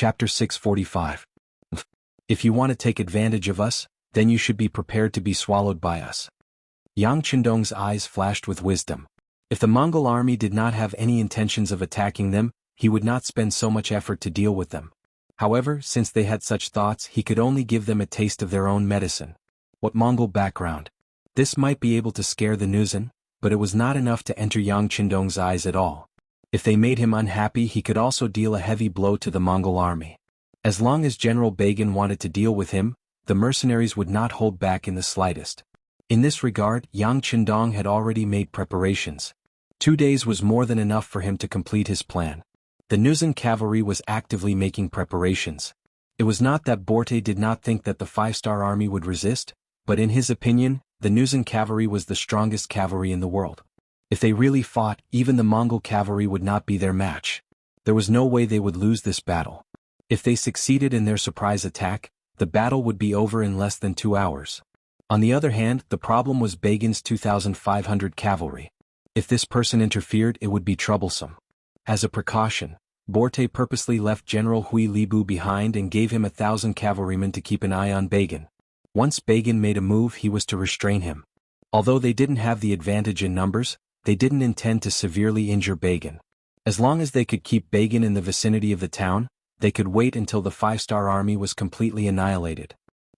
Chapter 645. If you want to take advantage of us, then you should be prepared to be swallowed by us. Yang Qindong's eyes flashed with wisdom. If the Mongol army did not have any intentions of attacking them, he would not spend so much effort to deal with them. However, since they had such thoughts, he could only give them a taste of their own medicine. What Mongol background? This might be able to scare the Nuzan, but it was not enough to enter Yang Qindong's eyes at all. If they made him unhappy, he could also deal a heavy blow to the Mongol army. As long as General Bagan wanted to deal with him, the mercenaries would not hold back in the slightest. In this regard, Yang Qindong had already made preparations. 2 days was more than enough for him to complete his plan. The Nuzan cavalry was actively making preparations. It was not that Borte did not think that the 5-star army would resist, but in his opinion, the Nuzan cavalry was the strongest cavalry in the world. If they really fought, even the Mongol cavalry would not be their match. There was no way they would lose this battle. If they succeeded in their surprise attack, the battle would be over in less than 2 hours. On the other hand, the problem was Bagan's 2,500 cavalry. If this person interfered, it would be troublesome. As a precaution, Borte purposely left General Hui Libu behind and gave him 1,000 cavalrymen to keep an eye on Bagan. Once Bagan made a move, he was to restrain him. Although they didn't have the advantage in numbers, they didn't intend to severely injure Bagan. As long as they could keep Bagan in the vicinity of the town, they could wait until the 5-star army was completely annihilated.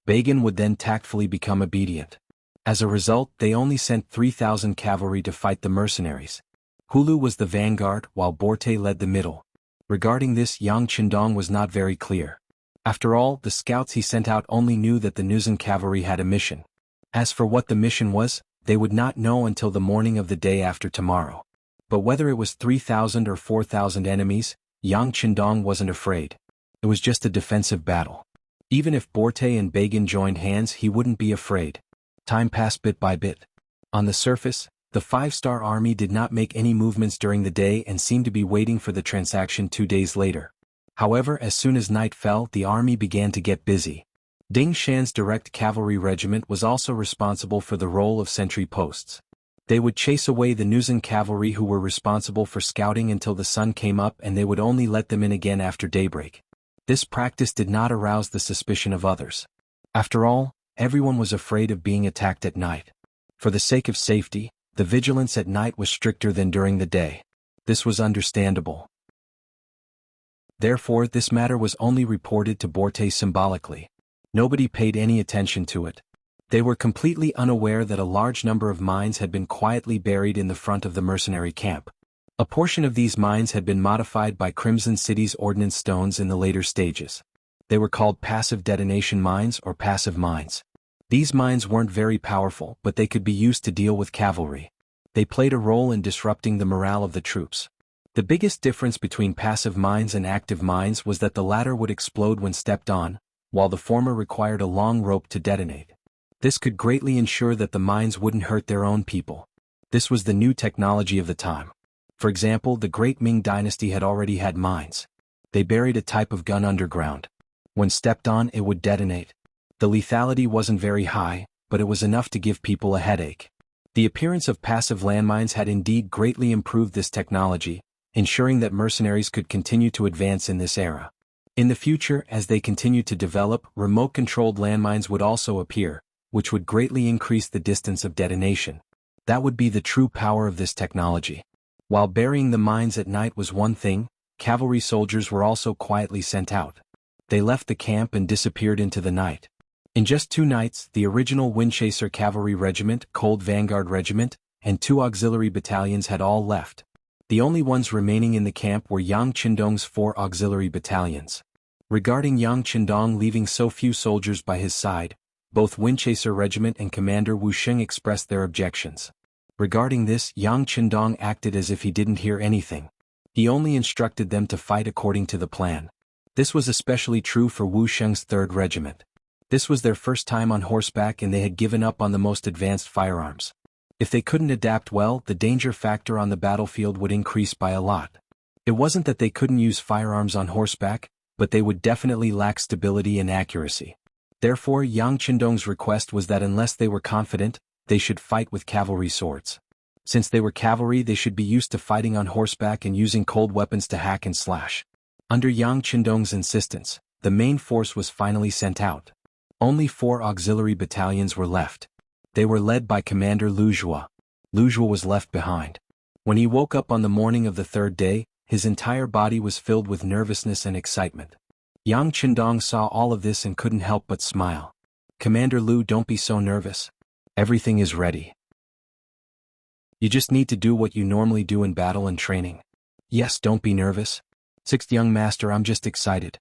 Bagan would then tactfully become obedient. As a result, they only sent 3,000 cavalry to fight the mercenaries. Hulu was the vanguard, while Borte led the middle. Regarding this, Yang Qindong was not very clear. After all, the scouts he sent out only knew that the Nuzan cavalry had a mission. As for what the mission was, they would not know until the morning of the day after tomorrow. But whether it was 3,000 or 4,000 enemies, Yang Qindong wasn't afraid. It was just a defensive battle. Even if Borte and Bagan joined hands, he wouldn't be afraid. Time passed bit by bit. On the surface, the 5-star army did not make any movements during the day and seemed to be waiting for the transaction 2 days later. However, as soon as night fell, the army began to get busy. Ding Shan's direct cavalry regiment was also responsible for the role of sentry posts. They would chase away the Nuzan cavalry who were responsible for scouting until the sun came up, and they would only let them in again after daybreak. This practice did not arouse the suspicion of others. After all, everyone was afraid of being attacked at night. For the sake of safety, the vigilance at night was stricter than during the day. This was understandable. Therefore, this matter was only reported to Borte symbolically. Nobody paid any attention to it. They were completely unaware that a large number of mines had been quietly buried in the front of the mercenary camp. A portion of these mines had been modified by Crimson City's ordnance stones in the later stages. They were called passive detonation mines or passive mines. These mines weren't very powerful, but they could be used to deal with cavalry. They played a role in disrupting the morale of the troops. The biggest difference between passive mines and active mines was that the latter would explode when stepped on, while the former required a long rope to detonate. This could greatly ensure that the mines wouldn't hurt their own people. This was the new technology of the time. For example, the Great Ming Dynasty had already had mines. They buried a type of gun underground. When stepped on, it would detonate. The lethality wasn't very high, but it was enough to give people a headache. The appearance of passive landmines had indeed greatly improved this technology, ensuring that mercenaries could continue to advance in this era. In the future, as they continued to develop, remote-controlled landmines would also appear, which would greatly increase the distance of detonation. That would be the true power of this technology. While burying the mines at night was one thing, cavalry soldiers were also quietly sent out. They left the camp and disappeared into the night. In just 2 nights, the original Windchaser Cavalry Regiment, Cold Vanguard Regiment, and 2 auxiliary battalions had all left. The only ones remaining in the camp were Yang Qindong's 4 auxiliary battalions. Regarding Yang Qindong leaving so few soldiers by his side, both Windchaser Regiment and Commander Wu Sheng expressed their objections. Regarding this, Yang Qindong acted as if he didn't hear anything. He only instructed them to fight according to the plan. This was especially true for Wu Sheng's 3rd Regiment. This was their first time on horseback and they had given up on the most advanced firearms. If they couldn't adapt well, the danger factor on the battlefield would increase by a lot. It wasn't that they couldn't use firearms on horseback, but they would definitely lack stability and accuracy. Therefore, Yang Qindong's request was that unless they were confident, they should fight with cavalry swords. Since they were cavalry, they should be used to fighting on horseback and using cold weapons to hack and slash. Under Yang Qindong's insistence, the main force was finally sent out. Only 4 auxiliary battalions were left. They were led by Commander Lu Zhuo. Lu Zhuo was left behind. When he woke up on the morning of the 3rd day, his entire body was filled with nervousness and excitement. Yang Qindong saw all of this and couldn't help but smile. "Commander Lu, don't be so nervous. Everything is ready. You just need to do what you normally do in battle and training. Yes, don't be nervous. 6th young master, I'm just excited.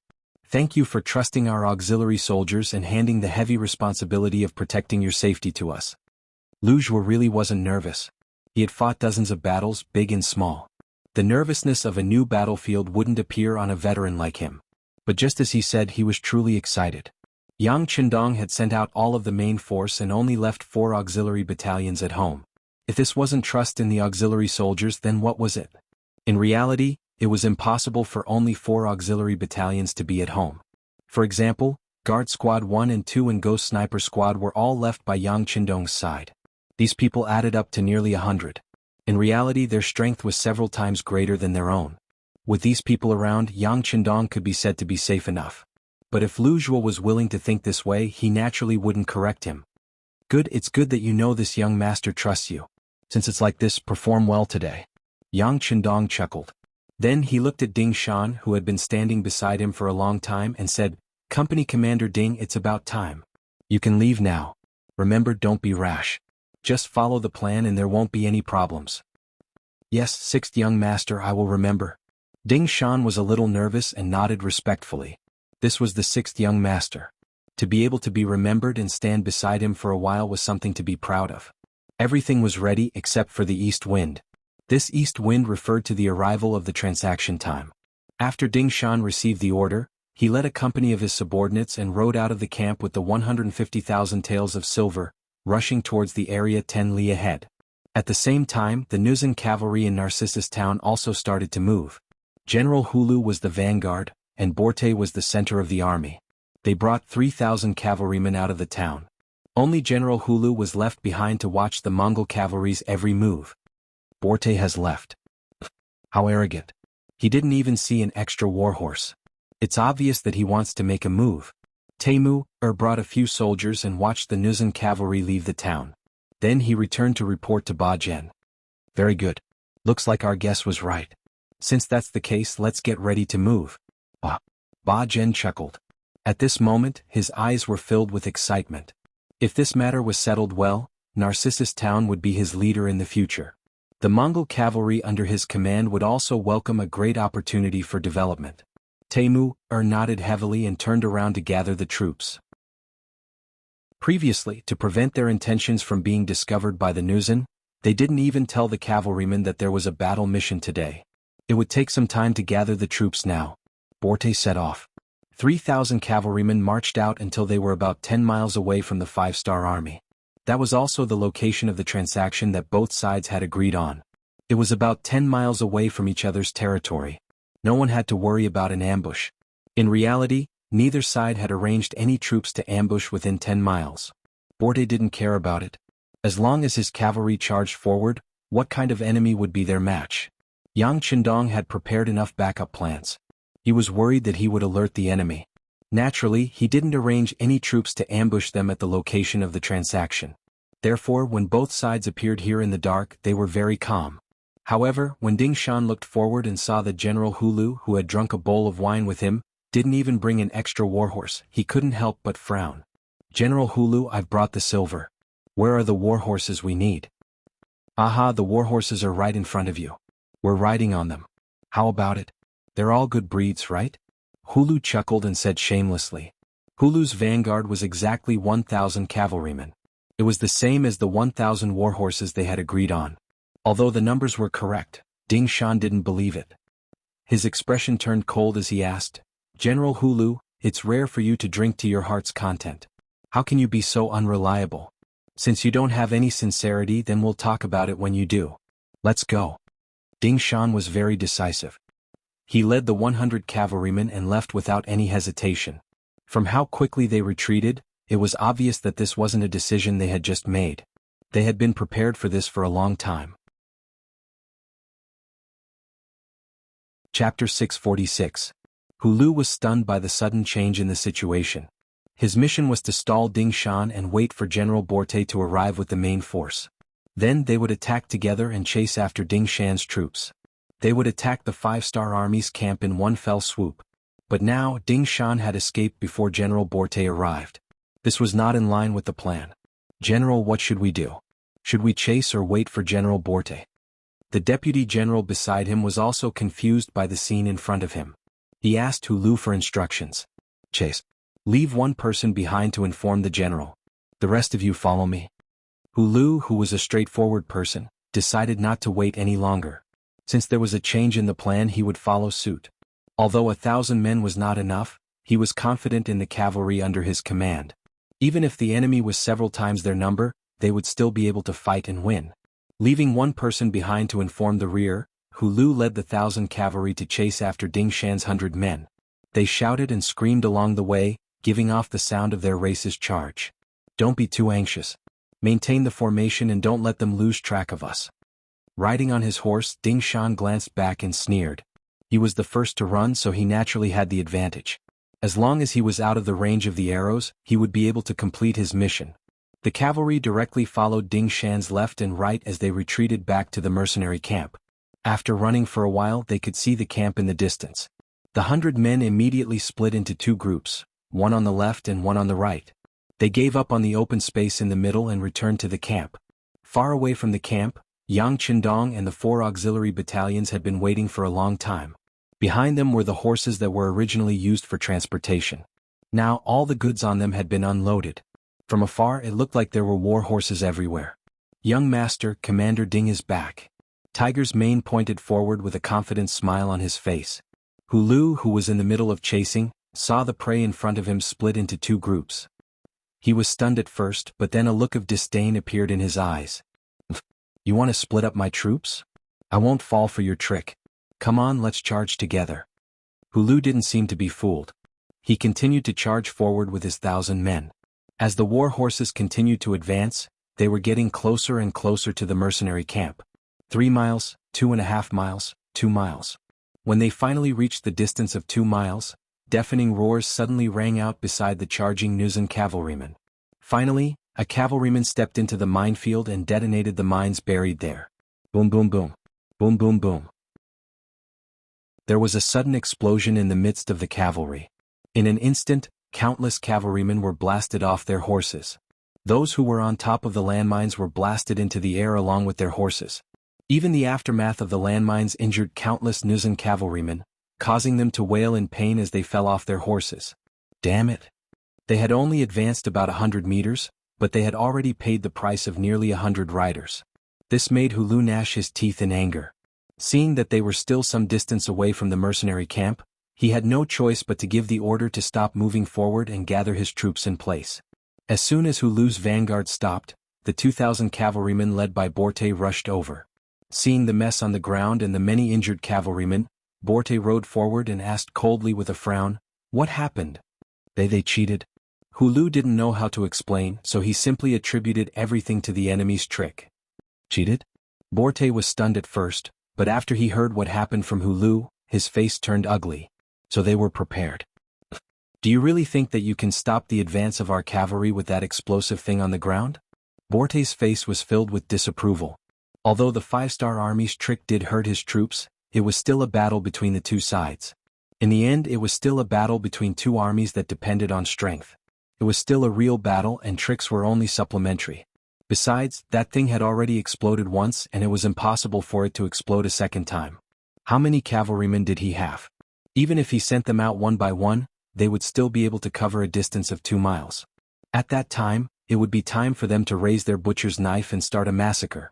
Thank you for trusting our auxiliary soldiers and handing the heavy responsibility of protecting your safety to us." Lu Zhuo really wasn't nervous. He had fought dozens of battles, big and small. The nervousness of a new battlefield wouldn't appear on a veteran like him. But just as he said, he was truly excited. Yang Qindong had sent out all of the main force and only left 4 auxiliary battalions at home. If this wasn't trust in the auxiliary soldiers, then what was it? In reality, it was impossible for only 4 auxiliary battalions to be at home. For example, Guard Squad 1 and 2 and Ghost Sniper Squad were all left by Yang Qindong's side. These people added up to nearly 100. In reality, their strength was several times greater than their own. With these people around, Yang Qindong could be said to be safe enough. But if Lu Zhuo was willing to think this way, he naturally wouldn't correct him. "Good, it's good that you know this young master trusts you. Since it's like this, perform well today." Yang Qindong chuckled. Then he looked at Ding Shan, who had been standing beside him for a long time, and said, "Company Commander Ding, it's about time. You can leave now. Remember, don't be rash. Just follow the plan and there won't be any problems." "Yes, 6th young master, I will remember." Ding Shan was a little nervous and nodded respectfully. This was the 6th young master. To be able to be remembered and stand beside him for a while was something to be proud of. Everything was ready except for the east wind. This east wind referred to the arrival of the transaction time. After Ding Shan received the order, he led a company of his subordinates and rode out of the camp with the 150,000 taels of silver, rushing towards the area 10 li ahead. At the same time, the Nuzan cavalry in Narcissus town also started to move. General Hulu was the vanguard, and Borte was the center of the army. They brought 3,000 cavalrymen out of the town. Only General Hulu was left behind to watch the Mongol cavalry's every move. Borte has left. How arrogant. He didn't even see an extra warhorse. It's obvious that he wants to make a move. Taimu brought a few soldiers and watched the Nuzan cavalry leave the town. Then he returned to report to Ba Zhen. "Very good. Looks like our guess was right. Since that's the case, let's get ready to move." Ba Zhen chuckled. At this moment, his eyes were filled with excitement. If this matter was settled well, Narcissus town would be his leader in the future. The Mongol cavalry under his command would also welcome a great opportunity for development. Taimu nodded heavily and turned around to gather the troops. Previously, to prevent their intentions from being discovered by the Nuzan, they didn't even tell the cavalrymen that there was a battle mission today. It would take some time to gather the troops now. Borte set off. 3,000 cavalrymen marched out until they were about 10 miles away from the 5-star army. That was also the location of the transaction that both sides had agreed on. It was about 10 miles away from each other's territory. No one had to worry about an ambush. In reality, neither side had arranged any troops to ambush within 10 miles. Borte didn't care about it. As long as his cavalry charged forward, what kind of enemy would be their match? Yang Qindong had prepared enough backup plans. He was worried that he would alert the enemy. Naturally, he didn't arrange any troops to ambush them at the location of the transaction. Therefore, when both sides appeared here in the dark, they were very calm. However, when Ding Shan looked forward and saw that General Hulu, who had drunk a bowl of wine with him, didn't even bring an extra warhorse, he couldn't help but frown. "General Hulu, I've brought the silver. Where are the warhorses we need?" "Aha, the warhorses are right in front of you. We're riding on them. How about it? They're all good breeds, right?" Hulu chuckled and said shamelessly. Hulu's vanguard was exactly 1,000 cavalrymen. It was the same as the 1,000 warhorses they had agreed on. Although the numbers were correct, Ding Shan didn't believe it. His expression turned cold as he asked, "General Hulu, it's rare for you to drink to your heart's content. How can you be so unreliable? Since you don't have any sincerity, then we'll talk about it when you do. Let's go." Ding Shan was very decisive. He led the 100 cavalrymen and left without any hesitation. From how quickly they retreated, it was obvious that this wasn't a decision they had just made. They had been prepared for this for a long time. Chapter 646. Hu Lu was stunned by the sudden change in the situation. His mission was to stall Ding Shan and wait for General Borte to arrive with the main force. Then they would attack together and chase after Ding Shan's troops. They would attack the five-star army's camp in one fell swoop. But now Ding Shan had escaped before General Borte arrived. This was not in line with the plan. "General, what should we do? Should we chase or wait for General Borte?" The deputy general beside him was also confused by the scene in front of him. He asked Hu Lu for instructions. "Chase. Leave one person behind to inform the general. The rest of you follow me." Hu Lu, who was a straightforward person, decided not to wait any longer. Since there was a change in the plan, he would follow suit. Although 1,000 men was not enough, he was confident in the cavalry under his command. Even if the enemy was several times their number, they would still be able to fight and win. Leaving one person behind to inform the rear, Hu Lu led the 1,000 cavalry to chase after Ding Shan's 100 men. They shouted and screamed along the way, giving off the sound of their race's charge. "Don't be too anxious. Maintain the formation and don't let them lose track of us." Riding on his horse, Ding Shan glanced back and sneered. He was the first to run, so he naturally had the advantage. As long as he was out of the range of the arrows, he would be able to complete his mission. The cavalry directly followed Ding Shan's left and right as they retreated back to the mercenary camp. After running for a while, they could see the camp in the distance. The 100 men immediately split into two groups, one on the left and one on the right. They gave up on the open space in the middle and returned to the camp. Far away from the camp, Yang Qindong and the 4 auxiliary battalions had been waiting for a long time. Behind them were the horses that were originally used for transportation. Now all the goods on them had been unloaded. From afar it looked like there were war horses everywhere. "Young master, Commander Ding is back." Tiger's mane pointed forward with a confident smile on his face. Hu Lu, who was in the middle of chasing, saw the prey in front of him split into two groups. He was stunned at first, but then a look of disdain appeared in his eyes. "You want to split up my troops? I won't fall for your trick. Come on, let's charge together." Hu Lu didn't seem to be fooled. He continued to charge forward with his 1,000 men. As the war horses continued to advance, they were getting closer and closer to the mercenary camp. 3 miles, 2.5 miles, 2 miles. When they finally reached the distance of 2 miles, deafening roars suddenly rang out beside the charging Nuzan cavalrymen. Finally, a cavalryman stepped into the minefield and detonated the mines buried there. Boom boom boom. Boom boom boom. There was a sudden explosion in the midst of the cavalry. In an instant, countless cavalrymen were blasted off their horses. Those who were on top of the landmines were blasted into the air along with their horses. Even the aftermath of the landmines injured countless Nuzan cavalrymen, causing them to wail in pain as they fell off their horses. Damn it! They had only advanced about 100 meters, but they had already paid the price of nearly 100 riders. This made Hu Lu gnash his teeth in anger. Seeing that they were still some distance away from the mercenary camp, he had no choice but to give the order to stop moving forward and gather his troops in place. As soon as Hu Lu's vanguard stopped, the 2,000 cavalrymen led by Borte rushed over. Seeing the mess on the ground and the many injured cavalrymen, Borte rode forward and asked coldly with a frown, "What happened?" They cheated." Hu Lu didn't know how to explain, so he simply attributed everything to the enemy's trick. "Cheated?" Borte was stunned at first, but after he heard what happened from Hu Lu, his face turned ugly. "So they were prepared. Do you really think that you can stop the advance of our cavalry with that explosive thing on the ground?" Borte's face was filled with disapproval. Although the 5-star army's trick did hurt his troops, it was still a battle between the two sides. In the end, it was still a battle between two armies that depended on strength. It was still a real battle and tricks were only supplementary. Besides, that thing had already exploded once and it was impossible for it to explode a second time. How many cavalrymen did he have? Even if he sent them out one by one, they would still be able to cover a distance of 2 miles. At that time, it would be time for them to raise their butcher's knife and start a massacre.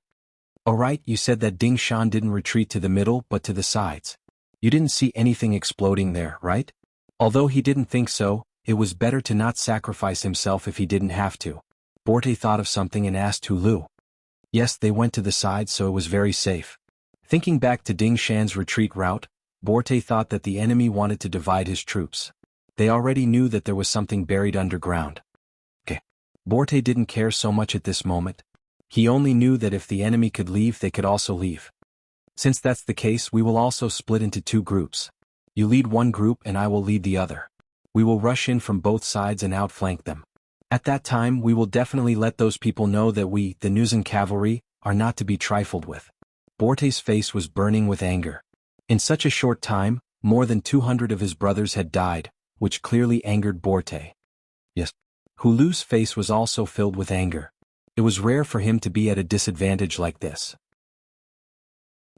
"Alright, you said that Ding Shan didn't retreat to the middle but to the sides. You didn't see anything exploding there, right?" Although he didn't think so, it was better to not sacrifice himself if he didn't have to. Borte thought of something and asked Hu Lu. "Yes, they went to the sides, so it was very safe." Thinking back to Ding Shan's retreat route, Borte thought that the enemy wanted to divide his troops. They already knew that there was something buried underground. Borte didn't care so much at this moment. He only knew that if the enemy could leave, they could also leave. "Since that's the case, we will also split into two groups. You lead one group and I will lead the other. We will rush in from both sides and outflank them. At that time we will definitely let those people know that we, the Nuzan cavalry, are not to be trifled with. Borte's face was burning with anger. In such a short time, more than 200 of his brothers had died, which clearly angered Borte. Yes. Hulu's face was also filled with anger. It was rare for him to be at a disadvantage like this.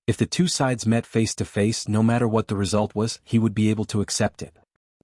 If the two sides met face to face, no matter what the result was, he would be able to accept it.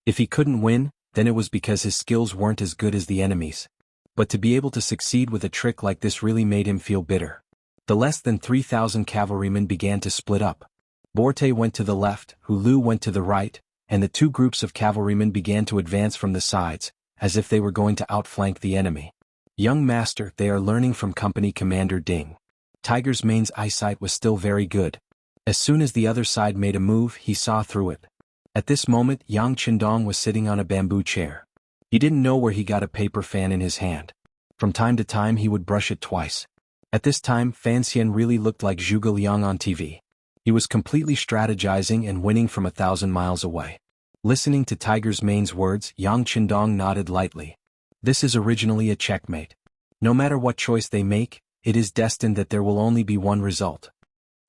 If he couldn't win, then it was because his skills weren't as good as the enemy's. But to be able to succeed with a trick like this really made him feel bitter. The less than 3,000 cavalrymen began to split up. Borte went to the left, Hulu went to the right, and the two groups of cavalrymen began to advance from the sides, as if they were going to outflank the enemy. Young master, they are learning from Company Commander Ding. Tiger's Mane's eyesight was still very good. As soon as the other side made a move, he saw through it. At this moment, Yang Qindong was sitting on a bamboo chair. He didn't know where he got a paper fan in his hand. From time to time he would brush it twice. At this time, Fan Xian really looked like Zhuge Liang on TV. He was completely strategizing and winning from 1,000 miles away. Listening to Tiger's Mane's words, Yang Qindong nodded lightly. This is originally a checkmate. No matter what choice they make, it is destined that there will only be one result.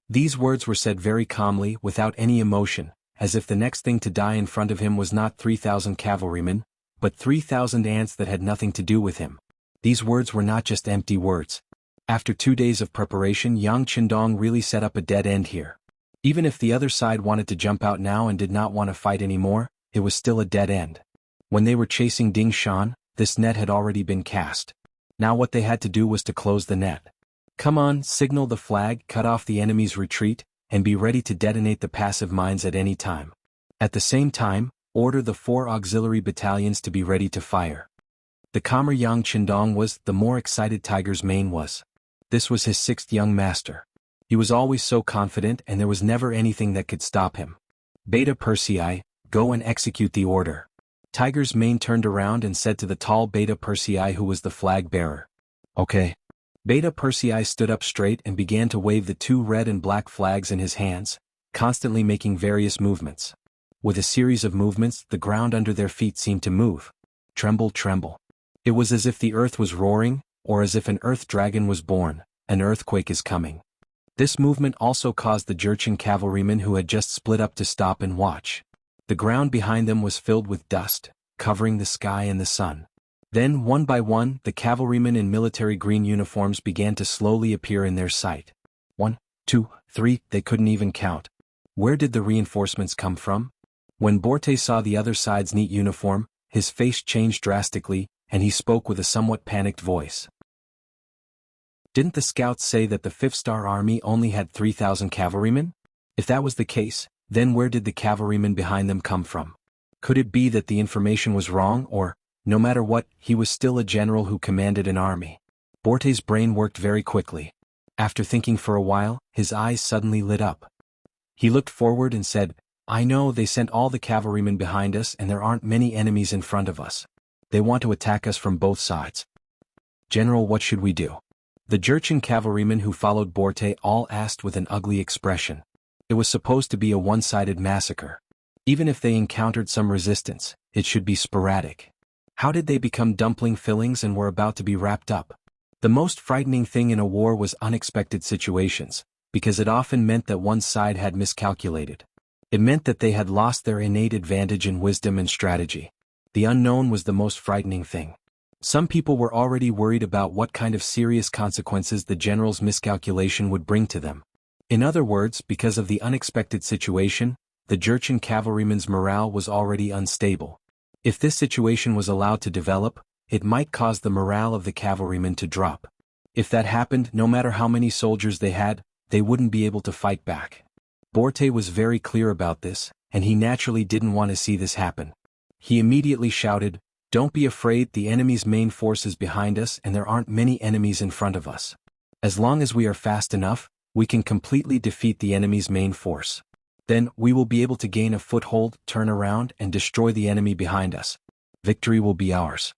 These words were said very calmly, without any emotion, as if the next thing to die in front of him was not 3,000 cavalrymen, but 3,000 ants that had nothing to do with him. These words were not just empty words. After 2 days of preparation, Yang Qindong really set up a dead end here. Even if the other side wanted to jump out now and did not want to fight anymore, it was still a dead end. When they were chasing Ding Shan, this net had already been cast. Now what they had to do was to close the net. Come on, signal the flag, cut off the enemy's retreat, and be ready to detonate the passive mines at any time. At the same time, order the 4 auxiliary battalions to be ready to fire. The calmer Yang Qindong was, the more excited Tiger's Mane was. This was his 6th young master. He was always so confident and there was never anything that could stop him. Beta Persei, go and execute the order. Tiger's Mane turned around and said to the tall Beta Persei who was the flag bearer. Okay. Beta Persei stood up straight and began to wave the 2 red and black flags in his hands, constantly making various movements. With a series of movements, the ground under their feet seemed to move. Tremble, tremble. It was as if the earth was roaring, or as if an earth dragon was born. An earthquake is coming. This movement also caused the Jurchen cavalrymen who had just split up to stop and watch. The ground behind them was filled with dust, covering the sky and the sun. Then, one by one, the cavalrymen in military green uniforms began to slowly appear in their sight. 1, 2, 3, they couldn't even count. Where did the reinforcements come from? When Borte saw the other side's neat uniform, his face changed drastically, and he spoke with a somewhat panicked voice. Didn't the scouts say that the 5th Star Army only had 3,000 cavalrymen? If that was the case, then where did the cavalrymen behind them come from? Could it be that the information was wrong or, no matter what, he was still a general who commanded an army? Borte's brain worked very quickly. After thinking for a while, his eyes suddenly lit up. He looked forward and said, I know they sent all the cavalrymen behind us and there aren't many enemies in front of us. They want to attack us from both sides. General, what should we do? The Jurchen cavalrymen who followed Borte all asked with an ugly expression. It was supposed to be a one-sided massacre. Even if they encountered some resistance, it should be sporadic. How did they become dumpling fillings and were about to be wrapped up? The most frightening thing in a war was unexpected situations, because it often meant that one side had miscalculated. It meant that they had lost their innate advantage in wisdom and strategy. The unknown was the most frightening thing. Some people were already worried about what kind of serious consequences the general's miscalculation would bring to them. In other words, because of the unexpected situation, the Jurchen cavalrymen's morale was already unstable. If this situation was allowed to develop, it might cause the morale of the cavalrymen to drop. If that happened, no matter how many soldiers they had, they wouldn't be able to fight back. Borte was very clear about this, and he naturally didn't want to see this happen. He immediately shouted, Don't be afraid, the enemy's main force is behind us and there aren't many enemies in front of us. As long as we are fast enough, we can completely defeat the enemy's main force. Then, we will be able to gain a foothold, turn around, and destroy the enemy behind us. Victory will be ours.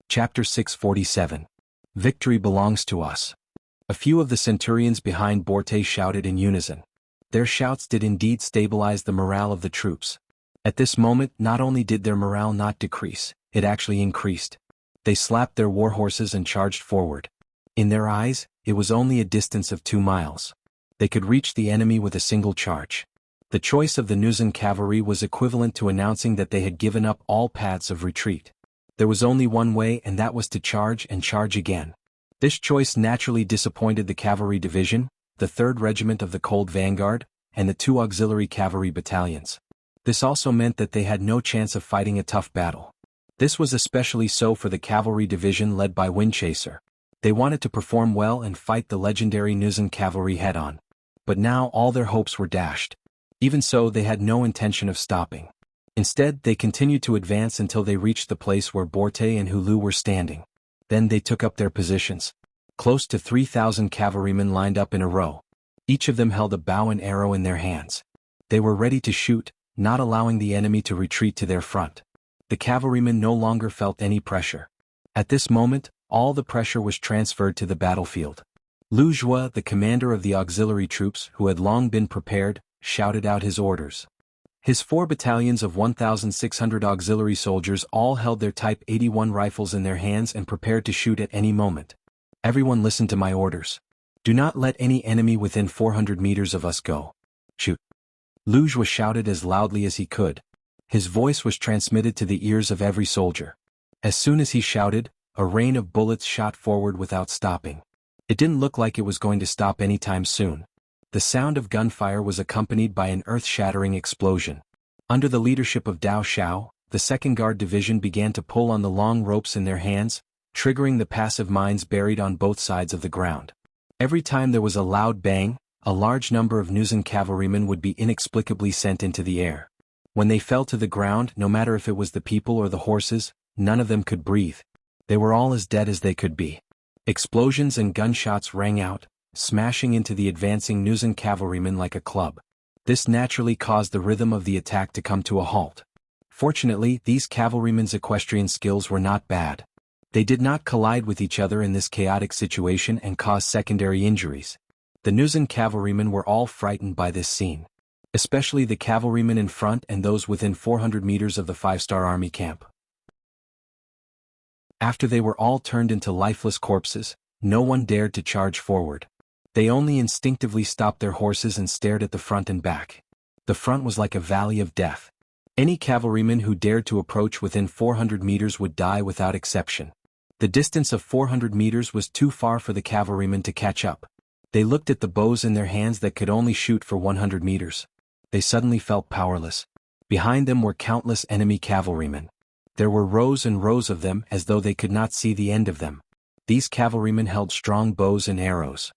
Chapter 647. Victory belongs to us. A few of the centurions behind Borte shouted in unison. Their shouts did indeed stabilize the morale of the troops. At this moment, not only did their morale not decrease, it actually increased. They slapped their war horses and charged forward. In their eyes, it was only a distance of 2 miles. They could reach the enemy with a single charge. The choice of the Nuzan cavalry was equivalent to announcing that they had given up all paths of retreat. There was only one way, and that was to charge and charge again. This choice naturally disappointed the cavalry division, the 3rd Regiment of the Cold Vanguard, and the 2 auxiliary cavalry battalions. This also meant that they had no chance of fighting a tough battle. This was especially so for the cavalry division led by Windchaser. They wanted to perform well and fight the legendary Nuzan cavalry head-on. But now all their hopes were dashed. Even so, they had no intention of stopping. Instead, they continued to advance until they reached the place where Borte and Hulu were standing. Then they took up their positions. Close to 3,000 cavalrymen lined up in a row. Each of them held a bow and arrow in their hands. They were ready to shoot, not allowing the enemy to retreat to their front. The cavalrymen no longer felt any pressure. At this moment, all the pressure was transferred to the battlefield. Lujua, the commander of the auxiliary troops, who had long been prepared, shouted out his orders. His 4 battalions of 1,600 auxiliary soldiers all held their Type 81 rifles in their hands and prepared to shoot at any moment. Everyone listen to my orders. Do not let any enemy within 400 meters of us go. Shoot. Lujua shouted as loudly as he could. His voice was transmitted to the ears of every soldier. As soon as he shouted, a rain of bullets shot forward without stopping. It didn't look like it was going to stop anytime soon. The sound of gunfire was accompanied by an earth-shattering explosion. Under the leadership of Dao Xiao, the 2nd Guard Division began to pull on the long ropes in their hands, triggering the passive mines buried on both sides of the ground. Every time there was a loud bang, a large number of Nuzan cavalrymen would be inexplicably sent into the air. When they fell to the ground, no matter if it was the people or the horses, none of them could breathe. They were all as dead as they could be. Explosions and gunshots rang out, smashing into the advancing Nuzan cavalrymen like a club. This naturally caused the rhythm of the attack to come to a halt. Fortunately, these cavalrymen's equestrian skills were not bad. They did not collide with each other in this chaotic situation and cause secondary injuries. The Nuzan cavalrymen were all frightened by this scene. Especially the cavalrymen in front and those within 400 meters of the 5-star army camp. After they were all turned into lifeless corpses, no one dared to charge forward. They only instinctively stopped their horses and stared at the front and back. The front was like a valley of death. Any cavalryman who dared to approach within 400 meters would die without exception. The distance of 400 meters was too far for the cavalrymen to catch up. They looked at the bows in their hands that could only shoot for 100 meters. They suddenly felt powerless. Behind them were countless enemy cavalrymen. There were rows and rows of them as though they could not see the end of them. These cavalrymen held strong bows and arrows.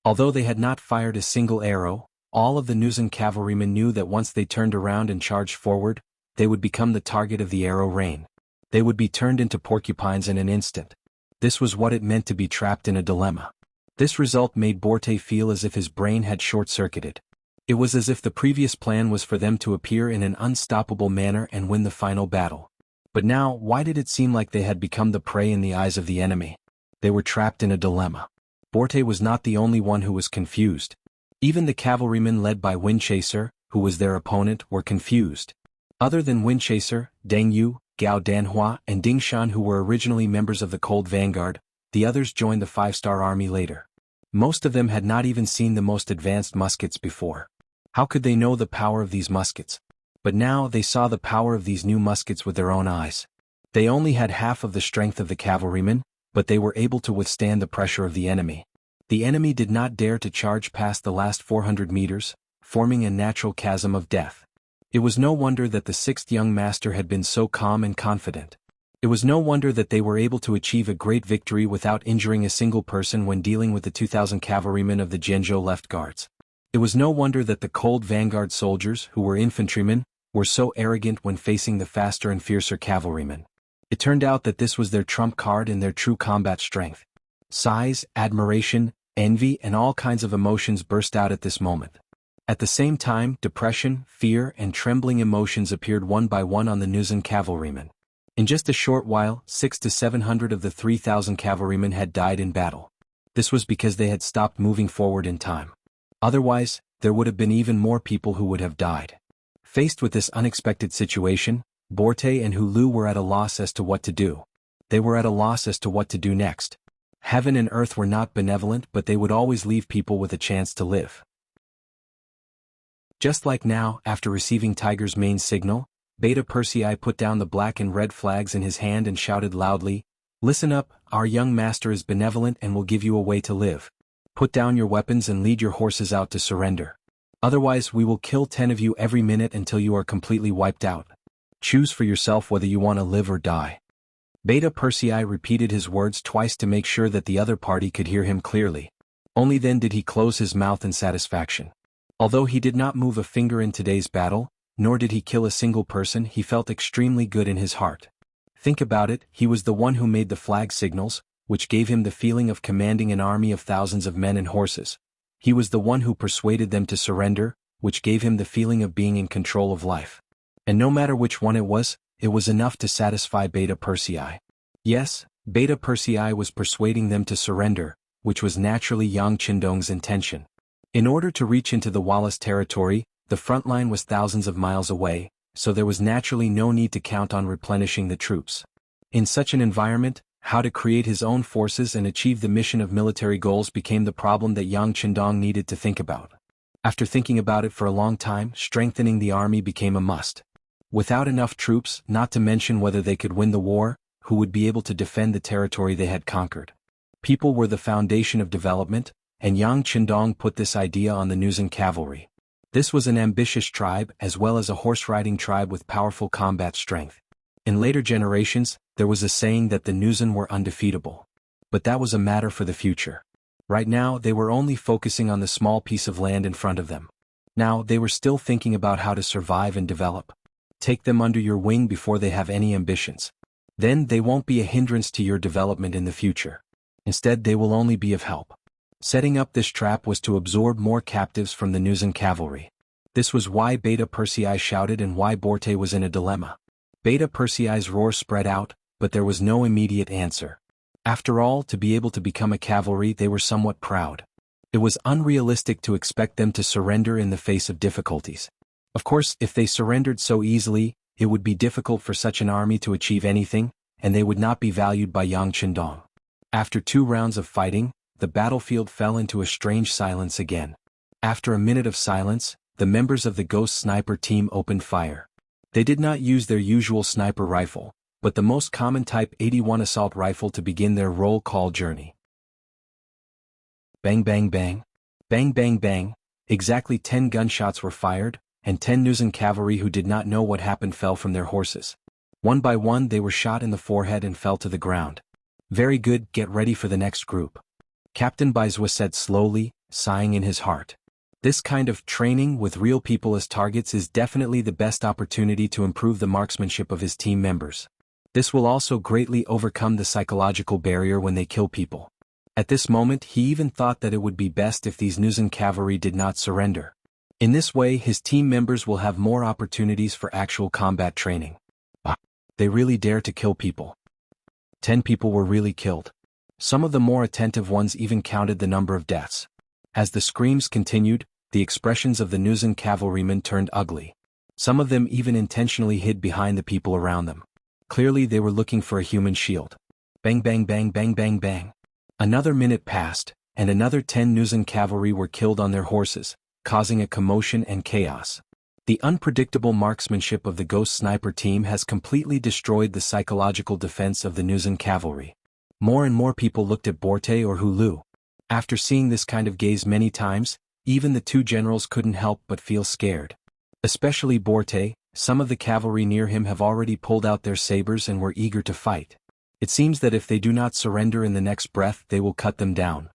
Although they had not fired a single arrow, all of the Nuzan cavalrymen knew that once they turned around and charged forward, they would become the target of the arrow rain. They would be turned into porcupines in an instant. This was what it meant to be trapped in a dilemma. This result made Borte feel as if his brain had short-circuited. It was as if the previous plan was for them to appear in an unstoppable manner and win the final battle. But now, why did it seem like they had become the prey in the eyes of the enemy? They were trapped in a dilemma. Borte was not the only one who was confused. Even the cavalrymen led by Windchaser, who was their opponent, were confused. Other than Windchaser, Deng Yu, Gao Danhua, and Ding Shan, who were originally members of the Cold Vanguard, the others joined the 5-star army later. Most of them had not even seen the most advanced muskets before. How could they know the power of these muskets? But now they saw the power of these new muskets with their own eyes. They only had half of the strength of the cavalrymen, but they were able to withstand the pressure of the enemy. The enemy did not dare to charge past the last 400 meters, forming a natural chasm of death. It was no wonder that the 6th young master had been so calm and confident. It was no wonder that they were able to achieve a great victory without injuring a single person when dealing with the 2,000 cavalrymen of the Jianzhou left guards. It was no wonder that the Cold Vanguard soldiers, who were infantrymen, were so arrogant when facing the faster and fiercer cavalrymen. It turned out that this was their trump card and their true combat strength. Sighs, admiration, envy, and all kinds of emotions burst out at this moment. At the same time, depression, fear, and trembling emotions appeared one by one on the Nuzan cavalrymen. In just a short while, 600 to 700 of the 3,000 cavalrymen had died in battle. This was because they had stopped moving forward in time. Otherwise, there would have been even more people who would have died. Faced with this unexpected situation, Borte and Hulu were at a loss as to what to do. They were at a loss as to what to do next. Heaven and earth were not benevolent, but they would always leave people with a chance to live. Just like now, after receiving Tiger's main signal, Beta Persei put down the black and red flags in his hand and shouted loudly, "Listen up, our young master is benevolent and will give you a way to live. Put down your weapons and lead your horses out to surrender. Otherwise we will kill 10 of you every minute until you are completely wiped out. Choose for yourself whether you want to live or die." Beta Persei repeated his words twice to make sure that the other party could hear him clearly. Only then did he close his mouth in satisfaction. Although he did not move a finger in today's battle, nor did he kill a single person, he felt extremely good in his heart. Think about it, he was the one who made the flag signals, which gave him the feeling of commanding an army of thousands of men and horses. He was the one who persuaded them to surrender, which gave him the feeling of being in control of life. And no matter which one it was enough to satisfy Beta Persei. Yes, Beta Persei was persuading them to surrender, which was naturally Yang Qindong's intention. In order to reach into the Wallace territory, the front line was thousands of miles away, so there was naturally no need to count on replenishing the troops. In such an environment, how to create his own forces and achieve the mission of military goals became the problem that Yang Qindong needed to think about. After thinking about it for a long time, strengthening the army became a must. Without enough troops, not to mention whether they could win the war, who would be able to defend the territory they had conquered? People were the foundation of development, and Yang Qindong put this idea on the Nuzan cavalry. This was an ambitious tribe as well as a horse-riding tribe with powerful combat strength. In later generations, there was a saying that the Nuzan were undefeatable. But that was a matter for the future. Right now they were only focusing on the small piece of land in front of them. Now they were still thinking about how to survive and develop. Take them under your wing before they have any ambitions. Then they won't be a hindrance to your development in the future. Instead they will only be of help. Setting up this trap was to absorb more captives from the Nuzan cavalry. This was why Beta Persei shouted and why Borte was in a dilemma. Beta Persei's roar spread out, but there was no immediate answer. After all, to be able to become a cavalry they were somewhat proud. It was unrealistic to expect them to surrender in the face of difficulties. Of course, if they surrendered so easily, it would be difficult for such an army to achieve anything, and they would not be valued by Yang Qindong. After 2 rounds of fighting, the battlefield fell into a strange silence again. After a minute of silence, the members of the Ghost Sniper team opened fire. They did not use their usual sniper rifle, but the most common Type 81 assault rifle to begin their roll call journey. Bang bang bang. Bang bang bang. Exactly 10 gunshots were fired, and 10 Nuzan cavalry who did not know what happened fell from their horses. One by one they were shot in the forehead and fell to the ground. Very good, get ready for the next group. Captain Baizwa said slowly, sighing in his heart. This kind of training with real people as targets is definitely the best opportunity to improve the marksmanship of his team members. This will also greatly overcome the psychological barrier when they kill people. At this moment he even thought that it would be best if these Nuzan cavalry did not surrender. In this way his team members will have more opportunities for actual combat training. They really dare to kill people. 10 people were really killed. Some of the more attentive ones even counted the number of deaths. As the screams continued, the expressions of the Nuzan cavalrymen turned ugly. Some of them even intentionally hid behind the people around them. Clearly they were looking for a human shield. Bang bang bang bang bang bang. Another minute passed, and another 10 Nuzan cavalry were killed on their horses, causing a commotion and chaos. The unpredictable marksmanship of the Ghost Sniper team has completely destroyed the psychological defense of the Nuzan cavalry. More and more people looked at Borte or Hulu. After seeing this kind of gaze many times, even the 2 generals couldn't help but feel scared. Especially Borte, some of the cavalry near him have already pulled out their sabers and were eager to fight. It seems that if they do not surrender in the next breath they will cut them down.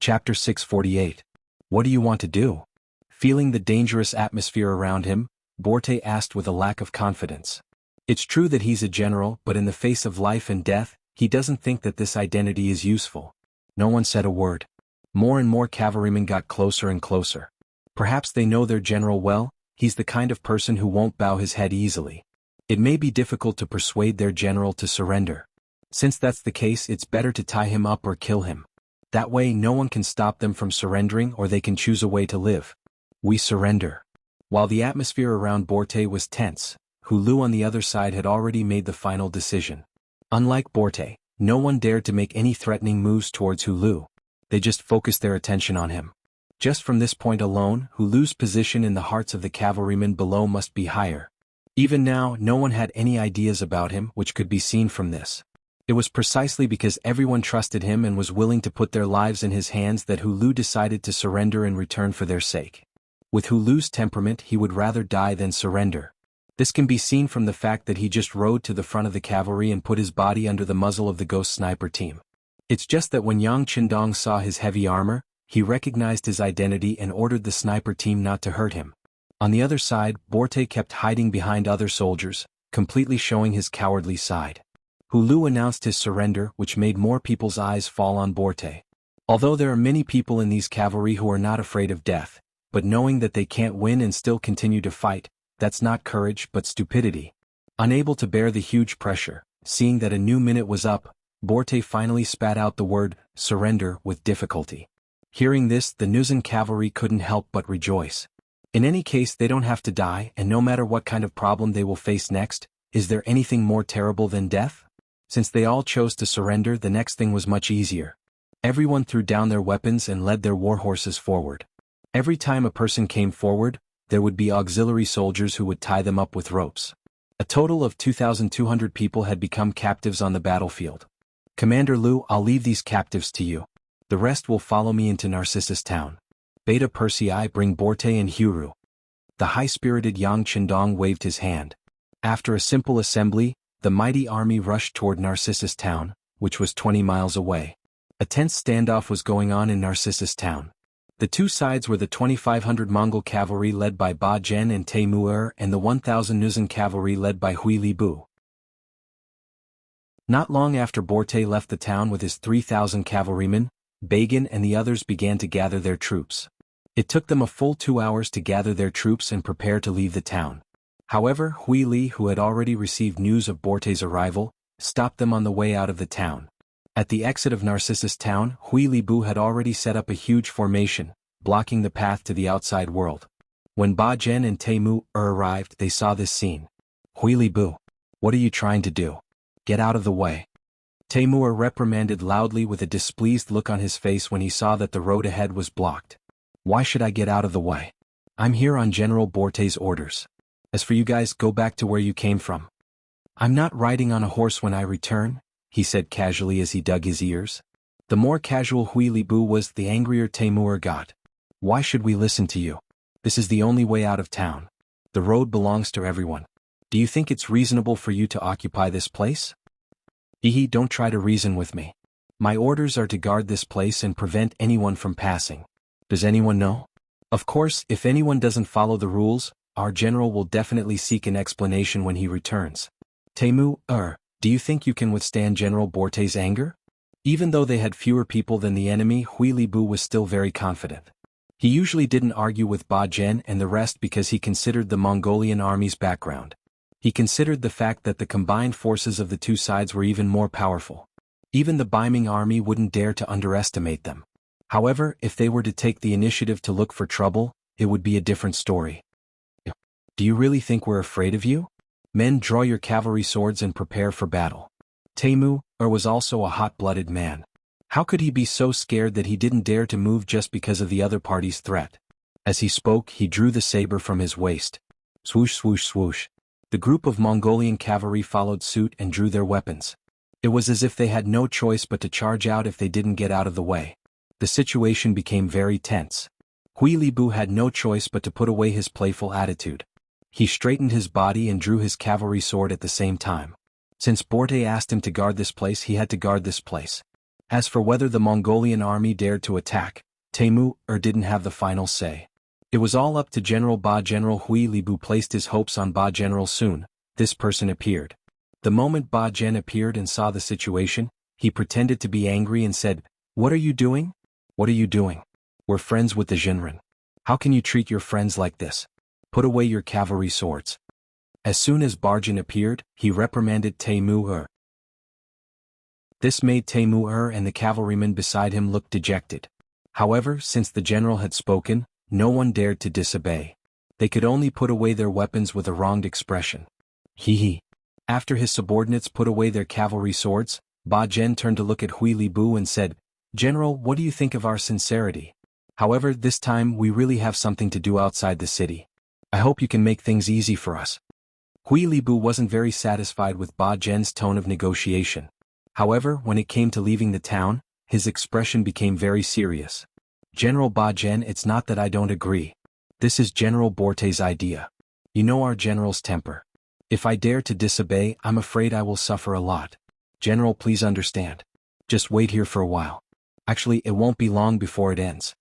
Chapter 648. What do you want to do? Feeling the dangerous atmosphere around him, Borte asked with a lack of confidence. It's true that he's a general, but in the face of life and death, he doesn't think that this identity is useful. No one said a word. More and more cavalrymen got closer and closer. Perhaps they know their general well, he's the kind of person who won't bow his head easily. It may be difficult to persuade their general to surrender. Since that's the case, it's better to tie him up or kill him. That way no one can stop them from surrendering, or they can choose a way to live. We surrender. While the atmosphere around Borte was tense, Hulu on the other side had already made the final decision. Unlike Borte, no one dared to make any threatening moves towards Hulu. They just focused their attention on him. Just from this point alone, Hulu's position in the hearts of the cavalrymen below must be higher. Even now, no one had any ideas about him, which could be seen from this. It was precisely because everyone trusted him and was willing to put their lives in his hands that Hulu decided to surrender in return for their sake. With Hulu's temperament, he would rather die than surrender. This can be seen from the fact that he just rode to the front of the cavalry and put his body under the muzzle of the ghost sniper team. It's just that when Yang Qindong saw his heavy armor, he recognized his identity and ordered the sniper team not to hurt him. On the other side, Borte kept hiding behind other soldiers, completely showing his cowardly side. Hulu announced his surrender, which made more people's eyes fall on Borte. Although there are many people in these cavalry who are not afraid of death, but knowing that they can't win and still continue to fight, that's not courage but stupidity. Unable to bear the huge pressure, seeing that a new minute was up, Borte finally spat out the word, surrender, with difficulty. Hearing this, the Nuzan cavalry couldn't help but rejoice. In any case, they don't have to die, and no matter what kind of problem they will face next, is there anything more terrible than death? Since they all chose to surrender, the next thing was much easier. Everyone threw down their weapons and led their war horses forward. Every time a person came forward, there would be auxiliary soldiers who would tie them up with ropes. A total of 2,200 people had become captives on the battlefield. Commander Lu, I'll leave these captives to you. The rest will follow me into Narcissus town. Beta Persei, bring Borte and Huru. The high-spirited Yang Qindong waved his hand. After a simple assembly, the mighty army rushed toward Narcissus town, which was 20 miles away. A tense standoff was going on in Narcissus town. The two sides were the 2,500 Mongol cavalry led by Ba Zhen and Taimur and the 1,000 Nuzan cavalry led by Hui Libu. Not long after Borte left the town with his 3,000 cavalrymen, Bagan and the others began to gather their troops. It took them a full 2 hours to gather their troops and prepare to leave the town. However, Hui Li, who had already received news of Borte's arrival, stopped them on the way out of the town. At the exit of Narcissus town, Hui Libu had already set up a huge formation, blocking the path to the outside world. When Ba Zhen and Taimur arrived, they saw this scene. Hui Libu, what are you trying to do? Get out of the way. Taimur reprimanded loudly with a displeased look on his face when he saw that the road ahead was blocked. Why should I get out of the way? I'm here on General Borte's orders. As for you guys, go back to where you came from. I'm not riding on a horse when I return, he said casually as he dug his ears. The more casual Hui Libu was, the angrier Taimur got. Why should we listen to you? This is the only way out of town. The road belongs to everyone. Do you think it's reasonable for you to occupy this place? Don't try to reason with me. My orders are to guard this place and prevent anyone from passing. Does anyone know? Of course, if anyone doesn't follow the rules, our general will definitely seek an explanation when he returns. Taimur, do you think you can withstand General Borte's anger? Even though they had fewer people than the enemy, Hui Libu was still very confident. He usually didn't argue with Ba Zhen and the rest because he considered the Mongolian army's background. He considered the fact that the combined forces of the two sides were even more powerful. Even the Baiming army wouldn't dare to underestimate them. However, if they were to take the initiative to look for trouble, it would be a different story. Do you really think we're afraid of you? Men, draw your cavalry swords and prepare for battle. Taimur was also a hot-blooded man. How could he be so scared that he didn't dare to move just because of the other party's threat? As he spoke, he drew the saber from his waist. Swoosh, swoosh, swoosh. The group of Mongolian cavalry followed suit and drew their weapons. It was as if they had no choice but to charge out if they didn't get out of the way. The situation became very tense. Hui Libu had no choice but to put away his playful attitude. He straightened his body and drew his cavalry sword at the same time. Since Borte asked him to guard this place, he had to guard this place. As for whether the Mongolian army dared to attack, Taimur didn't have the final say. It was all up to General Ba. General Hui Libu placed his hopes on Ba. General soon. This person appeared. The moment Ba Zhen appeared and saw the situation, he pretended to be angry and said, "What are you doing? What are you doing? We're friends with the Jinren. How can you treat your friends like this? Put away your cavalry swords." As soon as Ba Zhen appeared, he reprimanded Taimur. This made Temur and the cavalrymen beside him look dejected. However, since the general had spoken, no one dared to disobey. They could only put away their weapons with a wronged expression. Hee. After his subordinates put away their cavalry swords, Ba Jian turned to look at Hui Li Bu and said, "General, what do you think of our sincerity? However, this time we really have something to do outside the city. I hope you can make things easy for us." Hui Li Bu wasn't very satisfied with Ba Jian's tone of negotiation. However, when it came to leaving the town, his expression became very serious. "General Ba Jian, it's not that I don't agree. This is General Borte's idea. You know our general's temper. If I dare to disobey, I'm afraid I will suffer a lot. General, please understand. Just wait here for a while. Actually, it won't be long before it ends."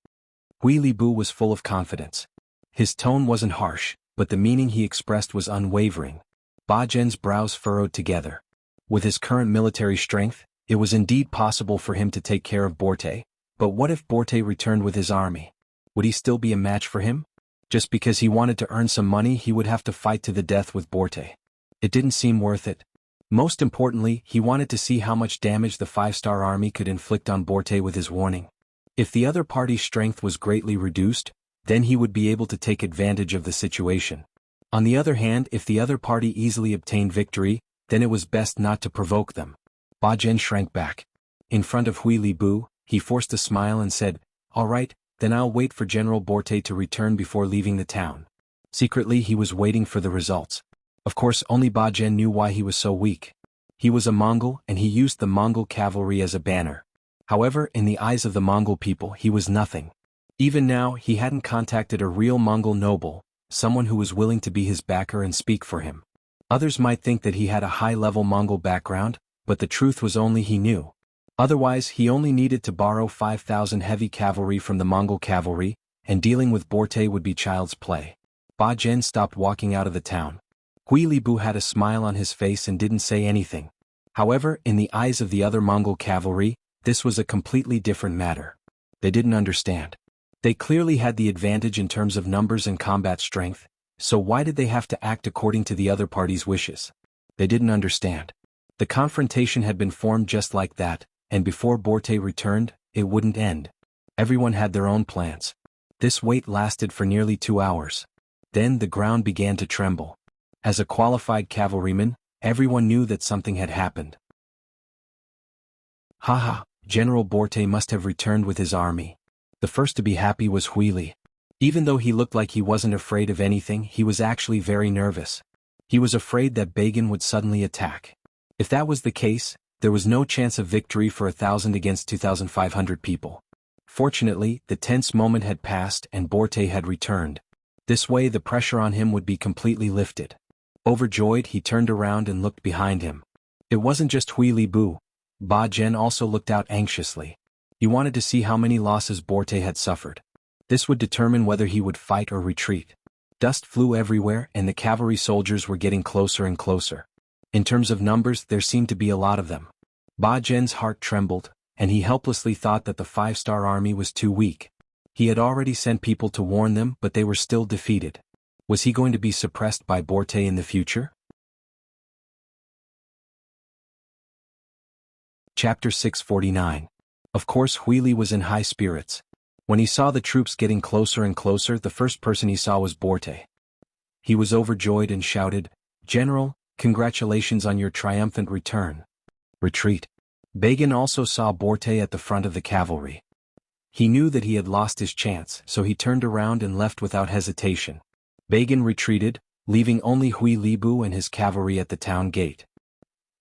Hui Li Bu was full of confidence. His tone wasn't harsh, but the meaning he expressed was unwavering. Ba Jian's brows furrowed together. With his current military strength, it was indeed possible for him to take care of Borte, but what if Borte returned with his army? Would he still be a match for him? Just because he wanted to earn some money, he would have to fight to the death with Borte. It didn't seem worth it. Most importantly, he wanted to see how much damage the five-star army could inflict on Borte with his warning. If the other party's strength was greatly reduced, then he would be able to take advantage of the situation. On the other hand, if the other party easily obtained victory, then it was best not to provoke them. Ba Jian shrank back. In front of Hui Li Bu, he forced a smile and said, "All right, then I'll wait for General Borte to return before leaving the town." Secretly, he was waiting for the results. Of course, only Ba Jian knew why he was so weak. He was a Mongol and he used the Mongol cavalry as a banner. However, in the eyes of the Mongol people, he was nothing. Even now, he hadn't contacted a real Mongol noble, someone who was willing to be his backer and speak for him. Others might think that he had a high-level Mongol background, but the truth was only he knew. Otherwise, he only needed to borrow 5,000 heavy cavalry from the Mongol cavalry, and dealing with Borte would be child's play. Ba Jian stopped walking out of the town. Hui Li Bu had a smile on his face and didn't say anything. However, in the eyes of the other Mongol cavalry, this was a completely different matter. They didn't understand. They clearly had the advantage in terms of numbers and combat strength, so why did they have to act according to the other party's wishes? They didn't understand. The confrontation had been formed just like that, and before Borte returned, it wouldn't end. Everyone had their own plans. This wait lasted for nearly 2 hours. Then the ground began to tremble. As a qualified cavalryman, everyone knew that something had happened. Haha, General Borte must have returned with his army. The first to be happy was Hui Li. Even though he looked like he wasn't afraid of anything, he was actually very nervous. He was afraid that Bagan would suddenly attack. If that was the case, there was no chance of victory for 1,000 against 2,500 people. Fortunately, the tense moment had passed and Borte had returned. This way the pressure on him would be completely lifted. Overjoyed, he turned around and looked behind him. It wasn't just Hui Li Bu. Ba Jian also looked out anxiously. He wanted to see how many losses Borte had suffered. This would determine whether he would fight or retreat. Dust flew everywhere and the cavalry soldiers were getting closer and closer. In terms of numbers, there seemed to be a lot of them. Ba Jian's heart trembled, and he helplessly thought that the five-star army was too weak. He had already sent people to warn them, but they were still defeated. Was he going to be suppressed by Borte in the future? Chapter 649. Of course, Hui Li was in high spirits. When he saw the troops getting closer and closer, the first person he saw was Borte. He was overjoyed and shouted, "General, congratulations on your triumphant return." Retreat. Bagan also saw Borte at the front of the cavalry. He knew that he had lost his chance, so he turned around and left without hesitation. Bagan retreated, leaving only Hui Li Bu and his cavalry at the town gate.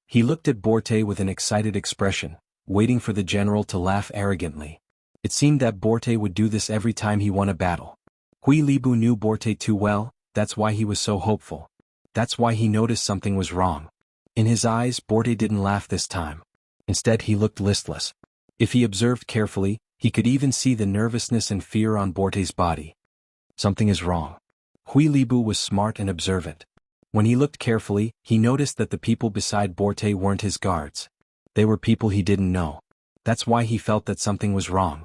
He looked at Borte with an excited expression, waiting for the general to laugh arrogantly. It seemed that Borte would do this every time he won a battle. Hui Li Bu knew Borte too well, that's why he was so hopeful. That's why he noticed something was wrong. In his eyes, Borte didn't laugh this time. Instead, he looked listless. If he observed carefully, he could even see the nervousness and fear on Borte's body. Something is wrong. Hui Li Bu was smart and observant. When he looked carefully, he noticed that the people beside Borte weren't his guards. They were people he didn't know. That's why he felt that something was wrong.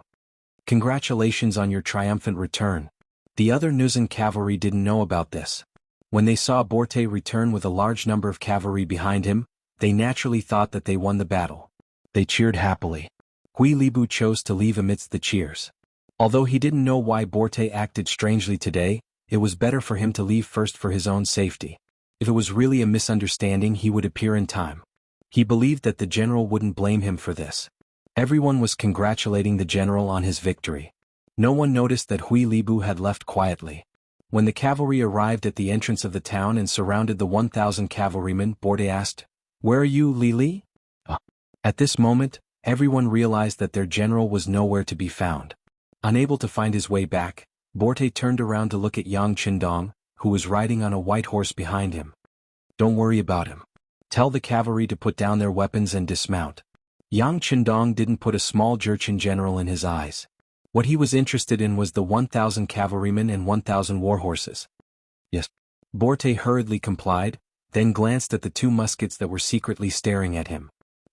Congratulations on your triumphant return. The other Nuzan cavalry didn't know about this. When they saw Borte return with a large number of cavalry behind him, they naturally thought that they won the battle. They cheered happily. Hui Libu chose to leave amidst the cheers. Although he didn't know why Borte acted strangely today, it was better for him to leave first for his own safety. If it was really a misunderstanding, he would appear in time. He believed that the general wouldn't blame him for this. Everyone was congratulating the general on his victory. No one noticed that Hui Libu had left quietly. When the cavalry arrived at the entrance of the town and surrounded the 1,000 cavalrymen, Borte asked, "Where are you, Li Li?" At this moment, everyone realized that their general was nowhere to be found. Unable to find his way back, Borte turned around to look at Yang Qindong, who was riding on a white horse behind him. "Don't worry about him. Tell the cavalry to put down their weapons and dismount." Yang Qindong didn't put a small Jurchen general in his eyes. What he was interested in was the 1,000 cavalrymen and 1,000 war horses. "Yes." Borte hurriedly complied, then glanced at the 2 muskets that were secretly staring at him.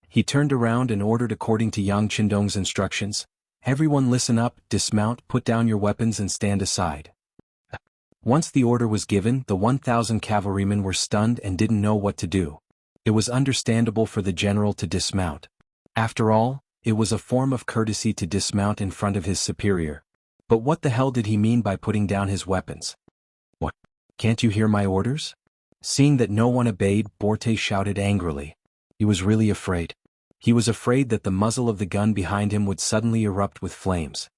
He turned around and ordered according to Yang Qindong's instructions, "Everyone listen up, dismount, put down your weapons and stand aside." Once the order was given, the 1,000 cavalrymen were stunned and didn't know what to do. It was understandable for the general to dismount. After all, it was a form of courtesy to dismount in front of his superior. But what the hell did he mean by putting down his weapons? "What? Can't you hear my orders?" Seeing that no one obeyed, Borte shouted angrily. He was really afraid. He was afraid that the muzzle of the gun behind him would suddenly erupt with flames.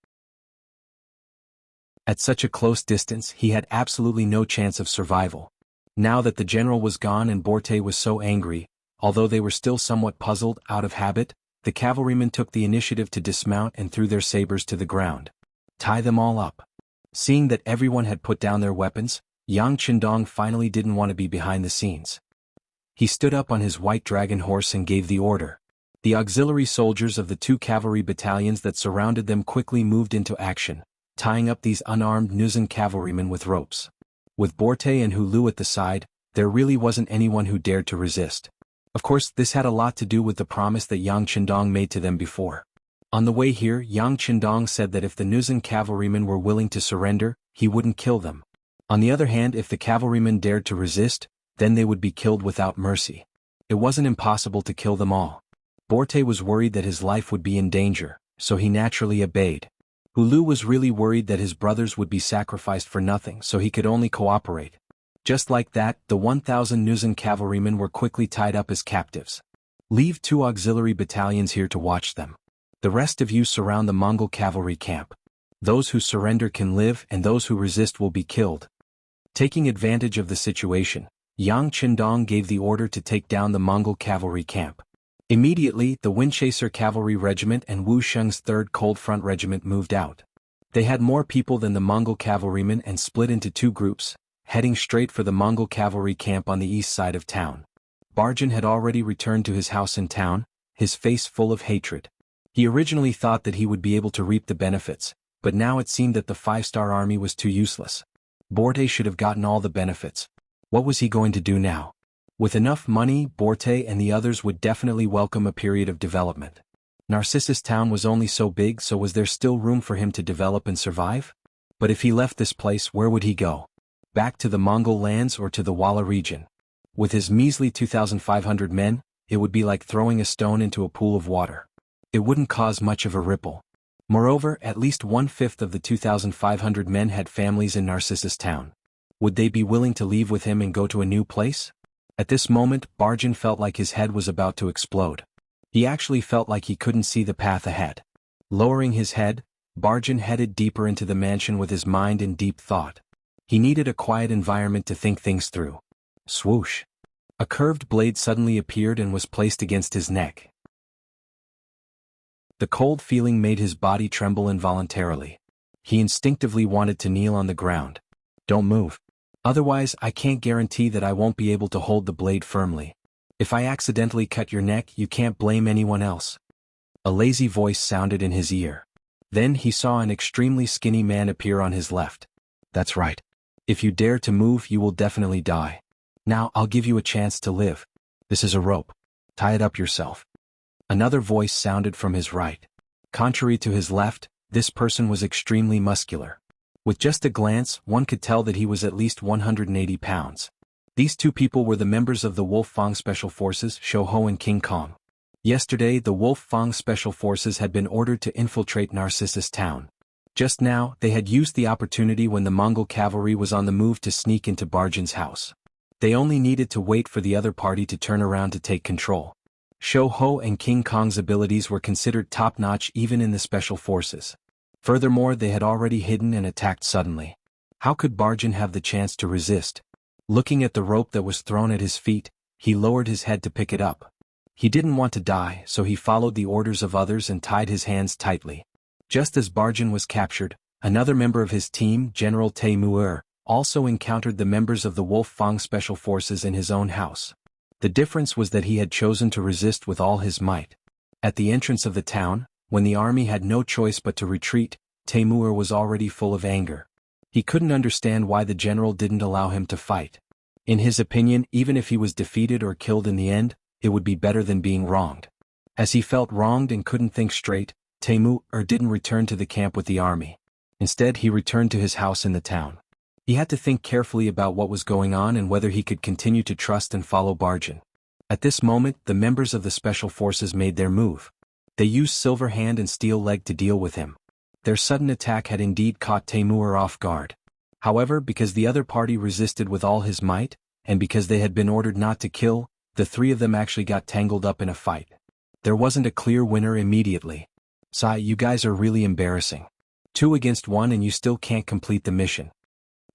At such a close distance, he had absolutely no chance of survival. Now that the general was gone and Borte was so angry, although they were still somewhat puzzled out of habit, the cavalrymen took the initiative to dismount and threw their sabers to the ground. "Tie them all up." Seeing that everyone had put down their weapons, Yang Qindong finally didn't want to be behind the scenes. He stood up on his white dragon horse and gave the order. The auxiliary soldiers of the 2 cavalry battalions that surrounded them quickly moved into action, tying up these unarmed Nuzan cavalrymen with ropes. With Borte and Hulu at the side, there really wasn't anyone who dared to resist. Of course, this had a lot to do with the promise that Yang Qindong made to them before. On the way here, Yang Qindong said that if the Nuzan cavalrymen were willing to surrender, he wouldn't kill them. On the other hand, if the cavalrymen dared to resist, then they would be killed without mercy. It wasn't impossible to kill them all. Borte was worried that his life would be in danger, so he naturally obeyed. Hulu was really worried that his brothers would be sacrificed for nothing, so he could only cooperate. Just like that, the 1,000 Nuzan cavalrymen were quickly tied up as captives. "Leave 2 auxiliary battalions here to watch them. The rest of you surround the Mongol cavalry camp. Those who surrender can live and those who resist will be killed." Taking advantage of the situation, Yang Qindong gave the order to take down the Mongol cavalry camp. Immediately, the Windchaser Cavalry Regiment and Wu Sheng's 3rd Cold Front Regiment moved out. They had more people than the Mongol cavalrymen and split into 2 groups, heading straight for the Mongol cavalry camp on the east side of town. Barjan had already returned to his house in town, his face full of hatred. He originally thought that he would be able to reap the benefits, but now it seemed that the 5-star army was too useless. Borte should have gotten all the benefits. What was he going to do now? With enough money, Borte and the others would definitely welcome a period of development. Narcissus Town was only so big, so was there still room for him to develop and survive? But if he left this place, where would he go? Back to the Mongol lands or to the Wala region? With his measly 2,500 men, it would be like throwing a stone into a pool of water. It wouldn't cause much of a ripple. Moreover, at least 1/5 of the 2,500 men had families in Narcissus Town. Would they be willing to leave with him and go to a new place? At this moment, Barjan felt like his head was about to explode. He actually felt like he couldn't see the path ahead. Lowering his head, Barjan headed deeper into the mansion with his mind in deep thought. He needed a quiet environment to think things through. Swoosh! A curved blade suddenly appeared and was placed against his neck. The cold feeling made his body tremble involuntarily. He instinctively wanted to kneel on the ground. "Don't move. Otherwise, I can't guarantee that I won't be able to hold the blade firmly. If I accidentally cut your neck, you can't blame anyone else." A lazy voice sounded in his ear. Then he saw an extremely skinny man appear on his left. "That's right. If you dare to move, you will definitely die. Now I'll give you a chance to live. This is a rope. Tie it up yourself." Another voice sounded from his right. Contrary to his left, this person was extremely muscular. With just a glance, one could tell that he was at least 180 pounds. These 2 people were the members of the Wolf Fang Special Forces, Shou Ho and King Kong. Yesterday the Wolf Fang Special Forces had been ordered to infiltrate Narcissus Town. Just now, they had used the opportunity when the Mongol cavalry was on the move to sneak into Barjan's house. They only needed to wait for the other party to turn around to take control. Shou Ho and King Kong's abilities were considered top-notch even in the Special Forces. Furthermore, they had already hidden and attacked suddenly. How could Barjan have the chance to resist? Looking at the rope that was thrown at his feet, he lowered his head to pick it up. He didn't want to die, so he followed the orders of others and tied his hands tightly. Just as Barjan was captured, another member of his team, General Taimur, also encountered the members of the Wolf Fang Special Forces in his own house. The difference was that he had chosen to resist with all his might. At the entrance of the town, when the army had no choice but to retreat, Taimur was already full of anger. He couldn't understand why the general didn't allow him to fight. In his opinion, even if he was defeated or killed in the end, it would be better than being wronged. As he felt wronged and couldn't think straight, Taimur didn't return to the camp with the army. Instead, he returned to his house in the town. He had to think carefully about what was going on and whether he could continue to trust and follow Barjan. At this moment, the members of the Special Forces made their move. They used Silver Hand and Steel Leg to deal with him. Their sudden attack had indeed caught Taimur off guard. However, because the other party resisted with all his might, and because they had been ordered not to kill, the three of them actually got tangled up in a fight. There wasn't a clear winner immediately. "Sai, you guys are really embarrassing. 2 against 1 and you still can't complete the mission."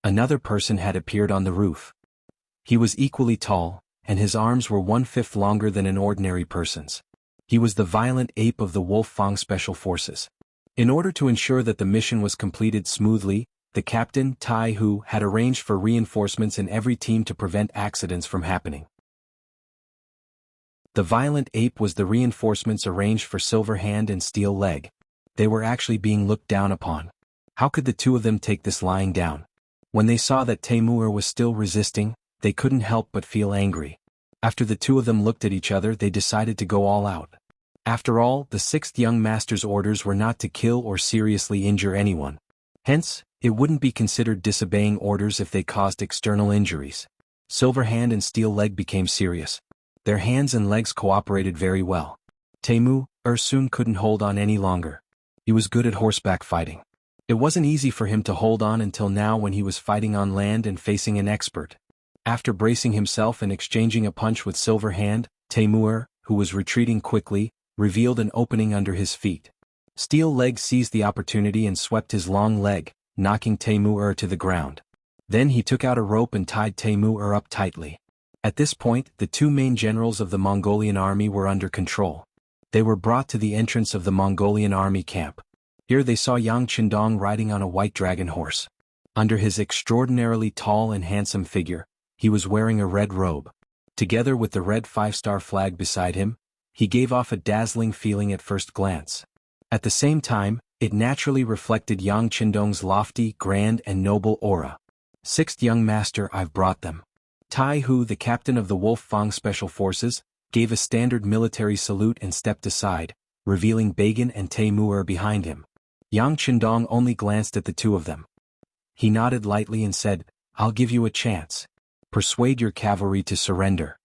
Another person had appeared on the roof. He was equally tall, and his arms were 1/5 longer than an ordinary person's. He was the violent ape of the Wolf Fang Special Forces. In order to ensure that the mission was completed smoothly, the captain, Tai Hu, had arranged for reinforcements in every team to prevent accidents from happening. The violent ape was the reinforcements arranged for Silver Hand and Steel Leg. They were actually being looked down upon. How could the two of them take this lying down? When they saw that Taimur was still resisting, they couldn't help but feel angry. After the two of them looked at each other, they decided to go all out. After all, the 6th young master's orders were not to kill or seriously injure anyone. Hence, it wouldn't be considered disobeying orders if they caused external injuries. Silver Hand and Steel Leg became serious. Their hands and legs cooperated very well. Taimur soon couldn't hold on any longer. He was good at horseback fighting. It wasn't easy for him to hold on until now when he was fighting on land and facing an expert. After bracing himself and exchanging a punch with Silver Hand, Taimur, who was retreating quickly, revealed an opening under his feet. Steel Leg seized the opportunity and swept his long leg, knocking Taimur to the ground. Then he took out a rope and tied Taimur up tightly. At this point, the 2 main generals of the Mongolian army were under control. They were brought to the entrance of the Mongolian army camp. Here they saw Yang Qindong riding on a white dragon horse. Under his extraordinarily tall and handsome figure, he was wearing a red robe. Together with the red 5-star flag beside him, he gave off a dazzling feeling at first glance. At the same time, it naturally reflected Yang Qindong's lofty, grand and noble aura. "6th young master, I've brought them." Tai Hu, the captain of the Wolf Fang Special Forces, gave a standard military salute and stepped aside, revealing Bagan and Taimur behind him. Yang Qindong only glanced at the two of them. He nodded lightly and said, "I'll give you a chance. Persuade your cavalry to surrender."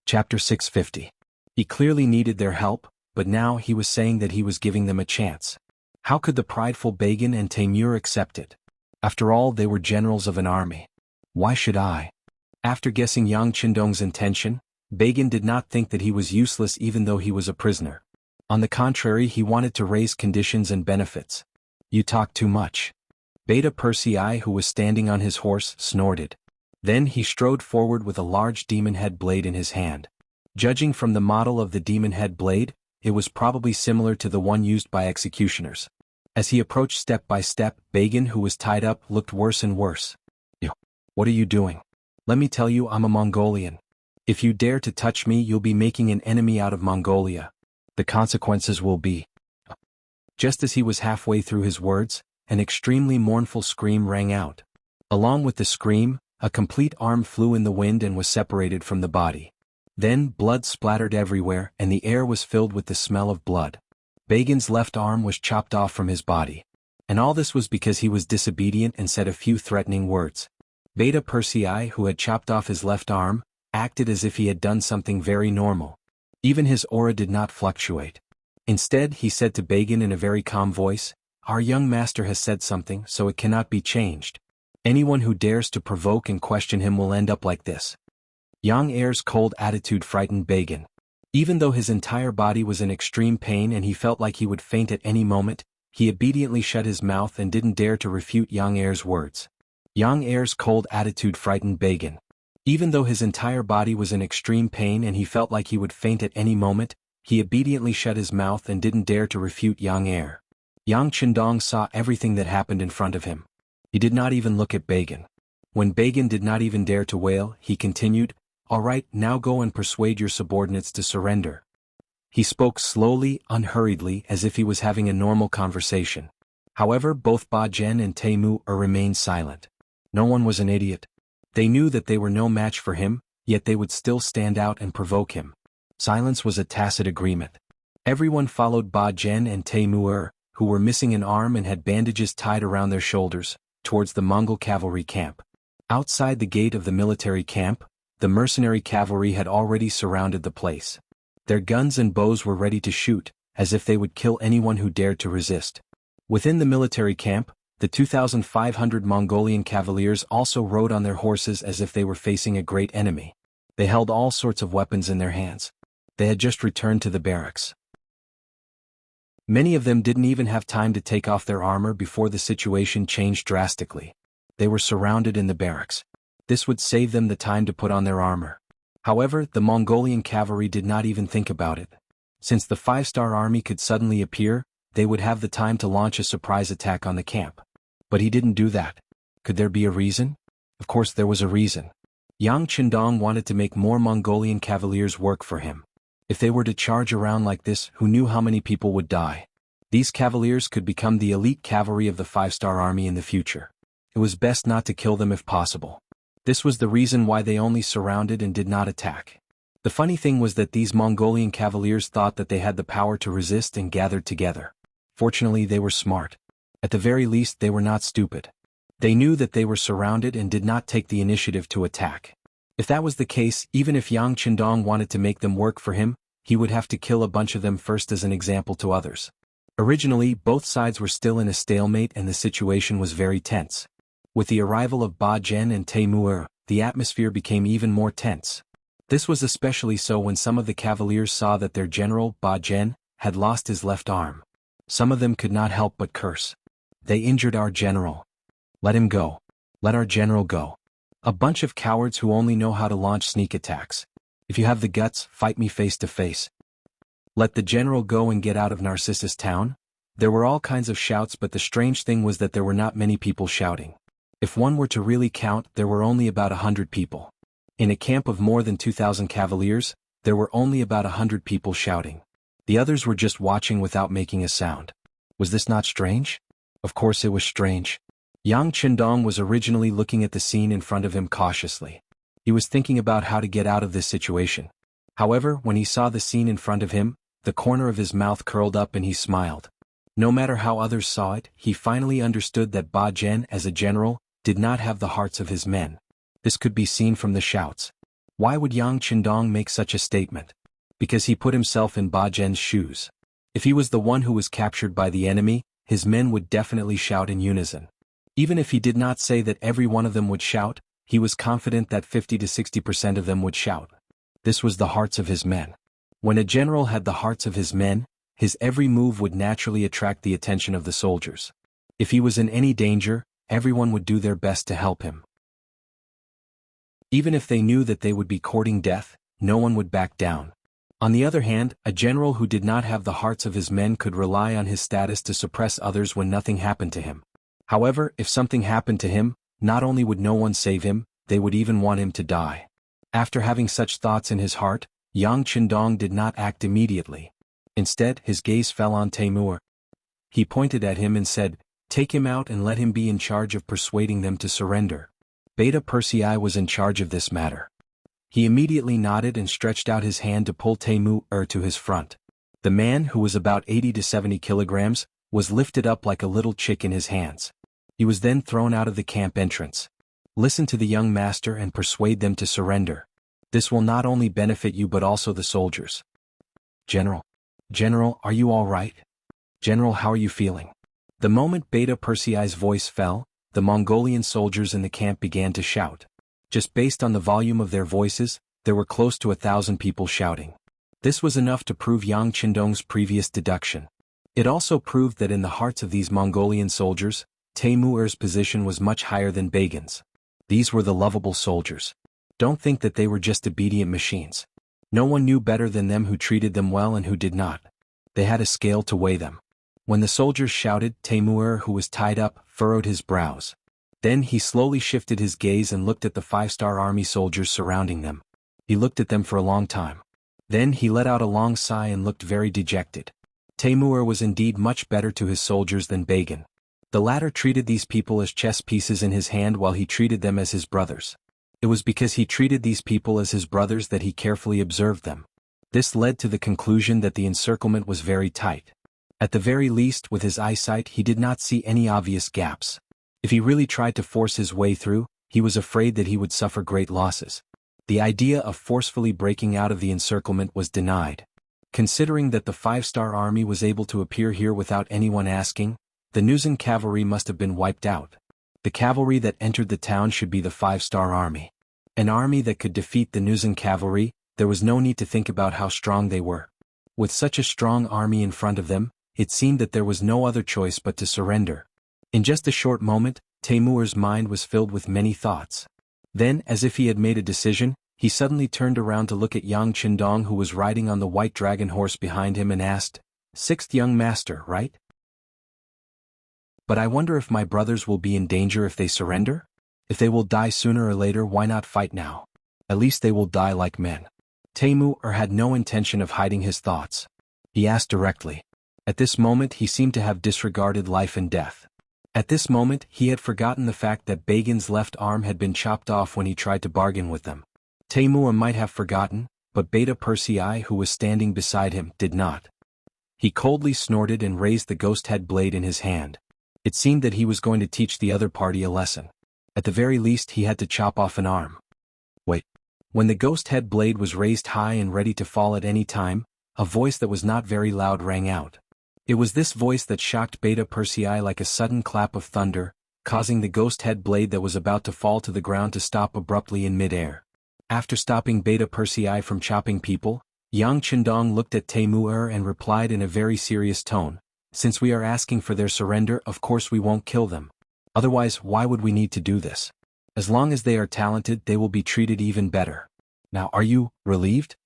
Chapter 650. He clearly needed their help, but now he was saying that he was giving them a chance. How could the prideful Bagan and Taimur accept it? After all, they were generals of an army. Why should I? After guessing Yang Qindong's intention, Bagan did not think that he was useless even though he was a prisoner. On the contrary, he wanted to raise conditions and benefits. "You talk too much." Beta Persei, who was standing on his horse, snorted. Then he strode forward with a large demon head blade in his hand. Judging from the model of the demon head blade, it was probably similar to the one used by executioners. As he approached step by step, Bagan, who was tied up, looked worse and worse. "What are you doing? Let me tell you, I'm a Mongolian. If you dare to touch me, you'll be making an enemy out of Mongolia. The consequences will be..." Just as he was halfway through his words, an extremely mournful scream rang out. Along with the scream, a complete arm flew in the wind and was separated from the body. Then blood splattered everywhere and the air was filled with the smell of blood. Bagan's left arm was chopped off from his body. And all this was because he was disobedient and said a few threatening words. Beta Persei, who had chopped off his left arm, acted as if he had done something very normal. Even his aura did not fluctuate. Instead, he said to Bagan in a very calm voice, "Our young master has said something, so it cannot be changed. Anyone who dares to provoke and question him will end up like this." Yang Er's cold attitude frightened Bagan. Even though his entire body was in extreme pain and he felt like he would faint at any moment, he obediently shut his mouth and didn't dare to refute Yang Er's words. Yang Er's cold attitude frightened Bagan. Even though his entire body was in extreme pain and he felt like he would faint at any moment, he obediently shut his mouth and didn't dare to refute Yang Er. Yang Chendong saw everything that happened in front of him. He did not even look at Bagan. When Bagan did not even dare to wail, he continued, "All right, now go and persuade your subordinates to surrender." He spoke slowly, unhurriedly, as if he was having a normal conversation. However, both Ba Zhen and Taimu remained silent. No one was an idiot. They knew that they were no match for him, yet they would still stand out and provoke him. Silence was a tacit agreement. Everyone followed Ba Zhen and Taimu, who were missing an arm and had bandages tied around their shoulders, towards the Mongol cavalry camp. Outside the gate of the military camp, the mercenary cavalry had already surrounded the place. Their guns and bows were ready to shoot, as if they would kill anyone who dared to resist. Within the military camp, the 2,500 Mongolian cavaliers also rode on their horses as if they were facing a great enemy. They held all sorts of weapons in their hands. They had just returned to the barracks. Many of them didn't even have time to take off their armor before the situation changed drastically. They were surrounded in the barracks. This would save them the time to put on their armor. However, the Mongolian cavalry did not even think about it. Since the 5-star army could suddenly appear, they would have the time to launch a surprise attack on the camp. But he didn't do that. Could there be a reason? Of course there was a reason. Yang Chendong wanted to make more Mongolian cavaliers work for him. If they were to charge around like this, who knew how many people would die? These cavaliers could become the elite cavalry of the 5-star army in the future. It was best not to kill them if possible. This was the reason why they only surrounded and did not attack. The funny thing was that these Mongolian cavaliers thought that they had the power to resist and gathered together. Fortunately, they were smart. At the very least, they were not stupid. They knew that they were surrounded and did not take the initiative to attack. If that was the case, even if Yang Chendong wanted to make them work for him, he would have to kill a bunch of them first as an example to others. Originally, both sides were still in a stalemate and the situation was very tense. With the arrival of Ba Zhen and Taimu, the atmosphere became even more tense. This was especially so when some of the cavaliers saw that their general, Ba Zhen, had lost his left arm. Some of them could not help but curse. "They injured our general. Let him go. Let our general go. A bunch of cowards who only know how to launch sneak attacks. If you have the guts, fight me face to face. Let the general go and get out of Narcissus town." There were all kinds of shouts, but the strange thing was that there were not many people shouting. If one were to really count, there were only about 100 people. In a camp of more than 2,000 cavaliers, there were only about 100 people shouting. The others were just watching without making a sound. Was this not strange? Of course it was strange. Yang Chendong was originally looking at the scene in front of him cautiously. He was thinking about how to get out of this situation. However, when he saw the scene in front of him, the corner of his mouth curled up and he smiled. No matter how others saw it, he finally understood that Ba Zhen, as a general, did not have the hearts of his men. This could be seen from the shouts. Why would Yang Chendong make such a statement? Because he put himself in Ba Zhen's shoes. If he was the one who was captured by the enemy, his men would definitely shout in unison. Even if he did not say that every one of them would shout, he was confident that 50 to 60% of them would shout. This was the hearts of his men. When a general had the hearts of his men, his every move would naturally attract the attention of the soldiers. If he was in any danger, everyone would do their best to help him. Even if they knew that they would be courting death, no one would back down. On the other hand, a general who did not have the hearts of his men could rely on his status to suppress others when nothing happened to him. However, if something happened to him, not only would no one save him, they would even want him to die. After having such thoughts in his heart, Yang Chendong did not act immediately. Instead, his gaze fell on Taimur. He pointed at him and said, "Take him out and let him be in charge of persuading them to surrender." Beta Persei was in charge of this matter. He immediately nodded and stretched out his hand to pull Taimur to his front. The man, who was about 80 to 70 kilograms, was lifted up like a little chick in his hands. He was then thrown out of the camp entrance. Listen to the young master and persuade them to surrender. This will not only benefit you but also the soldiers. General. General, are you all right? General, how are you feeling? The moment Beta Persei's voice fell, the Mongolian soldiers in the camp began to shout. Just based on the volume of their voices, there were close to 1,000 people shouting. This was enough to prove Yang Qindong's previous deduction. It also proved that in the hearts of these Mongolian soldiers, Teimuer's position was much higher than Bagan's. These were the lovable soldiers. Don't think that they were just obedient machines. No one knew better than them who treated them well and who did not. They had a scale to weigh them. When the soldiers shouted, Teimuer, who was tied up, furrowed his brows. Then he slowly shifted his gaze and looked at the 5-star army soldiers surrounding them. He looked at them for a long time. Then he let out a long sigh and looked very dejected. Teimuer was indeed much better to his soldiers than Bagan. The latter treated these people as chess pieces in his hand while he treated them as his brothers. It was because he treated these people as his brothers that he carefully observed them. This led to the conclusion that the encirclement was very tight. At the very least, with his eyesight, he did not see any obvious gaps. If he really tried to force his way through, he was afraid that he would suffer great losses. The idea of forcefully breaking out of the encirclement was denied. Considering that the 5-star army was able to appear here without anyone asking, the Nuzan cavalry must have been wiped out. The cavalry that entered the town should be the 5-star army. An army that could defeat the Nuzan cavalry, there was no need to think about how strong they were. With such a strong army in front of them, it seemed that there was no other choice but to surrender. In just a short moment, Teimuer's mind was filled with many thoughts. Then, as if he had made a decision, he suddenly turned around to look at Yang Qindong, who was riding on the white dragon horse behind him, and asked, "Sixth young master, right? But I wonder if my brothers will be in danger if they surrender? If they will die sooner or later, why not fight now? At least they will die like men." Teimuer had no intention of hiding his thoughts. He asked directly. At this moment he seemed to have disregarded life and death. At this moment he had forgotten the fact that Bagan's left arm had been chopped off when he tried to bargain with them. Teimuer might have forgotten, but Beta Persei, who was standing beside him, did not. He coldly snorted and raised the ghost head blade in his hand. It seemed that he was going to teach the other party a lesson. At the very least he had to chop off an arm. Wait. When the ghost head blade was raised high and ready to fall at any time, a voice that was not very loud rang out. It was this voice that shocked Beta Persei like a sudden clap of thunder, causing the ghost head blade that was about to fall to the ground to stop abruptly in mid-air. After stopping Beta Persei from chopping people, Yang Qindong looked at Teimuer and replied in a very serious tone, "Since we are asking for their surrender, of course we won't kill them. Otherwise, why would we need to do this? As long as they are talented, they will be treated even better. Now, are you relieved?"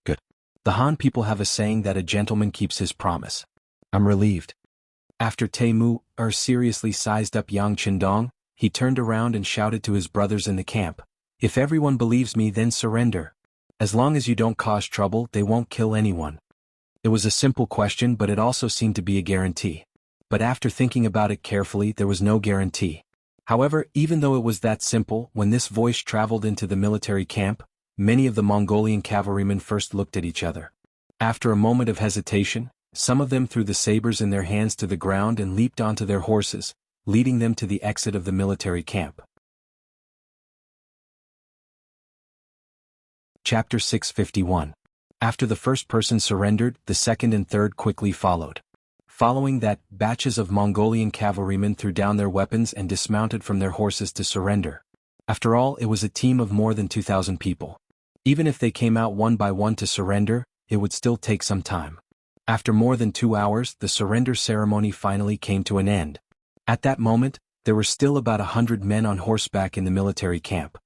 "Good. The Han people have a saying that a gentleman keeps his promise. I'm relieved." After Teimuer seriously sized up Yang Qindong, he turned around and shouted to his brothers in the camp, "If everyone believes me, then surrender. As long as you don't cause trouble, they won't kill anyone." It was a simple question, but it also seemed to be a guarantee. But after thinking about it carefully, there was no guarantee. However, even though it was that simple, when this voice traveled into the military camp, many of the Mongolian cavalrymen first looked at each other. After a moment of hesitation, some of them threw the sabers in their hands to the ground and leaped onto their horses, leading them to the exit of the military camp. Chapter 651. After the first person surrendered, the second and third quickly followed. Following that, batches of Mongolian cavalrymen threw down their weapons and dismounted from their horses to surrender. After all, it was a team of more than 2,000 people. Even if they came out one by one to surrender, it would still take some time. After more than 2 hours, the surrender ceremony finally came to an end. At that moment, there were still about 100 men on horseback in the military camp.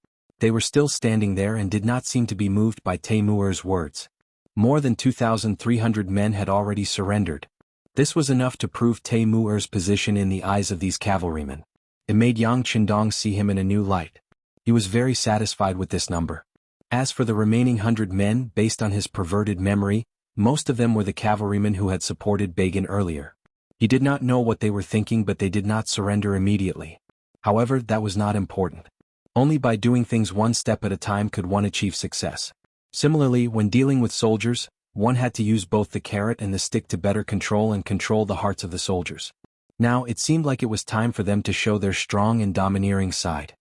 They were still standing there and did not seem to be moved by Teimuer's words. More than 2,300 men had already surrendered. This was enough to prove Teimuer's position in the eyes of these cavalrymen. It made Yang Qindong see him in a new light. He was very satisfied with this number. As for the remaining 100 men, based on his perverted memory, most of them were the cavalrymen who had supported Bagan earlier. He did not know what they were thinking, but they did not surrender immediately. However, that was not important. Only by doing things one step at a time could one achieve success. Similarly, when dealing with soldiers, one had to use both the carrot and the stick to better control the hearts of the soldiers. Now, it seemed like it was time for them to show their strong and domineering side.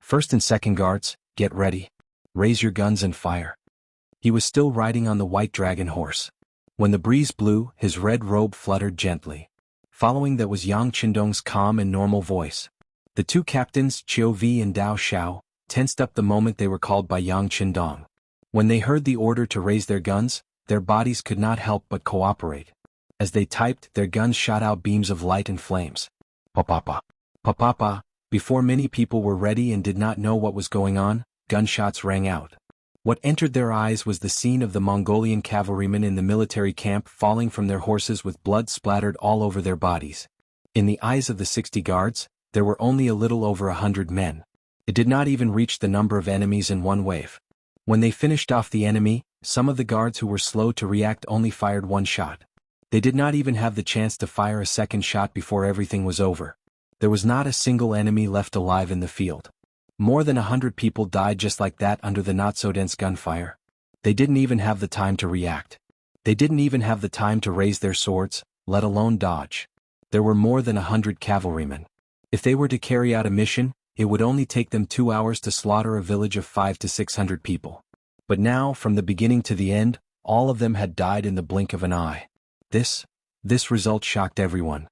First and second guards, get ready. Raise your guns and fire. He was still riding on the white dragon horse. When the breeze blew, his red robe fluttered gently. Following that was Yang Qindong's calm and normal voice. The two captains, Qiu Vi and Dao Xiao, tensed up the moment they were called by Yang Qindong. When they heard the order to raise their guns, their bodies could not help but cooperate. As they typed, their guns shot out beams of light and flames. Pa-pa-pa. Pa-pa-pa. Before many people were ready and did not know what was going on, gunshots rang out. What entered their eyes was the scene of the Mongolian cavalrymen in the military camp falling from their horses with blood splattered all over their bodies. In the eyes of the 60 guards, there were only a little over 100 men. It did not even reach the number of enemies in one wave. When they finished off the enemy, some of the guards who were slow to react only fired one shot. They did not even have the chance to fire a second shot before everything was over. There was not a single enemy left alive in the field. More than 100 people died just like that under the not-so-dense gunfire. They didn't even have the time to react. They didn't even have the time to raise their swords, let alone dodge. There were more than 100 cavalrymen. If they were to carry out a mission, it would only take them 2 hours to slaughter a village of 500 to 600 people. But now, from the beginning to the end, all of them had died in the blink of an eye. This result shocked everyone.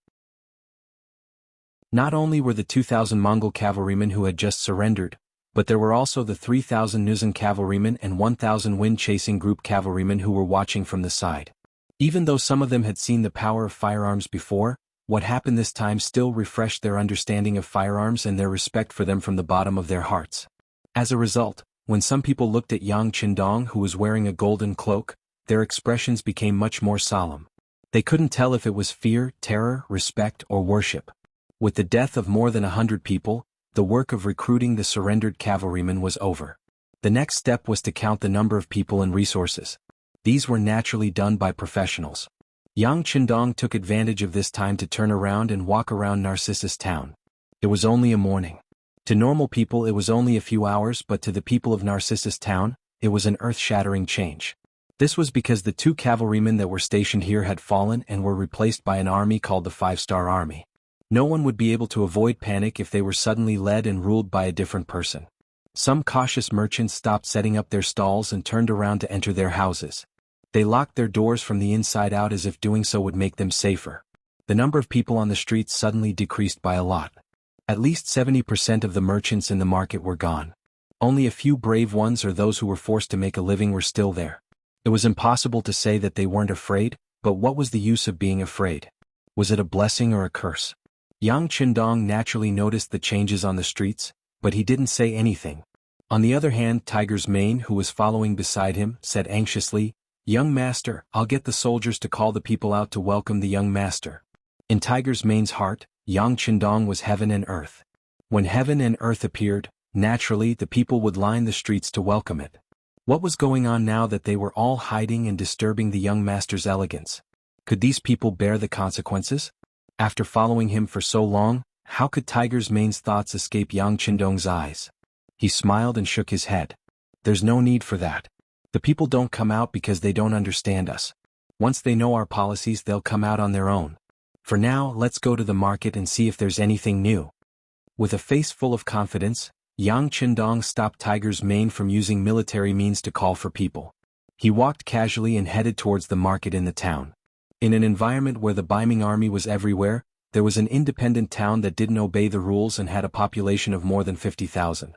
Not only were the 2,000 Mongol cavalrymen who had just surrendered, but there were also the 3,000 Nuzan cavalrymen and 1,000 wind-chasing group cavalrymen who were watching from the side. Even though some of them had seen the power of firearms before, what happened this time still refreshed their understanding of firearms and their respect for them from the bottom of their hearts. As a result, when some people looked at Yang Qindong who was wearing a golden cloak, their expressions became much more solemn. They couldn't tell if it was fear, terror, respect, or worship. With the death of more than 100 people, the work of recruiting the surrendered cavalrymen was over. The next step was to count the number of people and resources. These were naturally done by professionals. Yang Qindong took advantage of this time to turn around and walk around Narcissus town. It was only a morning. To normal people it was only a few hours, but to the people of Narcissus town, it was an earth-shattering change. This was because the 2 cavalrymen that were stationed here had fallen and were replaced by an army called the 5-Star Army. No one would be able to avoid panic if they were suddenly led and ruled by a different person. Some cautious merchants stopped setting up their stalls and turned around to enter their houses. They locked their doors from the inside out as if doing so would make them safer. The number of people on the streets suddenly decreased by a lot. At least 70% of the merchants in the market were gone. Only a few brave ones or those who were forced to make a living were still there. It was impossible to say that they weren't afraid, but what was the use of being afraid? Was it a blessing or a curse? Yang Qindong naturally noticed the changes on the streets, but he didn't say anything. On the other hand, Tiger's Mane, who was following beside him, said anxiously, "Young master, I'll get the soldiers to call the people out to welcome the young master." In Tiger's Mane's heart, Yang Qindong was heaven and earth. When heaven and earth appeared, naturally the people would line the streets to welcome it. What was going on now that they were all hiding and disturbing the young master's elegance? Could these people bear the consequences? After following him for so long, how could Tiger's Mane's thoughts escape Yang Qindong's eyes? He smiled and shook his head. There's no need for that. The people don't come out because they don't understand us. Once they know our policies, they'll come out on their own. For now, let's go to the market and see if there's anything new. With a face full of confidence, Yang Qindong stopped Tiger's Mane from using military means to call for people. He walked casually and headed towards the market in the town. In an environment where the Beiming army was everywhere, there was an independent town that didn't obey the rules and had a population of more than 50,000.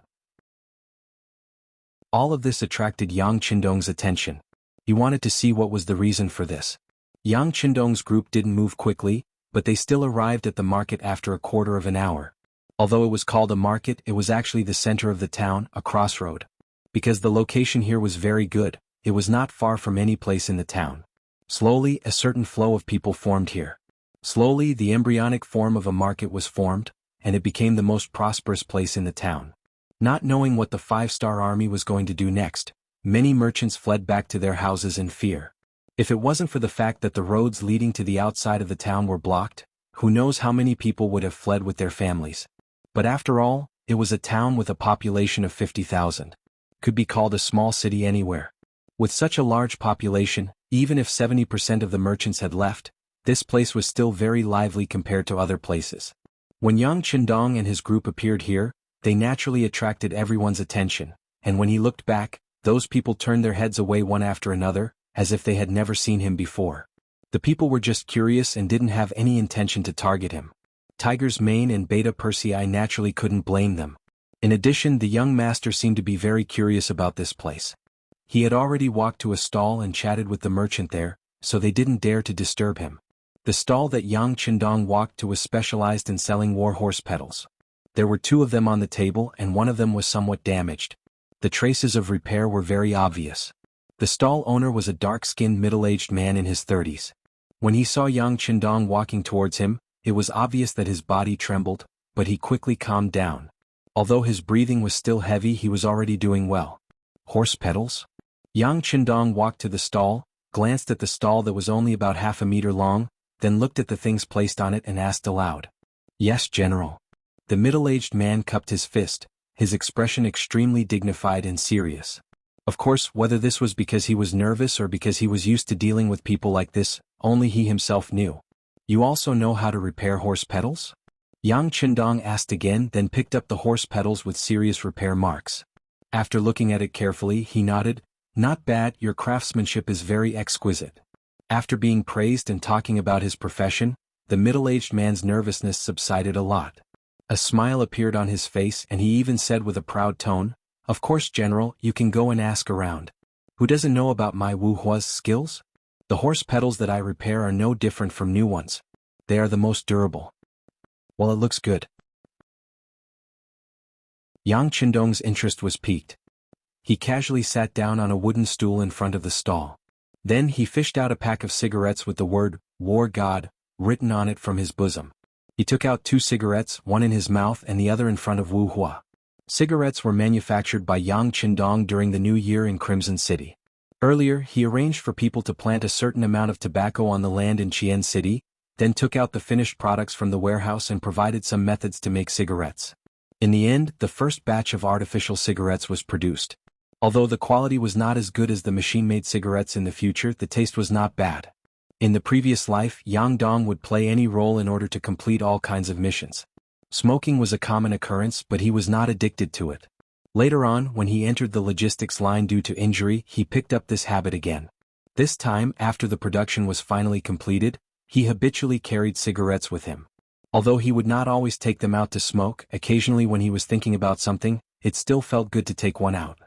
All of this attracted Yang Qindong's attention. He wanted to see what was the reason for this. Yang Qindong's group didn't move quickly, but they still arrived at the market after a quarter of an hour. Although it was called a market, it was actually the center of the town, a crossroad. Because the location here was very good, it was not far from any place in the town. Slowly, a certain flow of people formed here. Slowly, the embryonic form of a market was formed, and it became the most prosperous place in the town. Not knowing what the 5-Star Army was going to do next, many merchants fled back to their houses in fear. If it wasn't for the fact that the roads leading to the outside of the town were blocked, who knows how many people would have fled with their families. But after all, it was a town with a population of 50,000. Could be called a small city anywhere. With such a large population, even if 70% of the merchants had left, this place was still very lively compared to other places. When Yang Qindong and his group appeared here, They naturally attracted everyone's attention, and when he looked back, those people turned their heads away one after another, as if they had never seen him before. The people were just curious and didn't have any intention to target him. Tiger's mane and Beta Persei naturally couldn't blame them. In addition, the young master seemed to be very curious about this place. He had already walked to a stall and chatted with the merchant there, so they didn't dare to disturb him. The stall that Yang Qindong walked to was specialized in selling war horse pedals. There were 2 of them on the table and one of them was somewhat damaged. The traces of repair were very obvious. The stall owner was a dark-skinned middle-aged man in his 30s. When he saw Yang Qindong walking towards him, it was obvious that his body trembled, but he quickly calmed down. Although his breathing was still heavy, he was already doing well. Horse pedals? Yang Qindong walked to the stall, glanced at the stall that was only about half a meter long, then looked at the things placed on it and asked aloud. Yes, General. The middle-aged man cupped his fist, his expression extremely dignified and serious. Of course, whether this was because he was nervous or because he was used to dealing with people like this, only he himself knew. You also know how to repair horse pedals? Yang Qindong asked again, then picked up the horse pedals with serious repair marks. After looking at it carefully, he nodded. Not bad, your craftsmanship is very exquisite. After being praised and talking about his profession, the middle-aged man's nervousness subsided a lot. A smile appeared on his face and he even said with a proud tone, Of course, General, you can go and ask around. Who doesn't know about my Wuhua's skills? The horse pedals that I repair are no different from new ones. They are the most durable. Well, it looks good. Yang Qindong's interest was piqued. He casually sat down on a wooden stool in front of the stall. Then he fished out a pack of cigarettes with the word, War God, written on it from his bosom. He took out 2 cigarettes, one in his mouth and the other in front of Wu Hua. Cigarettes were manufactured by Yang Qindong during the New Year in Crimson City. Earlier, he arranged for people to plant a certain amount of tobacco on the land in Qian City, then took out the finished products from the warehouse and provided some methods to make cigarettes. In the end, the first batch of artificial cigarettes was produced. Although the quality was not as good as the machine-made cigarettes in the future, the taste was not bad. In the previous life, Yang Dong would play any role in order to complete all kinds of missions. Smoking was a common occurrence, but he was not addicted to it. Later on, when he entered the logistics line due to injury, he picked up this habit again. This time, after the production was finally completed, he habitually carried cigarettes with him. Although he would not always take them out to smoke, occasionally when he was thinking about something, it still felt good to take one out.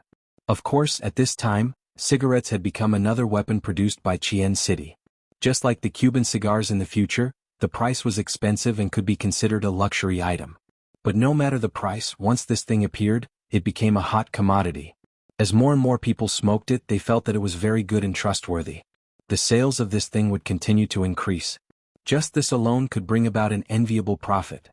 Of course, at this time, cigarettes had become another weapon produced by Qian City. Just like the Cuban cigars in the future, the price was expensive and could be considered a luxury item. But no matter the price, once this thing appeared, it became a hot commodity. As more and more people smoked it, they felt that it was very good and trustworthy. The sales of this thing would continue to increase. Just this alone could bring about an enviable profit.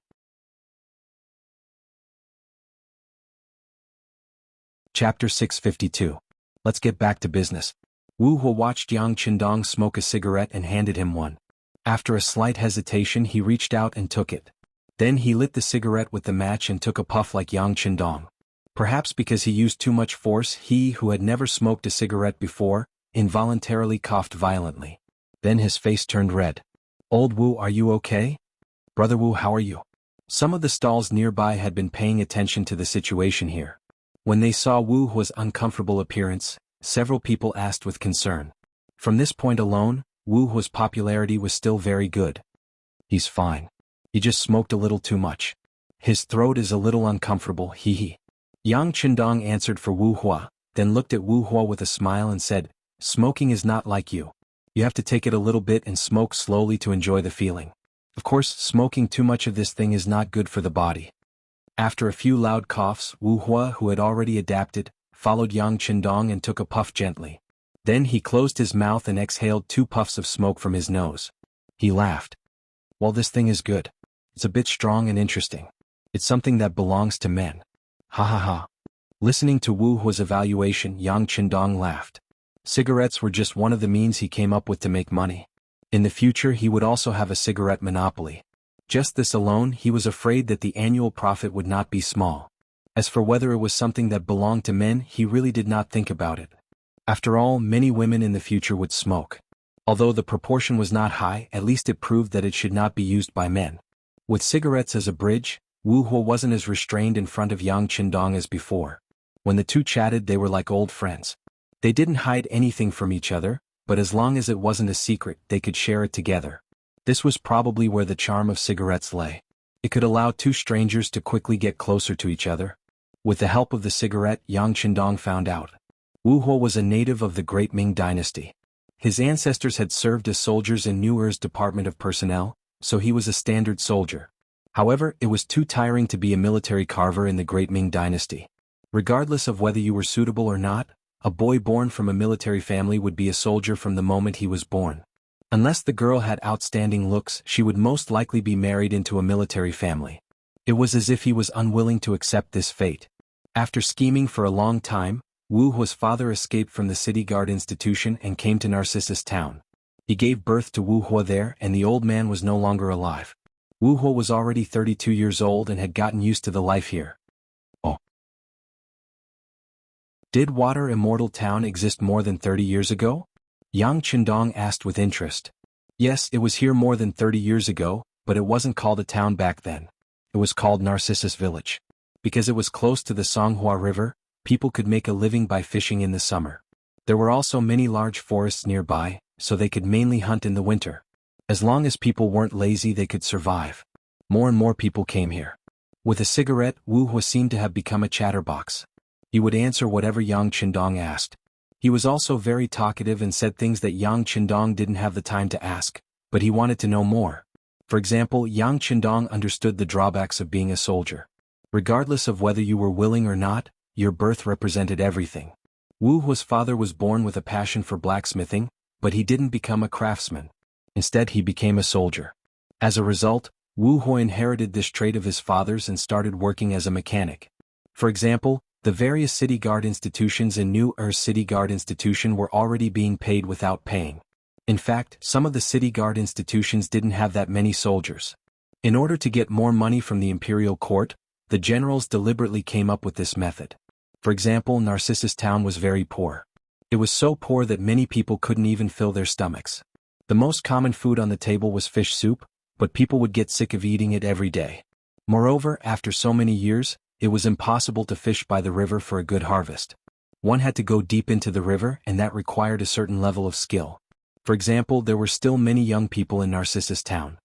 Chapter 652. Let's get back to business. Wu Hua watched Yang Qindong smoke a cigarette and handed him one. After a slight hesitation, he reached out and took it. Then he lit the cigarette with the match and took a puff like Yang Qindong. Perhaps because he used too much force, he, who had never smoked a cigarette before, involuntarily coughed violently. Then his face turned red. Old Wu, are you okay? Brother Wu, how are you? Some of the stalls nearby had been paying attention to the situation here. When they saw Wu Hua's uncomfortable appearance, several people asked with concern. From this point alone, Wu Hua's popularity was still very good. He's fine. He just smoked a little too much. His throat is a little uncomfortable, hee. Yang Qindong answered for Wu Hua, then looked at Wu Hua with a smile and said, Smoking is not like you. You have to take it a little bit and smoke slowly to enjoy the feeling. Of course, smoking too much of this thing is not good for the body. After a few loud coughs, Wu Hua, who had already adapted, followed Yang Qindong and took a puff gently. Then he closed his mouth and exhaled 2 puffs of smoke from his nose. He laughed. Well, this thing is good. It's a bit strong and interesting. It's something that belongs to men. Ha ha ha. Listening to Wu Hua's evaluation, Yang Qindong laughed. Cigarettes were just one of the means he came up with to make money. In the future he would also have a cigarette monopoly. Just this alone, he was afraid that the annual profit would not be small. As for whether it was something that belonged to men, he really did not think about it. After all, many women in the future would smoke. Although the proportion was not high, at least it proved that it should not be used by men. With cigarettes as a bridge, Wu Huo wasn't as restrained in front of Yang Qindong as before. When the two chatted, they were like old friends. They didn't hide anything from each other, but as long as it wasn't a secret, they could share it together. This was probably where the charm of cigarettes lay. It could allow two strangers to quickly get closer to each other. With the help of the cigarette, Yang Qindong found out. Wu Huo was a native of the Great Ming Dynasty. His ancestors had served as soldiers in New Er's Department of Personnel, so he was a standard soldier. However, it was too tiring to be a military carver in the Great Ming Dynasty. Regardless of whether you were suitable or not, a boy born from a military family would be a soldier from the moment he was born. Unless the girl had outstanding looks, she would most likely be married into a military family. It was as if he was unwilling to accept this fate. After scheming for a long time, Wu Huo's father escaped from the city guard institution and came to Narcissus town. He gave birth to Wu Huo there, and the old man was no longer alive. Wu Huo was already 32 years old and had gotten used to the life here. Oh. Did Water Immortal Town exist more than 30 years ago? Yang Qindong asked with interest. Yes, it was here more than 30 years ago, but it wasn't called a town back then. It was called Narcissus Village. Because it was close to the Songhua River, people could make a living by fishing in the summer. There were also many large forests nearby, so they could mainly hunt in the winter. As long as people weren't lazy, they could survive. More and more people came here. With a cigarette, Wu Huo seemed to have become a chatterbox. He would answer whatever Yang Qindong asked. He was also very talkative and said things that Yang Qindong didn't have the time to ask, but he wanted to know more. For example, Yang Qindong understood the drawbacks of being a soldier. Regardless of whether you were willing or not, your birth represented everything. Wu Huo's father was born with a passion for blacksmithing, but he didn't become a craftsman. Instead, he became a soldier. As a result, Wu Huo inherited this trait of his father's and started working as a mechanic. For example, the various city guard institutions in New Er's city guard institution were already being paid without paying. In fact, some of the city guard institutions didn't have that many soldiers. In order to get more money from the imperial court, the generals deliberately came up with this method. For example, Narcissus town was very poor. It was so poor that many people couldn't even fill their stomachs. The most common food on the table was fish soup, but people would get sick of eating it every day. Moreover, after so many years, it was impossible to fish by the river for a good harvest. One had to go deep into the river, and that required a certain level of skill. For example, there were still many young people in Narcissus town.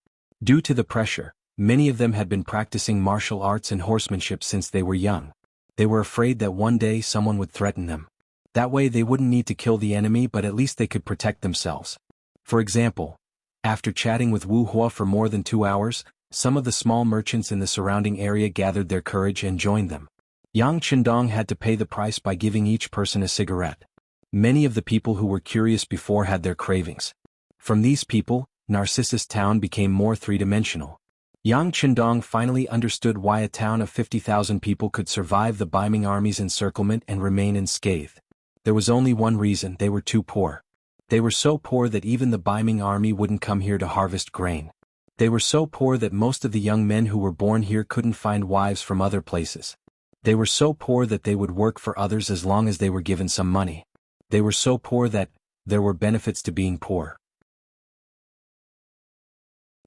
Due to the pressure, many of them had been practicing martial arts and horsemanship since they were young. They were afraid that one day someone would threaten them. That way they wouldn't need to kill the enemy, but at least they could protect themselves. For example, after chatting with Wu Huo for more than 2 hours, some of the small merchants in the surrounding area gathered their courage and joined them. Yang Qindong had to pay the price by giving each person a cigarette. Many of the people who were curious before had their cravings. From these people, Narcissus town became more three-dimensional. Yang Qindong finally understood why a town of 50,000 people could survive the Biming army's encirclement and remain unscathed. There was only one reason: they were too poor. They were so poor that even the Biming army wouldn't come here to harvest grain. They were so poor that most of the young men who were born here couldn't find wives from other places. They were so poor that they would work for others as long as they were given some money. They were so poor that there were benefits to being poor.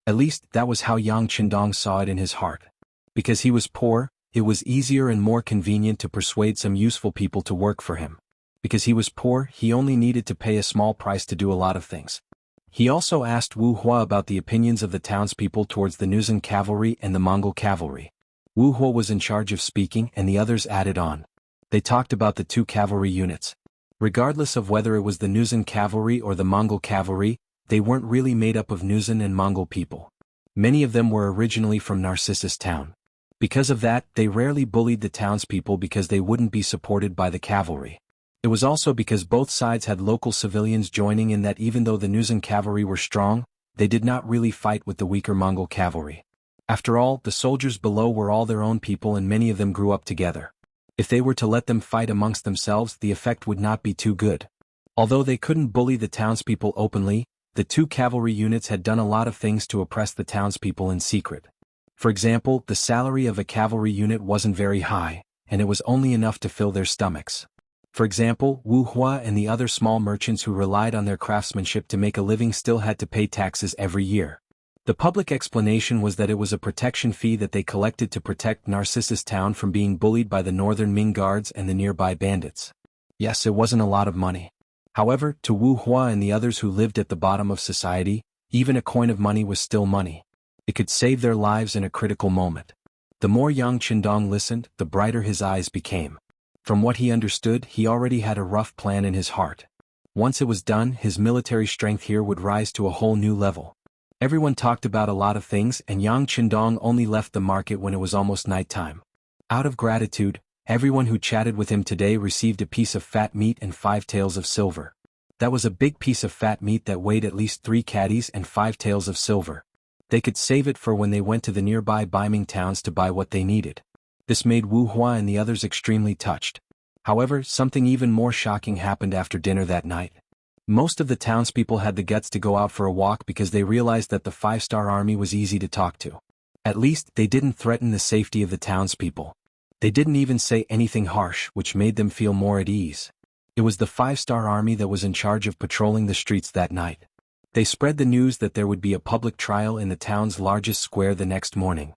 At least, that was how Yang Qindong saw it in his heart. Because he was poor, it was easier and more convenient to persuade some useful people to work for him. Because he was poor, he only needed to pay a small price to do a lot of things. He also asked Wu Huo about the opinions of the townspeople towards the Nuzan cavalry and the Mongol cavalry. Wu Huo was in charge of speaking, and the others added on. They talked about the two cavalry units. Regardless of whether it was the Nuzan cavalry or the Mongol cavalry, they weren't really made up of Nuzan and Mongol people. Many of them were originally from Narcissus town. Because of that, they rarely bullied the townspeople because they wouldn't be supported by the cavalry. It was also because both sides had local civilians joining in that even though the Nuzan cavalry were strong, they did not really fight with the weaker Mongol cavalry. After all, the soldiers below were all their own people and many of them grew up together. If they were to let them fight amongst themselves, the effect would not be too good. Although they couldn't bully the townspeople openly, the two cavalry units had done a lot of things to oppress the townspeople in secret. For example, the salary of a cavalry unit wasn't very high, and it was only enough to fill their stomachs. For example, Wu Huo and the other small merchants who relied on their craftsmanship to make a living still had to pay taxes every year. The public explanation was that it was a protection fee that they collected to protect Narcissus Town from being bullied by the northern Ming guards and the nearby bandits. Yes, it wasn't a lot of money. However, to Wu Hua and the others who lived at the bottom of society, even a coin of money was still money. It could save their lives in a critical moment. The more Yang Qindong listened, the brighter his eyes became. From what he understood, he already had a rough plan in his heart. Once it was done, his military strength here would rise to a whole new level. Everyone talked about a lot of things, and Yang Qindong only left the market when it was almost nighttime. Out of gratitude, everyone who chatted with him today received a piece of fat meat and 5 taels of silver. That was a big piece of fat meat that weighed at least 3 caddies and 5 taels of silver. They could save it for when they went to the nearby Biming towns to buy what they needed. This made Wu Hua and the others extremely touched. However, something even more shocking happened after dinner that night. Most of the townspeople had the guts to go out for a walk because they realized that the 5-star army was easy to talk to. At least, they didn't threaten the safety of the townspeople. They didn't even say anything harsh, which made them feel more at ease. It was the 5-star army that was in charge of patrolling the streets that night. They spread the news that there would be a public trial in the town's largest square the next morning.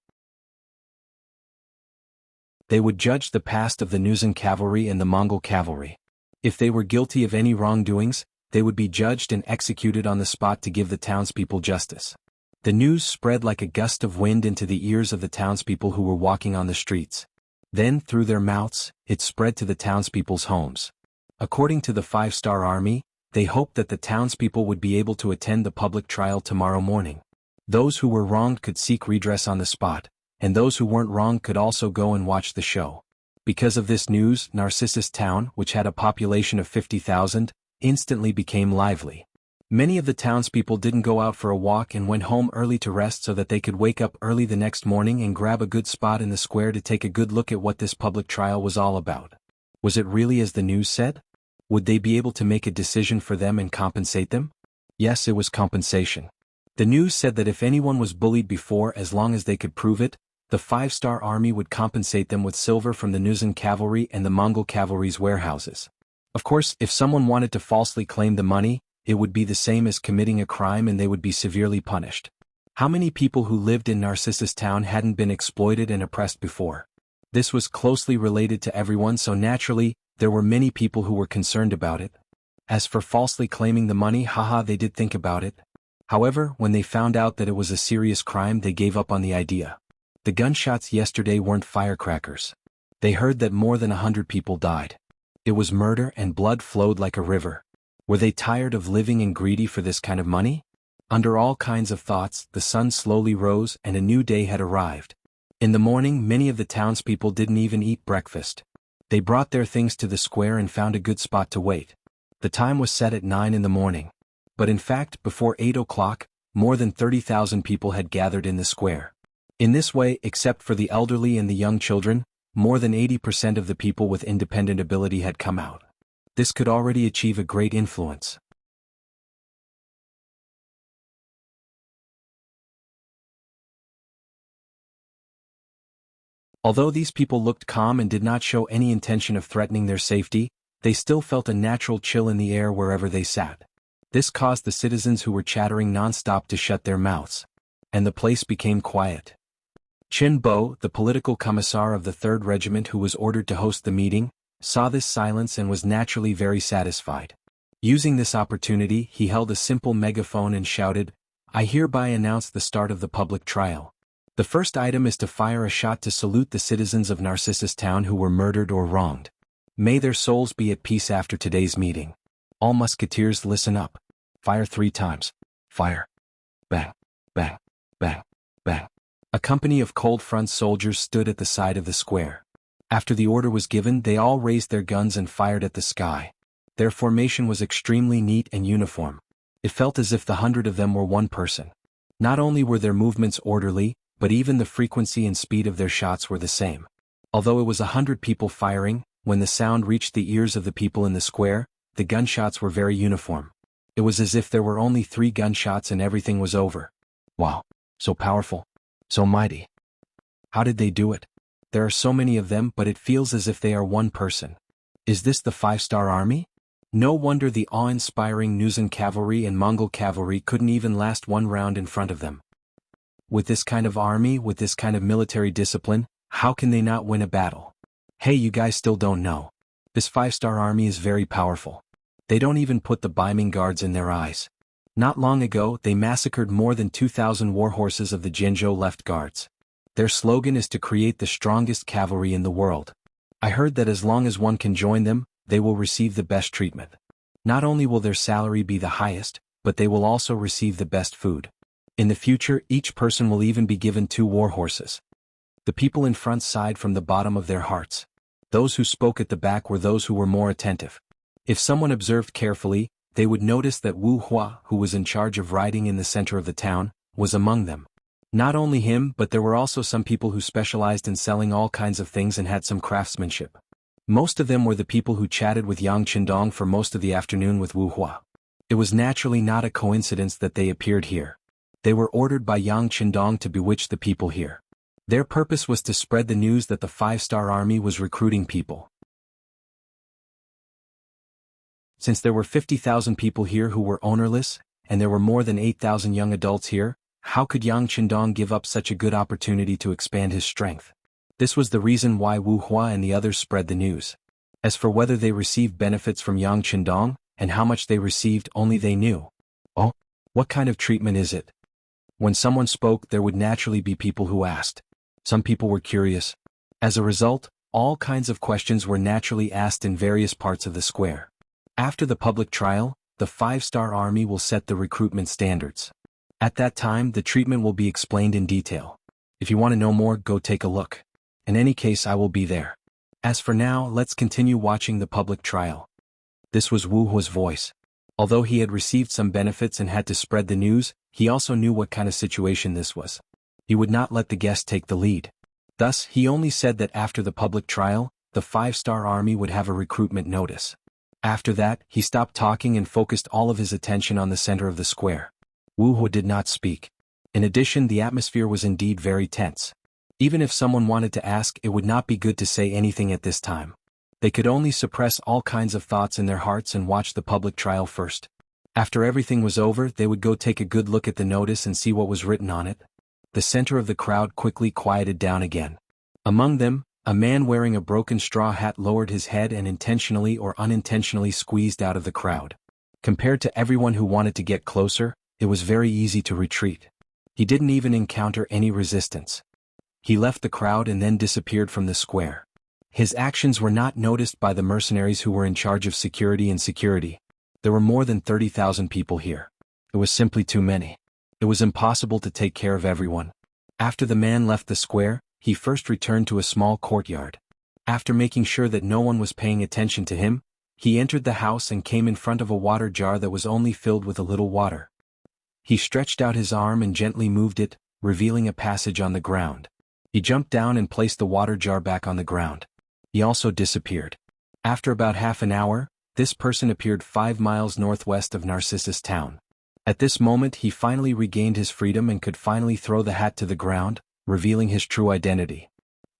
They would judge the past of the Nuzan cavalry and the Mongol cavalry. If they were guilty of any wrongdoings, they would be judged and executed on the spot to give the townspeople justice. The news spread like a gust of wind into the ears of the townspeople who were walking on the streets. Then, through their mouths, it spread to the townspeople's homes. According to the 5-star army, they hoped that the townspeople would be able to attend the public trial tomorrow morning. Those who were wronged could seek redress on the spot, and those who weren't wronged could also go and watch the show. Because of this news, Narcissus Town, which had a population of 50,000, instantly became lively. Many of the townspeople didn't go out for a walk and went home early to rest so that they could wake up early the next morning and grab a good spot in the square to take a good look at what this public trial was all about. Was it really as the news said? Would they be able to make a decision for them and compensate them? Yes, it was compensation. The news said that if anyone was bullied before, as long as they could prove it, the 5-star army would compensate them with silver from the Nuzan cavalry and the Mongol cavalry's warehouses. Of course, if someone wanted to falsely claim the money, it would be the same as committing a crime and they would be severely punished. How many people who lived in Narcissus Town hadn't been exploited and oppressed before? This was closely related to everyone, so naturally, there were many people who were concerned about it. As for falsely claiming the money, haha, they did think about it. However, when they found out that it was a serious crime, they gave up on the idea. The gunshots yesterday weren't firecrackers. They heard that more than 100 people died. It was murder and blood flowed like a river. Were they tired of living and greedy for this kind of money? Under all kinds of thoughts, the sun slowly rose and a new day had arrived. In the morning, many of the townspeople didn't even eat breakfast. They brought their things to the square and found a good spot to wait. The time was set at 9 in the morning. But in fact, before 8 o'clock, more than 30,000 people had gathered in the square. In this way, except for the elderly and the young children, more than 80% of the people with independent ability had come out. This could already achieve a great influence. Although these people looked calm and did not show any intention of threatening their safety, they still felt a natural chill in the air wherever they sat. This caused the citizens who were chattering non-stop to shut their mouths. And the place became quiet. Qin Bo, the political commissar of the 3rd Regiment who was ordered to host the meeting, saw this silence and was naturally very satisfied. Using this opportunity, he held a simple megaphone and shouted, "I hereby announce the start of the public trial. The first item is to fire a shot to salute the citizens of Narcissus Town who were murdered or wronged. May their souls be at peace after today's meeting. All musketeers listen up. Fire 3 times. Fire. Bang, bang, bang, bang." A company of Cold Front soldiers stood at the side of the square. After the order was given, they all raised their guns and fired at the sky. Their formation was extremely neat and uniform. It felt as if the 100 of them were one person. Not only were their movements orderly, but even the frequency and speed of their shots were the same. Although it was 100 people firing, when the sound reached the ears of the people in the square, the gunshots were very uniform. It was as if there were only 3 gunshots and everything was over. Wow, so powerful. So mighty. How did they do it? There are so many of them, but it feels as if they are one person. Is this the 5-star army? No wonder the awe-inspiring Nuzan cavalry and Mongol cavalry couldn't even last one round in front of them. With this kind of army, with this kind of military discipline, how can they not win a battle? Hey, you guys still don't know. This 5-star army is very powerful. They don't even put the Baiming guards in their eyes. Not long ago, they massacred more than 2,000 warhorses of the Jinzhou left guards. Their slogan is to create the strongest cavalry in the world. I heard that as long as one can join them, they will receive the best treatment. Not only will their salary be the highest, but they will also receive the best food. In the future, each person will even be given 2 warhorses. The people in front sighed from the bottom of their hearts. Those who spoke at the back were those who were more attentive. If someone observed carefully, they would notice that Wu Hua, who was in charge of riding in the center of the town, was among them. Not only him, but there were also some people who specialized in selling all kinds of things and had some craftsmanship. Most of them were the people who chatted with Yang Qindong for most of the afternoon with Wu Hua. It was naturally not a coincidence that they appeared here. They were ordered by Yang Qindong to bewitch the people here. Their purpose was to spread the news that the 5-star army was recruiting people. Since there were 50,000 people here who were ownerless, and there were more than 8,000 young adults here, how could Yang Qindong give up such a good opportunity to expand his strength? This was the reason why Wu Hua and the others spread the news. As for whether they received benefits from Yang Qindong, and how much they received, only they knew. Oh, what kind of treatment is it? When someone spoke, there would naturally be people who asked. Some people were curious. As a result, all kinds of questions were naturally asked in various parts of the square. After the public trial, the 5-star army will set the recruitment standards. At that time, the treatment will be explained in detail. If you want to know more, go take a look. In any case, I will be there. As for now, let's continue watching the public trial. This was Wu Hua's voice. Although he had received some benefits and had to spread the news, he also knew what kind of situation this was. He would not let the guest take the lead. Thus, he only said that after the public trial, the 5-star army would have a recruitment notice. After that, he stopped talking and focused all of his attention on the center of the square. Wu Hua did not speak. In addition, the atmosphere was indeed very tense. Even if someone wanted to ask, it would not be good to say anything at this time. They could only suppress all kinds of thoughts in their hearts and watch the public trial first. After everything was over, they would go take a good look at the notice and see what was written on it. The center of the crowd quickly quieted down again. Among them, a man wearing a broken straw hat lowered his head and intentionally or unintentionally squeezed out of the crowd. Compared to everyone who wanted to get closer, it was very easy to retreat. He didn't even encounter any resistance. He left the crowd and then disappeared from the square. His actions were not noticed by the mercenaries who were in charge of security and security. There were more than 30,000 people here. It was simply too many. It was impossible to take care of everyone. After the man left the square, he first returned to a small courtyard. After making sure that no one was paying attention to him, he entered the house and came in front of a water jar that was only filled with a little water. He stretched out his arm and gently moved it, revealing a passage on the ground. He jumped down and placed the water jar back on the ground. He also disappeared. After about half an hour, this person appeared 5 miles northwest of Narcissus town. At this moment he finally regained his freedom and could finally throw the hat to the ground, revealing his true identity.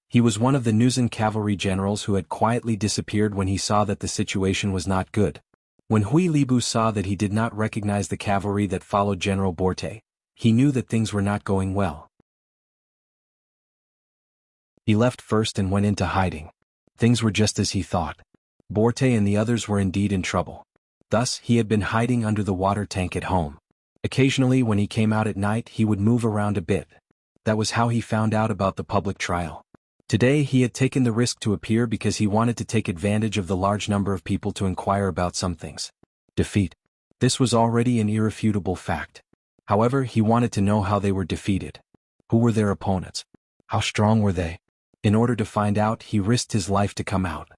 He was one of the Nuzan cavalry generals who had quietly disappeared when he saw that the situation was not good. When Hui Libu saw that he did not recognize the cavalry that followed General Borte, he knew that things were not going well. He left first and went into hiding. Things were just as he thought. Borte and the others were indeed in trouble. Thus, he had been hiding under the water tank at home. Occasionally when he came out at night he would move around a bit. That was how he found out about the public trial. Today he had taken the risk to appear because he wanted to take advantage of the large number of people to inquire about some things. Defeat. This was already an irrefutable fact. However, he wanted to know how they were defeated. Who were their opponents? How strong were they? In order to find out, he risked his life to come out.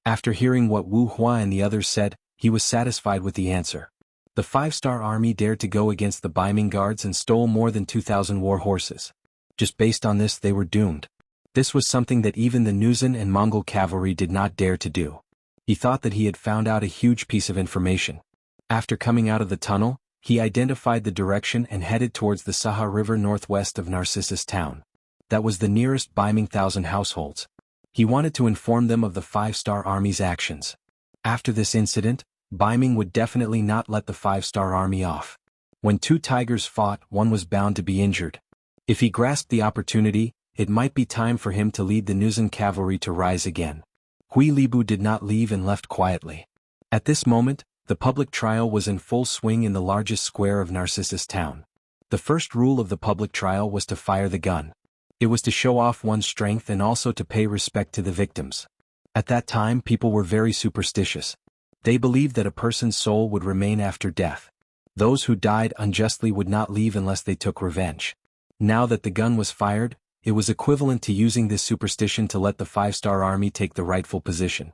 After hearing what Wu Hua and the others said, he was satisfied with the answer. The 5-star army dared to go against the Baiming guards and stole more than 2,000 war horses. Just based on this, they were doomed. This was something that even the Nuzan and Mongol cavalry did not dare to do. He thought that he had found out a huge piece of information. After coming out of the tunnel, he identified the direction and headed towards the Saha River northwest of Narcissus town. That was the nearest Baiming 1,000 households. He wanted to inform them of the 5-star army's actions. After this incident, Baiming would definitely not let the 5-star army off. When 2 tigers fought, one was bound to be injured. If he grasped the opportunity, it might be time for him to lead the Nuzan cavalry to rise again. Hui Libu did not leave and left quietly. At this moment, the public trial was in full swing in the largest square of Narcissus town. The first rule of the public trial was to fire the gun. It was to show off one's strength and also to pay respect to the victims. At that time, people were very superstitious. They believed that a person's soul would remain after death. Those who died unjustly would not leave unless they took revenge. Now that the gun was fired, it was equivalent to using this superstition to let the 5-star army take the rightful position.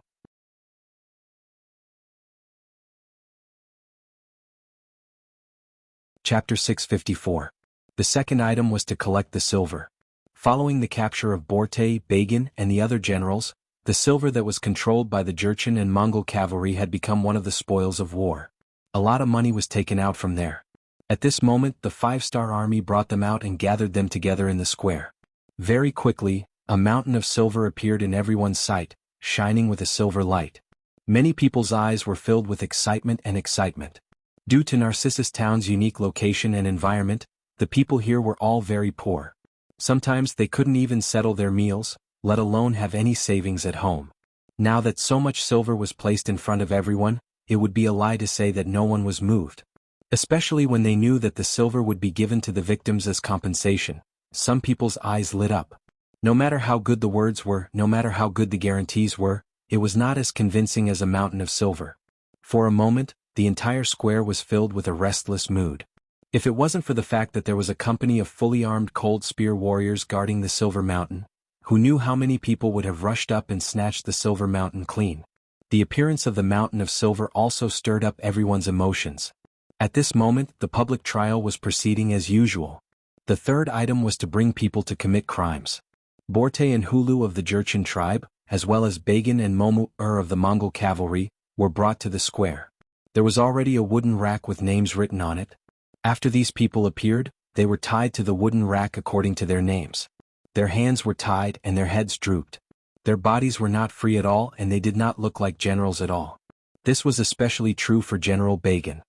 Chapter 654. The second item was to collect the silver. Following the capture of Borte, Bagan, and the other generals, the silver that was controlled by the Jurchen and Mongol cavalry had become one of the spoils of war. A lot of money was taken out from there. At this moment, the 5-star army brought them out and gathered them together in the square. Very quickly, a mountain of silver appeared in everyone's sight, shining with a silver light. Many people's eyes were filled with excitement. Due to Narcissus town's unique location and environment, the people here were all very poor. Sometimes they couldn't even settle their meals, let alone have any savings at home. Now that so much silver was placed in front of everyone, it would be a lie to say that no one was moved. Especially when they knew that the silver would be given to the victims as compensation, some people's eyes lit up. No matter how good the words were, no matter how good the guarantees were, it was not as convincing as a mountain of silver. For a moment, the entire square was filled with a restless mood. If it wasn't for the fact that there was a company of fully armed cold spear warriors guarding the silver mountain, who knew how many people would have rushed up and snatched the silver mountain clean. The appearance of the mountain of silver also stirred up everyone's emotions. At this moment, the public trial was proceeding as usual. The third item was to bring people to commit crimes. Borte and Hulu of the Jurchen tribe, as well as Bagan and Momu of the Mongol cavalry, were brought to the square. There was already a wooden rack with names written on it. After these people appeared, they were tied to the wooden rack according to their names. Their hands were tied and their heads drooped. Their bodies were not free at all and they did not look like generals at all. This was especially true for General Bagan.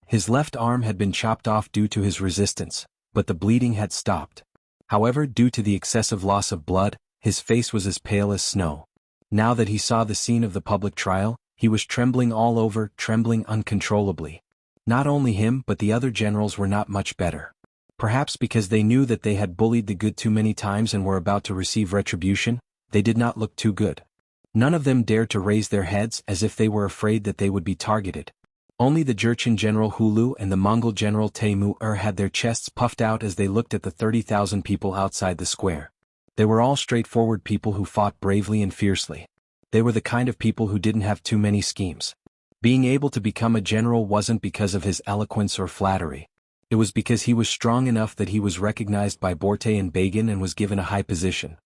His left arm had been chopped off due to his resistance, but the bleeding had stopped. However, due to the excessive loss of blood, his face was as pale as snow. Now that he saw the scene of the public trial, he was trembling all over, trembling uncontrollably. Not only him but the other generals were not much better. Perhaps because they knew that they had bullied the good too many times and were about to receive retribution, they did not look too good. None of them dared to raise their heads as if they were afraid that they would be targeted. Only the Jurchen General Hulu and the Mongol General Taimur had their chests puffed out as they looked at the 30,000 people outside the square. They were all straightforward people who fought bravely and fiercely. They were the kind of people who didn't have too many schemes. Being able to become a general wasn't because of his eloquence or flattery. It was because he was strong enough that he was recognized by Borte and Bagan and was given a high position.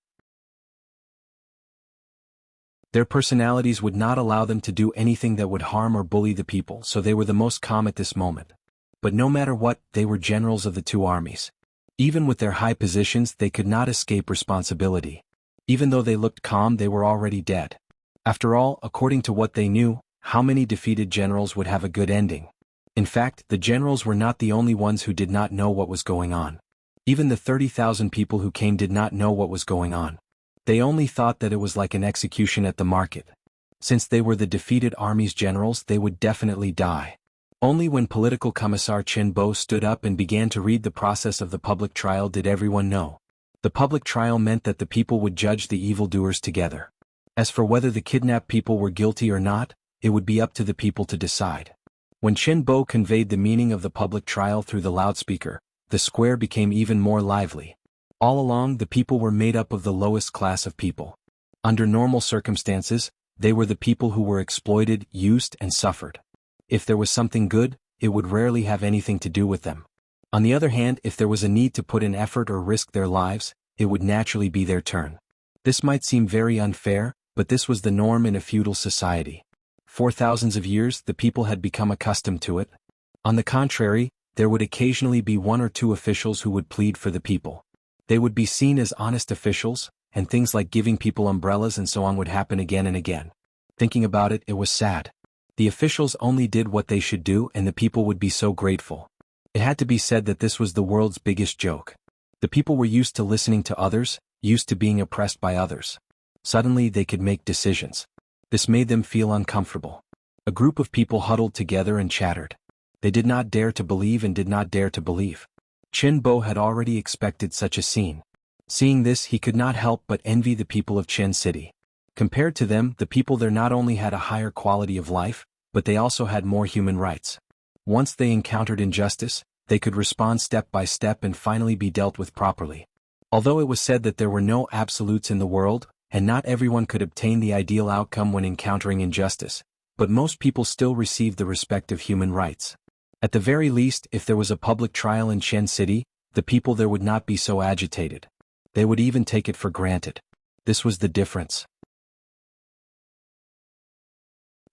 Their personalities would not allow them to do anything that would harm or bully the people, so they were the most calm at this moment. But no matter what, they were generals of the two armies. Even with their high positions, they could not escape responsibility. Even though they looked calm, they were already dead. After all, according to what they knew, how many defeated generals would have a good ending? In fact, the generals were not the only ones who did not know what was going on. Even the 30,000 people who came did not know what was going on. They only thought that it was like an execution at the market. Since they were the defeated army's generals, they would definitely die. Only when political commissar Chen Bo stood up and began to read the process of the public trial did everyone know. The public trial meant that the people would judge the evildoers together. As for whether the kidnapped people were guilty or not, it would be up to the people to decide. When Chen Bo conveyed the meaning of the public trial through the loudspeaker, the square became even more lively. All along, the people were made up of the lowest class of people. Under normal circumstances, they were the people who were exploited, used, and suffered. If there was something good, it would rarely have anything to do with them. On the other hand, if there was a need to put in effort or risk their lives, it would naturally be their turn. This might seem very unfair, but this was the norm in a feudal society. For thousands of years, the people had become accustomed to it. On the contrary, there would occasionally be one or two officials who would plead for the people. They would be seen as honest officials, and things like giving people umbrellas and so on would happen again and again. Thinking about it, it was sad. The officials only did what they should do and the people would be so grateful. It had to be said that this was the world's biggest joke. The people were used to listening to others, used to being oppressed by others. Suddenly they could make decisions. This made them feel uncomfortable. A group of people huddled together and chattered. They did not dare to believe and did not dare to believe. Qin Bo had already expected such a scene. Seeing this, he could not help but envy the people of Chen City. Compared to them, the people there not only had a higher quality of life, but they also had more human rights. Once they encountered injustice, they could respond step by step and finally be dealt with properly. Although it was said that there were no absolutes in the world, and not everyone could obtain the ideal outcome when encountering injustice, but most people still received the respect of human rights. At the very least, if there was a public trial in Chen City, the people there would not be so agitated. They would even take it for granted. This was the difference.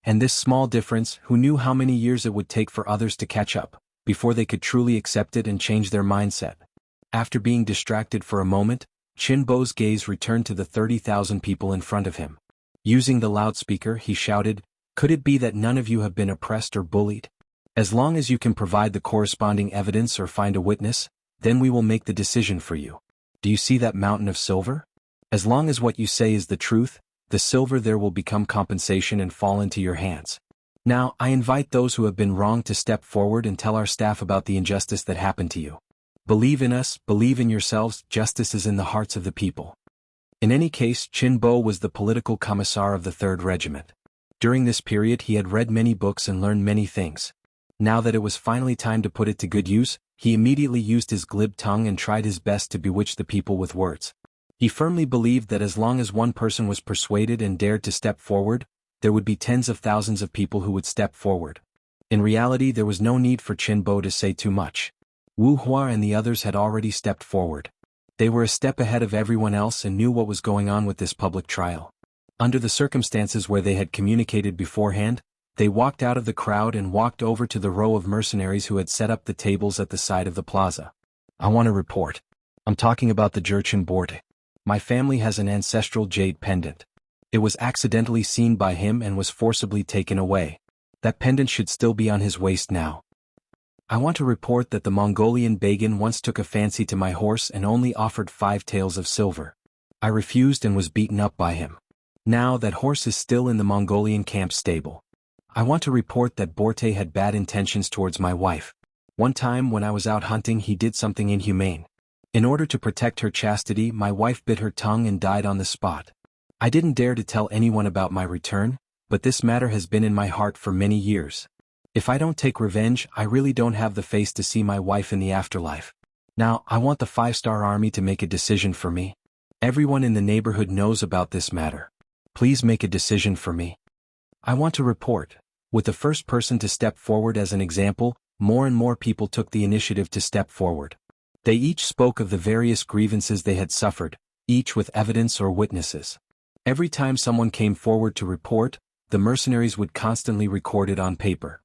And this small difference, who knew how many years it would take for others to catch up, before they could truly accept it and change their mindset. After being distracted for a moment, Qin Bo's gaze returned to the 30,000 people in front of him. Using the loudspeaker, he shouted, "Could it be that none of you have been oppressed or bullied? As long as you can provide the corresponding evidence or find a witness, then we will make the decision for you. Do you see that mountain of silver? As long as what you say is the truth, the silver there will become compensation and fall into your hands. Now, I invite those who have been wronged to step forward and tell our staff about the injustice that happened to you. Believe in us, believe in yourselves, justice is in the hearts of the people." In any case, Qin Bo was the political commissar of the 3rd Regiment. During this period he had read many books and learned many things. Now that it was finally time to put it to good use, he immediately used his glib tongue and tried his best to bewitch the people with words. He firmly believed that as long as one person was persuaded and dared to step forward, there would be tens of thousands of people who would step forward. In reality, there was no need for Qin Bo to say too much. Wu Hua and the others had already stepped forward. They were a step ahead of everyone else and knew what was going on with this public trial. Under the circumstances where they had communicated beforehand, they walked out of the crowd and walked over to the row of mercenaries who had set up the tables at the side of the plaza. "I want to report. I'm talking about the Jurchen Borte. My family has an ancestral jade pendant. It was accidentally seen by him and was forcibly taken away. That pendant should still be on his waist now. I want to report that the Mongolian Bagan once took a fancy to my horse and only offered 5 taels of silver. I refused and was beaten up by him. Now that horse is still in the Mongolian camp stable. I want to report that Borte had bad intentions towards my wife. One time when I was out hunting he did something inhumane. In order to protect her chastity, my wife bit her tongue and died on the spot. I didn't dare to tell anyone about my return, but this matter has been in my heart for many years. If I don't take revenge, I really don't have the face to see my wife in the afterlife. Now, I want the 5-star army to make a decision for me. Everyone in the neighborhood knows about this matter. Please make a decision for me. I want to report." With the first person to step forward as an example, more and more people took the initiative to step forward. They each spoke of the various grievances they had suffered, each with evidence or witnesses. Every time someone came forward to report, the mercenaries would constantly record it on paper.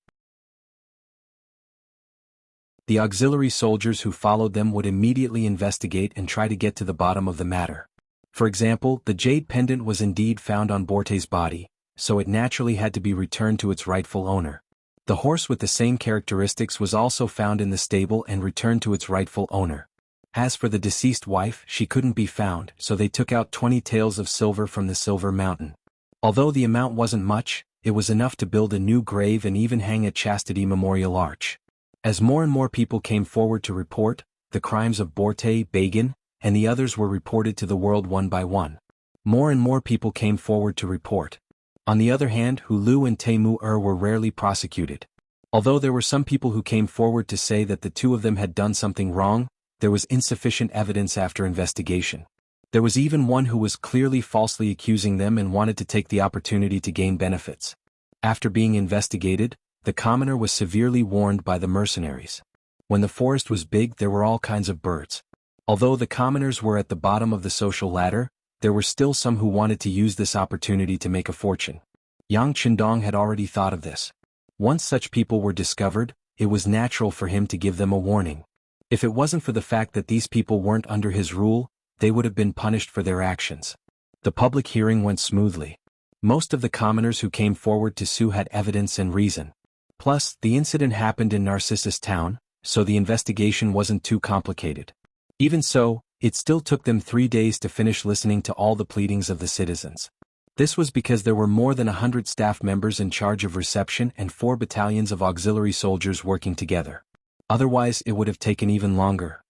The auxiliary soldiers who followed them would immediately investigate and try to get to the bottom of the matter. For example, the jade pendant was indeed found on Borte's body, so it naturally had to be returned to its rightful owner. The horse with the same characteristics was also found in the stable and returned to its rightful owner. As for the deceased wife, she couldn't be found, so they took out 20 taels of silver from the silver mountain. Although the amount wasn't much, it was enough to build a new grave and even hang a chastity memorial arch. As more and more people came forward to report, the crimes of Borte, Bagan, and the others were reported to the world one by one. More and more people came forward to report. On the other hand, Hulu and Temu were rarely prosecuted. Although there were some people who came forward to say that the two of them had done something wrong, there was insufficient evidence after investigation. There was even one who was clearly falsely accusing them and wanted to take the opportunity to gain benefits. After being investigated, the commoner was severely warned by the mercenaries. When the forest was big, there were all kinds of birds. Although the commoners were at the bottom of the social ladder, there were still some who wanted to use this opportunity to make a fortune. Yang Chendong had already thought of this. Once such people were discovered, it was natural for him to give them a warning. If it wasn't for the fact that these people weren't under his rule, they would have been punished for their actions. The public hearing went smoothly. Most of the commoners who came forward to sue had evidence and reason. Plus, the incident happened in Narcissus Town, so the investigation wasn't too complicated. Even so, it still took them 3 days to finish listening to all the pleadings of the citizens. This was because there were more than 100 staff members in charge of reception and 4 battalions of auxiliary soldiers working together. Otherwise, it would have taken even longer.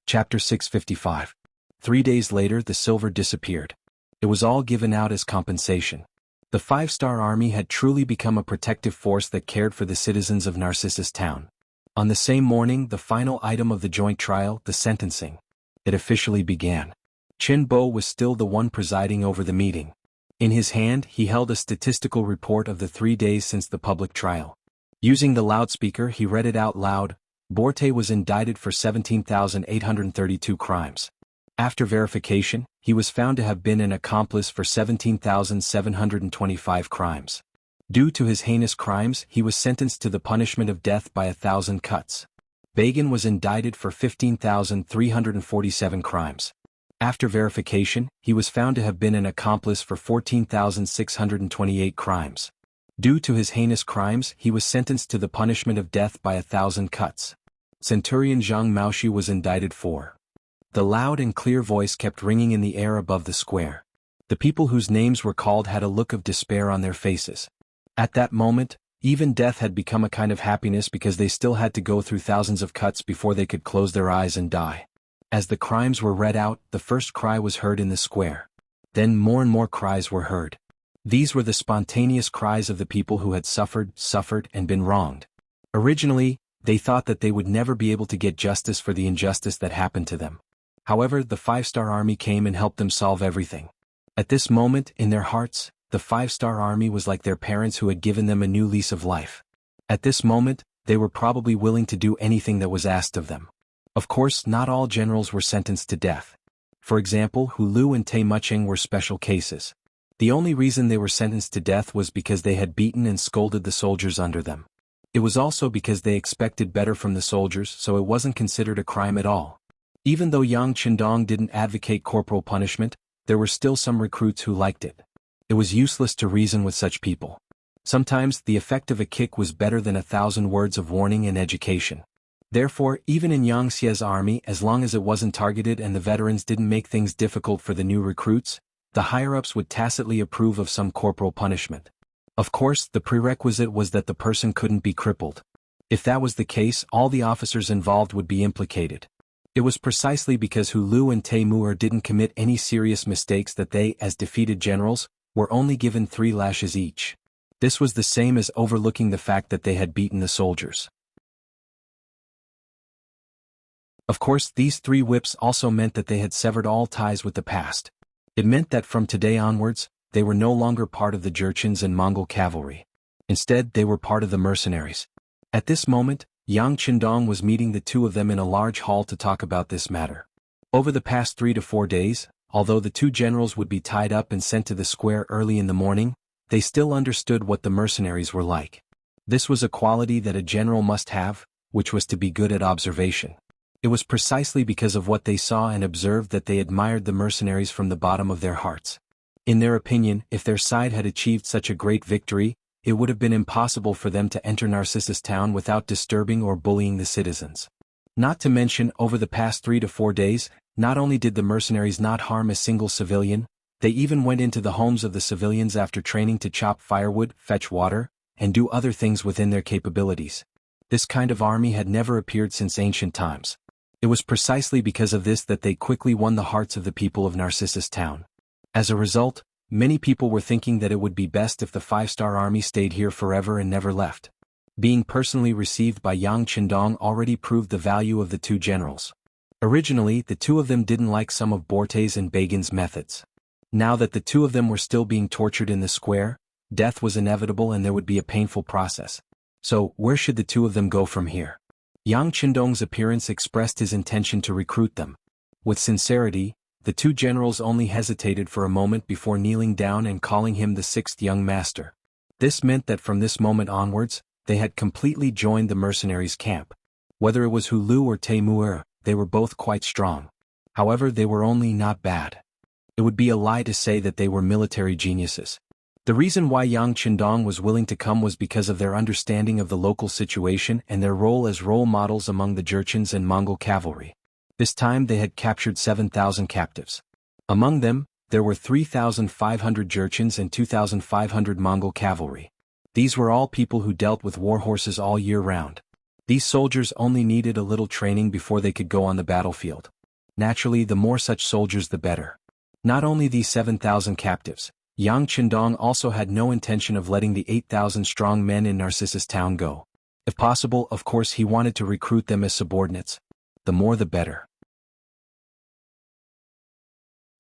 Chapter 655. 3 days later, the silver disappeared. It was all given out as compensation. The 5-star army had truly become a protective force that cared for the citizens of Narcissus Town. On the same morning, the final item of the joint trial, the sentencing. It officially began. Chin Bo was still the one presiding over the meeting. In his hand, he held a statistical report of the 3 days since the public trial. Using the loudspeaker, he read it out loud. Borte was indicted for 17,832 crimes. After verification, he was found to have been an accomplice for 17,725 crimes. Due to his heinous crimes, he was sentenced to the punishment of death by 1,000 cuts. Bagan was indicted for 15,347 crimes. After verification, he was found to have been an accomplice for 14,628 crimes. Due to his heinous crimes, he was sentenced to the punishment of death by 1,000 cuts. Centurion Zhang Maoshi was indicted for. The loud and clear voice kept ringing in the air above the square. The people whose names were called had a look of despair on their faces. At that moment, even death had become a kind of happiness because they still had to go through thousands of cuts before they could close their eyes and die. As the crimes were read out, the first cry was heard in the square. Then more and more cries were heard. These were the spontaneous cries of the people who had suffered, and been wronged. Originally, they thought that they would never be able to get justice for the injustice that happened to them. However, the 5-star army came and helped them solve everything. At this moment, in their hearts, the 5-star army was like their parents who had given them a new lease of life. At this moment, they were probably willing to do anything that was asked of them. Of course, not all generals were sentenced to death. For example, Hu Lu and Tai Mucheng were special cases. The only reason they were sentenced to death was because they had beaten and scolded the soldiers under them. It was also because they expected better from the soldiers, so it wasn't considered a crime at all. Even though Yang Qindong didn't advocate corporal punishment, there were still some recruits who liked it. It was useless to reason with such people. Sometimes, the effect of a kick was better than 1,000 words of warning and education. Therefore, even in Yang Xie's army, as long as it wasn't targeted and the veterans didn't make things difficult for the new recruits, the higher-ups would tacitly approve of some corporal punishment. Of course, the prerequisite was that the person couldn't be crippled. If that was the case, all the officers involved would be implicated. It was precisely because Hu Lu and Tai Mu'er didn't commit any serious mistakes that they, as defeated generals, were only given 3 lashes each. This was the same as overlooking the fact that they had beaten the soldiers. Of course, these 3 whips also meant that they had severed all ties with the past. It meant that from today onwards, they were no longer part of the Jurchens and Mongol cavalry. Instead, they were part of the mercenaries. At this moment, Yang Qindong was meeting the 2 of them in a large hall to talk about this matter. Over the past 3 to 4 days, although the 2 generals would be tied up and sent to the square early in the morning, they still understood what the mercenaries were like. This was a quality that a general must have, which was to be good at observation. It was precisely because of what they saw and observed that they admired the mercenaries from the bottom of their hearts. In their opinion, if their side had achieved such a great victory, it would have been impossible for them to enter Narcissus Town without disturbing or bullying the citizens. Not to mention, over the past 3 to 4 days, not only did the mercenaries not harm a single civilian, they even went into the homes of the civilians after training to chop firewood, fetch water, and do other things within their capabilities. This kind of army had never appeared since ancient times. It was precisely because of this that they quickly won the hearts of the people of Narcissus Town. As a result, many people were thinking that it would be best if the 5-star army stayed here forever and never left. Being personally received by Yang Qindong already proved the value of the 2 generals. Originally, the 2 of them didn't like some of Borte's and Bagan's methods. Now that the 2 of them were still being tortured in the square, death was inevitable and there would be a painful process. So, where should the 2 of them go from here? Yang Qindong's appearance expressed his intention to recruit them. With sincerity, the 2 generals only hesitated for a moment before kneeling down and calling him the 6th young master. This meant that from this moment onwards, they had completely joined the mercenaries' camp. Whether it was Hu Lu or Tai Mu'er, they were both quite strong. However, they were only not bad. It would be a lie to say that they were military geniuses. The reason why Yang Qindong was willing to come was because of their understanding of the local situation and their role as role models among the Jurchens and Mongol cavalry. This time they had captured 7,000 captives. Among them, there were 3,500 Jurchens and 2,500 Mongol cavalry. These were all people who dealt with war horses all year round. These soldiers only needed a little training before they could go on the battlefield. Naturally, the more such soldiers the better. Not only these 7,000 captives, Yang Qindong also had no intention of letting the 8,000 strong men in Narcissus town go. If possible, of course, he wanted to recruit them as subordinates. The more the better.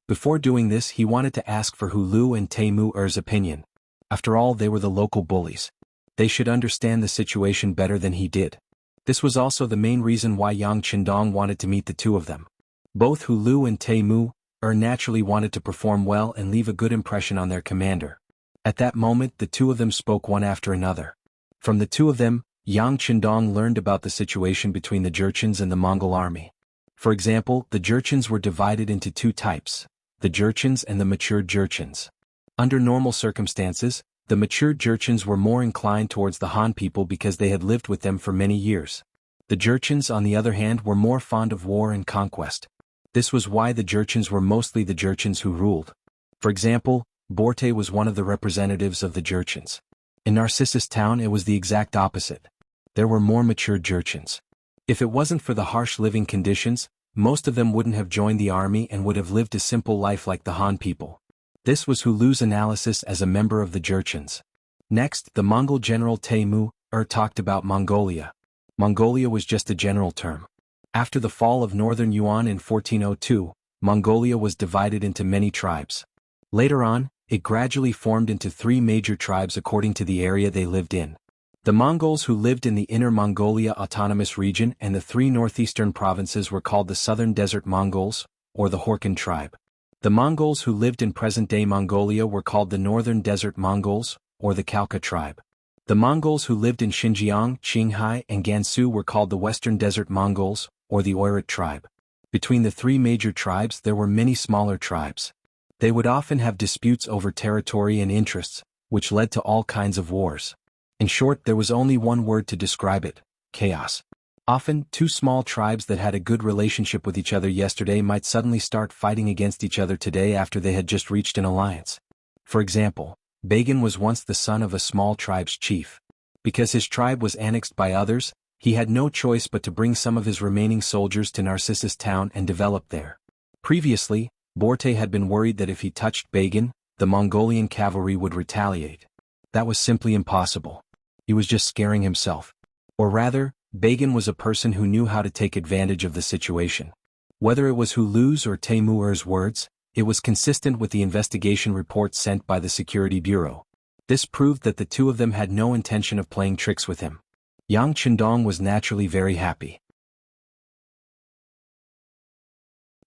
Before doing this, he wanted to ask for Hu Lu and Taimu Er's opinion. After all, they were the local bullies. They should understand the situation better than he did. This was also the main reason why Yang Qindong wanted to meet the two of them. Both Hu Lu and Taimu Er naturally wanted to perform well and leave a good impression on their commander. At that moment, the two of them spoke one after another. From the two of them, Yang Qindong learned about the situation between the Jurchens and the Mongol army. For example, the Jurchens were divided into two types, the Jurchens and the matured Jurchens. Under normal circumstances, the matured Jurchens were more inclined towards the Han people because they had lived with them for many years. The Jurchens, on the other hand, were more fond of war and conquest. This was why the Jurchens were mostly the Jurchens who ruled. For example, Borte was one of the representatives of the Jurchens. In Narcissus town it was the exact opposite. There were more matured Jurchens. If it wasn't for the harsh living conditions, most of them wouldn't have joined the army and would have lived a simple life like the Han people. This was Hu Lu's analysis as a member of the Jurchens. Next, the Mongol general Taimu Er talked about Mongolia. Mongolia was just a general term. After the fall of northern Yuan in 1402, Mongolia was divided into many tribes. Later on, it gradually formed into three major tribes according to the area they lived in. The Mongols who lived in the Inner Mongolia Autonomous Region and the three northeastern provinces were called the Southern Desert Mongols, or the Horkan tribe. The Mongols who lived in present-day Mongolia were called the Northern Desert Mongols, or the Khalkha tribe. The Mongols who lived in Xinjiang, Qinghai, and Gansu were called the Western Desert Mongols, or the Oirat tribe. Between the three major tribes there were many smaller tribes. They would often have disputes over territory and interests, which led to all kinds of wars. In short, there was only one word to describe it: chaos. Often, two small tribes that had a good relationship with each other yesterday might suddenly start fighting against each other today after they had just reached an alliance. For example, Bagan was once the son of a small tribe's chief. Because his tribe was annexed by others, he had no choice but to bring some of his remaining soldiers to Narcissus town and develop there. Previously, Borte had been worried that if he touched Bagan, the Mongolian cavalry would retaliate. That was simply impossible. He was just scaring himself. Or rather, Bagan was a person who knew how to take advantage of the situation. Whether it was Hu Lu's or Taimu Er's words, it was consistent with the investigation report sent by the Security Bureau. This proved that the two of them had no intention of playing tricks with him. Yang Qindong was naturally very happy.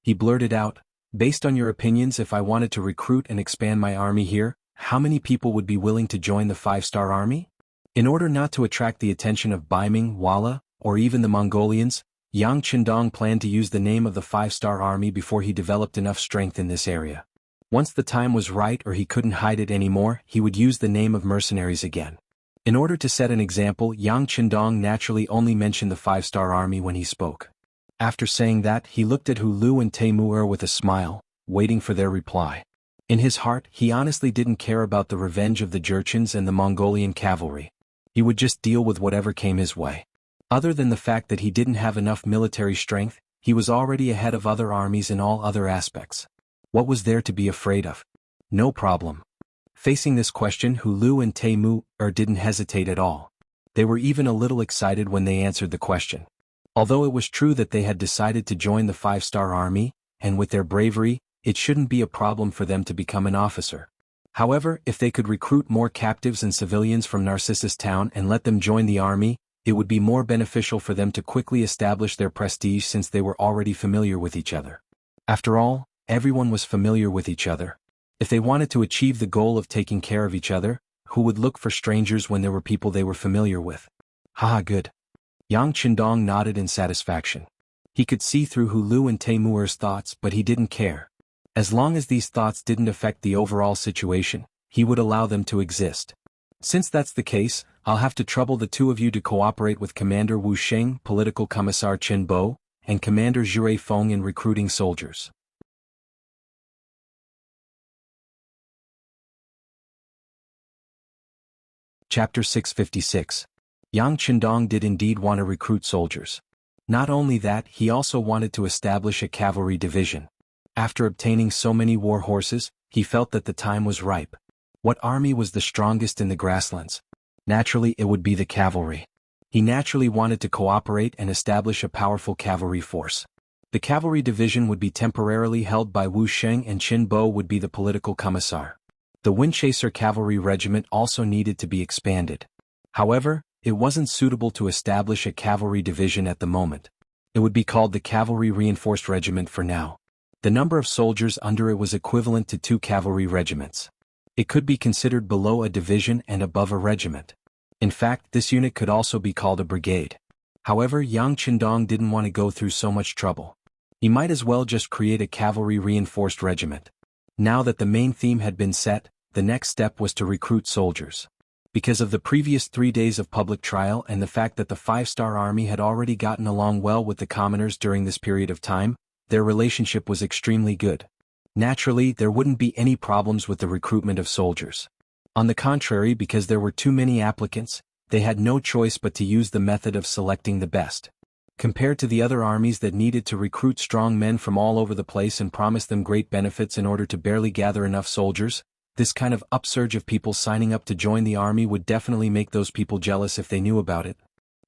He blurted out, "Based on your opinions, if I wanted to recruit and expand my army here, how many people would be willing to join the 5-star army?" In order not to attract the attention of Baiming, Wala, or even the Mongolians, Yang Qindong planned to use the name of the 5-star army before he developed enough strength in this area. Once the time was right or he couldn't hide it anymore, he would use the name of mercenaries again. In order to set an example, Yang Qindong naturally only mentioned the 5-star army when he spoke. After saying that, he looked at Hu Lu and Taimu Er with a smile, waiting for their reply. In his heart, he honestly didn't care about the revenge of the Jurchens and the Mongolian cavalry. He would just deal with whatever came his way. Other than the fact that he didn't have enough military strength, he was already ahead of other armies in all other aspects. What was there to be afraid of? No problem. Facing this question, Hu Lu and Taimu Er didn't hesitate at all. They were even a little excited when they answered the question. Although it was true that they had decided to join the 5-star army, and with their bravery, it shouldn't be a problem for them to become an officer. However, if they could recruit more captives and civilians from Narcissus town and let them join the army, it would be more beneficial for them to quickly establish their prestige since they were already familiar with each other. After all, everyone was familiar with each other. If they wanted to achieve the goal of taking care of each other, who would look for strangers when there were people they were familiar with? Haha, good. Yang Qindong nodded in satisfaction. He could see through Hu Lu and Taimu Er's thoughts, but he didn't care. As long as these thoughts didn't affect the overall situation, he would allow them to exist. Since that's the case, I'll have to trouble the two of you to cooperate with Commander Wu Sheng, Political Commissar Qin Bo, and Commander Zhui Feng in recruiting soldiers. Chapter 656. Yang Qindong did indeed want to recruit soldiers. Not only that, he also wanted to establish a cavalry division. After obtaining so many war horses, he felt that the time was ripe. What army was the strongest in the grasslands? Naturally, it would be the cavalry. He naturally wanted to cooperate and establish a powerful cavalry force. The cavalry division would be temporarily held by Wu Sheng and Qin Bo would be the political commissar. The Windchaser Cavalry Regiment also needed to be expanded. However, it wasn't suitable to establish a cavalry division at the moment. It would be called the Cavalry Reinforced Regiment for now. The number of soldiers under it was equivalent to 2 cavalry regiments. It could be considered below a division and above a regiment. In fact, this unit could also be called a brigade. However, Yang Qindong didn't want to go through so much trouble. He might as well just create a cavalry reinforced regiment. Now that the main theme had been set, the next step was to recruit soldiers. Because of the previous 3 days of public trial and the fact that the 5-star army had already gotten along well with the commoners during this period of time, their relationship was extremely good. Naturally, there wouldn't be any problems with the recruitment of soldiers. On the contrary, because there were too many applicants, they had no choice but to use the method of selecting the best. Compared to the other armies that needed to recruit strong men from all over the place and promise them great benefits in order to barely gather enough soldiers, this kind of upsurge of people signing up to join the army would definitely make those people jealous if they knew about it.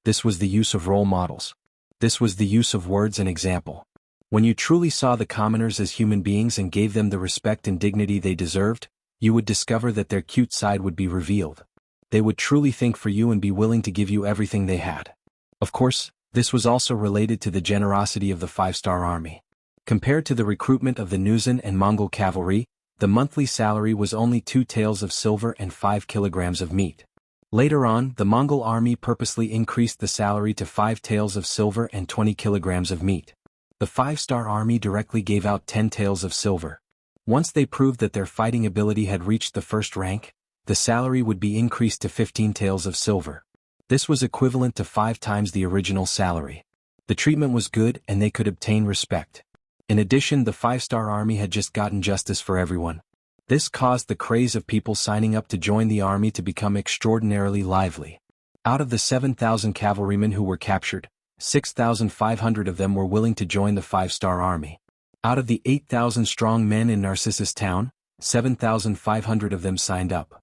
This was the use of role models. This was the use of words and example. When you truly saw the commoners as human beings and gave them the respect and dignity they deserved, you would discover that their cute side would be revealed. They would truly think for you and be willing to give you everything they had. Of course, this was also related to the generosity of the 5-star army. Compared to the recruitment of the Nuzan and Mongol cavalry, the monthly salary was only 2 taels of silver and 5 kilograms of meat. Later on, the Mongol army purposely increased the salary to 5 taels of silver and 20 kilograms of meat. The 5-star army directly gave out 10 taels of silver. Once they proved that their fighting ability had reached the first rank, the salary would be increased to 15 taels of silver. This was equivalent to 5 times the original salary. The treatment was good and they could obtain respect. In addition, the 5-star army had just gotten justice for everyone. This caused the craze of people signing up to join the army to become extraordinarily lively. Out of the 7,000 cavalrymen who were captured, 6,500 of them were willing to join the 5-star army. Out of the 8,000 strong men in Narcissus Town, 7,500 of them signed up.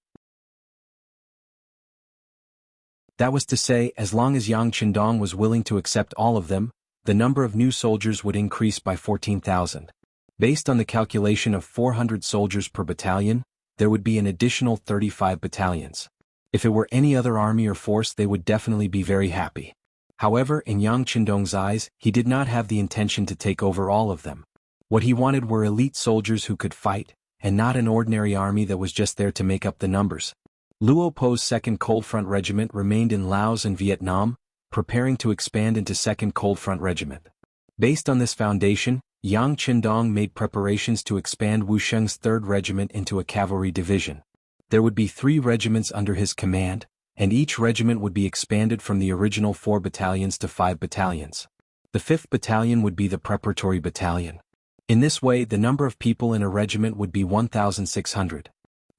That was to say, as long as Yang Qindong was willing to accept all of them, the number of new soldiers would increase by 14,000. Based on the calculation of 400 soldiers per battalion, there would be an additional 35 battalions. If it were any other army or force, they would definitely be very happy. However, in Yang Qindong's eyes, he did not have the intention to take over all of them. What he wanted were elite soldiers who could fight, and not an ordinary army that was just there to make up the numbers. Luo Po's 2nd Cold Front Regiment remained in Laos and Vietnam, preparing to expand into 2nd Cold Front Regiment. Based on this foundation, Yang Qindong made preparations to expand Wu Sheng's 3rd Regiment into a cavalry division. There would be 3 regiments under his command, and each regiment would be expanded from the original 4 battalions to 5 battalions. The 5th battalion would be the preparatory battalion. In this way, the number of people in a regiment would be 1,600.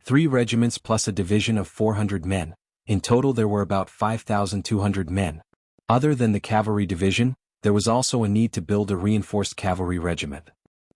3 regiments plus a division of 400 men. In total there were about 5,200 men. Other than the cavalry division, there was also a need to build a reinforced cavalry regiment.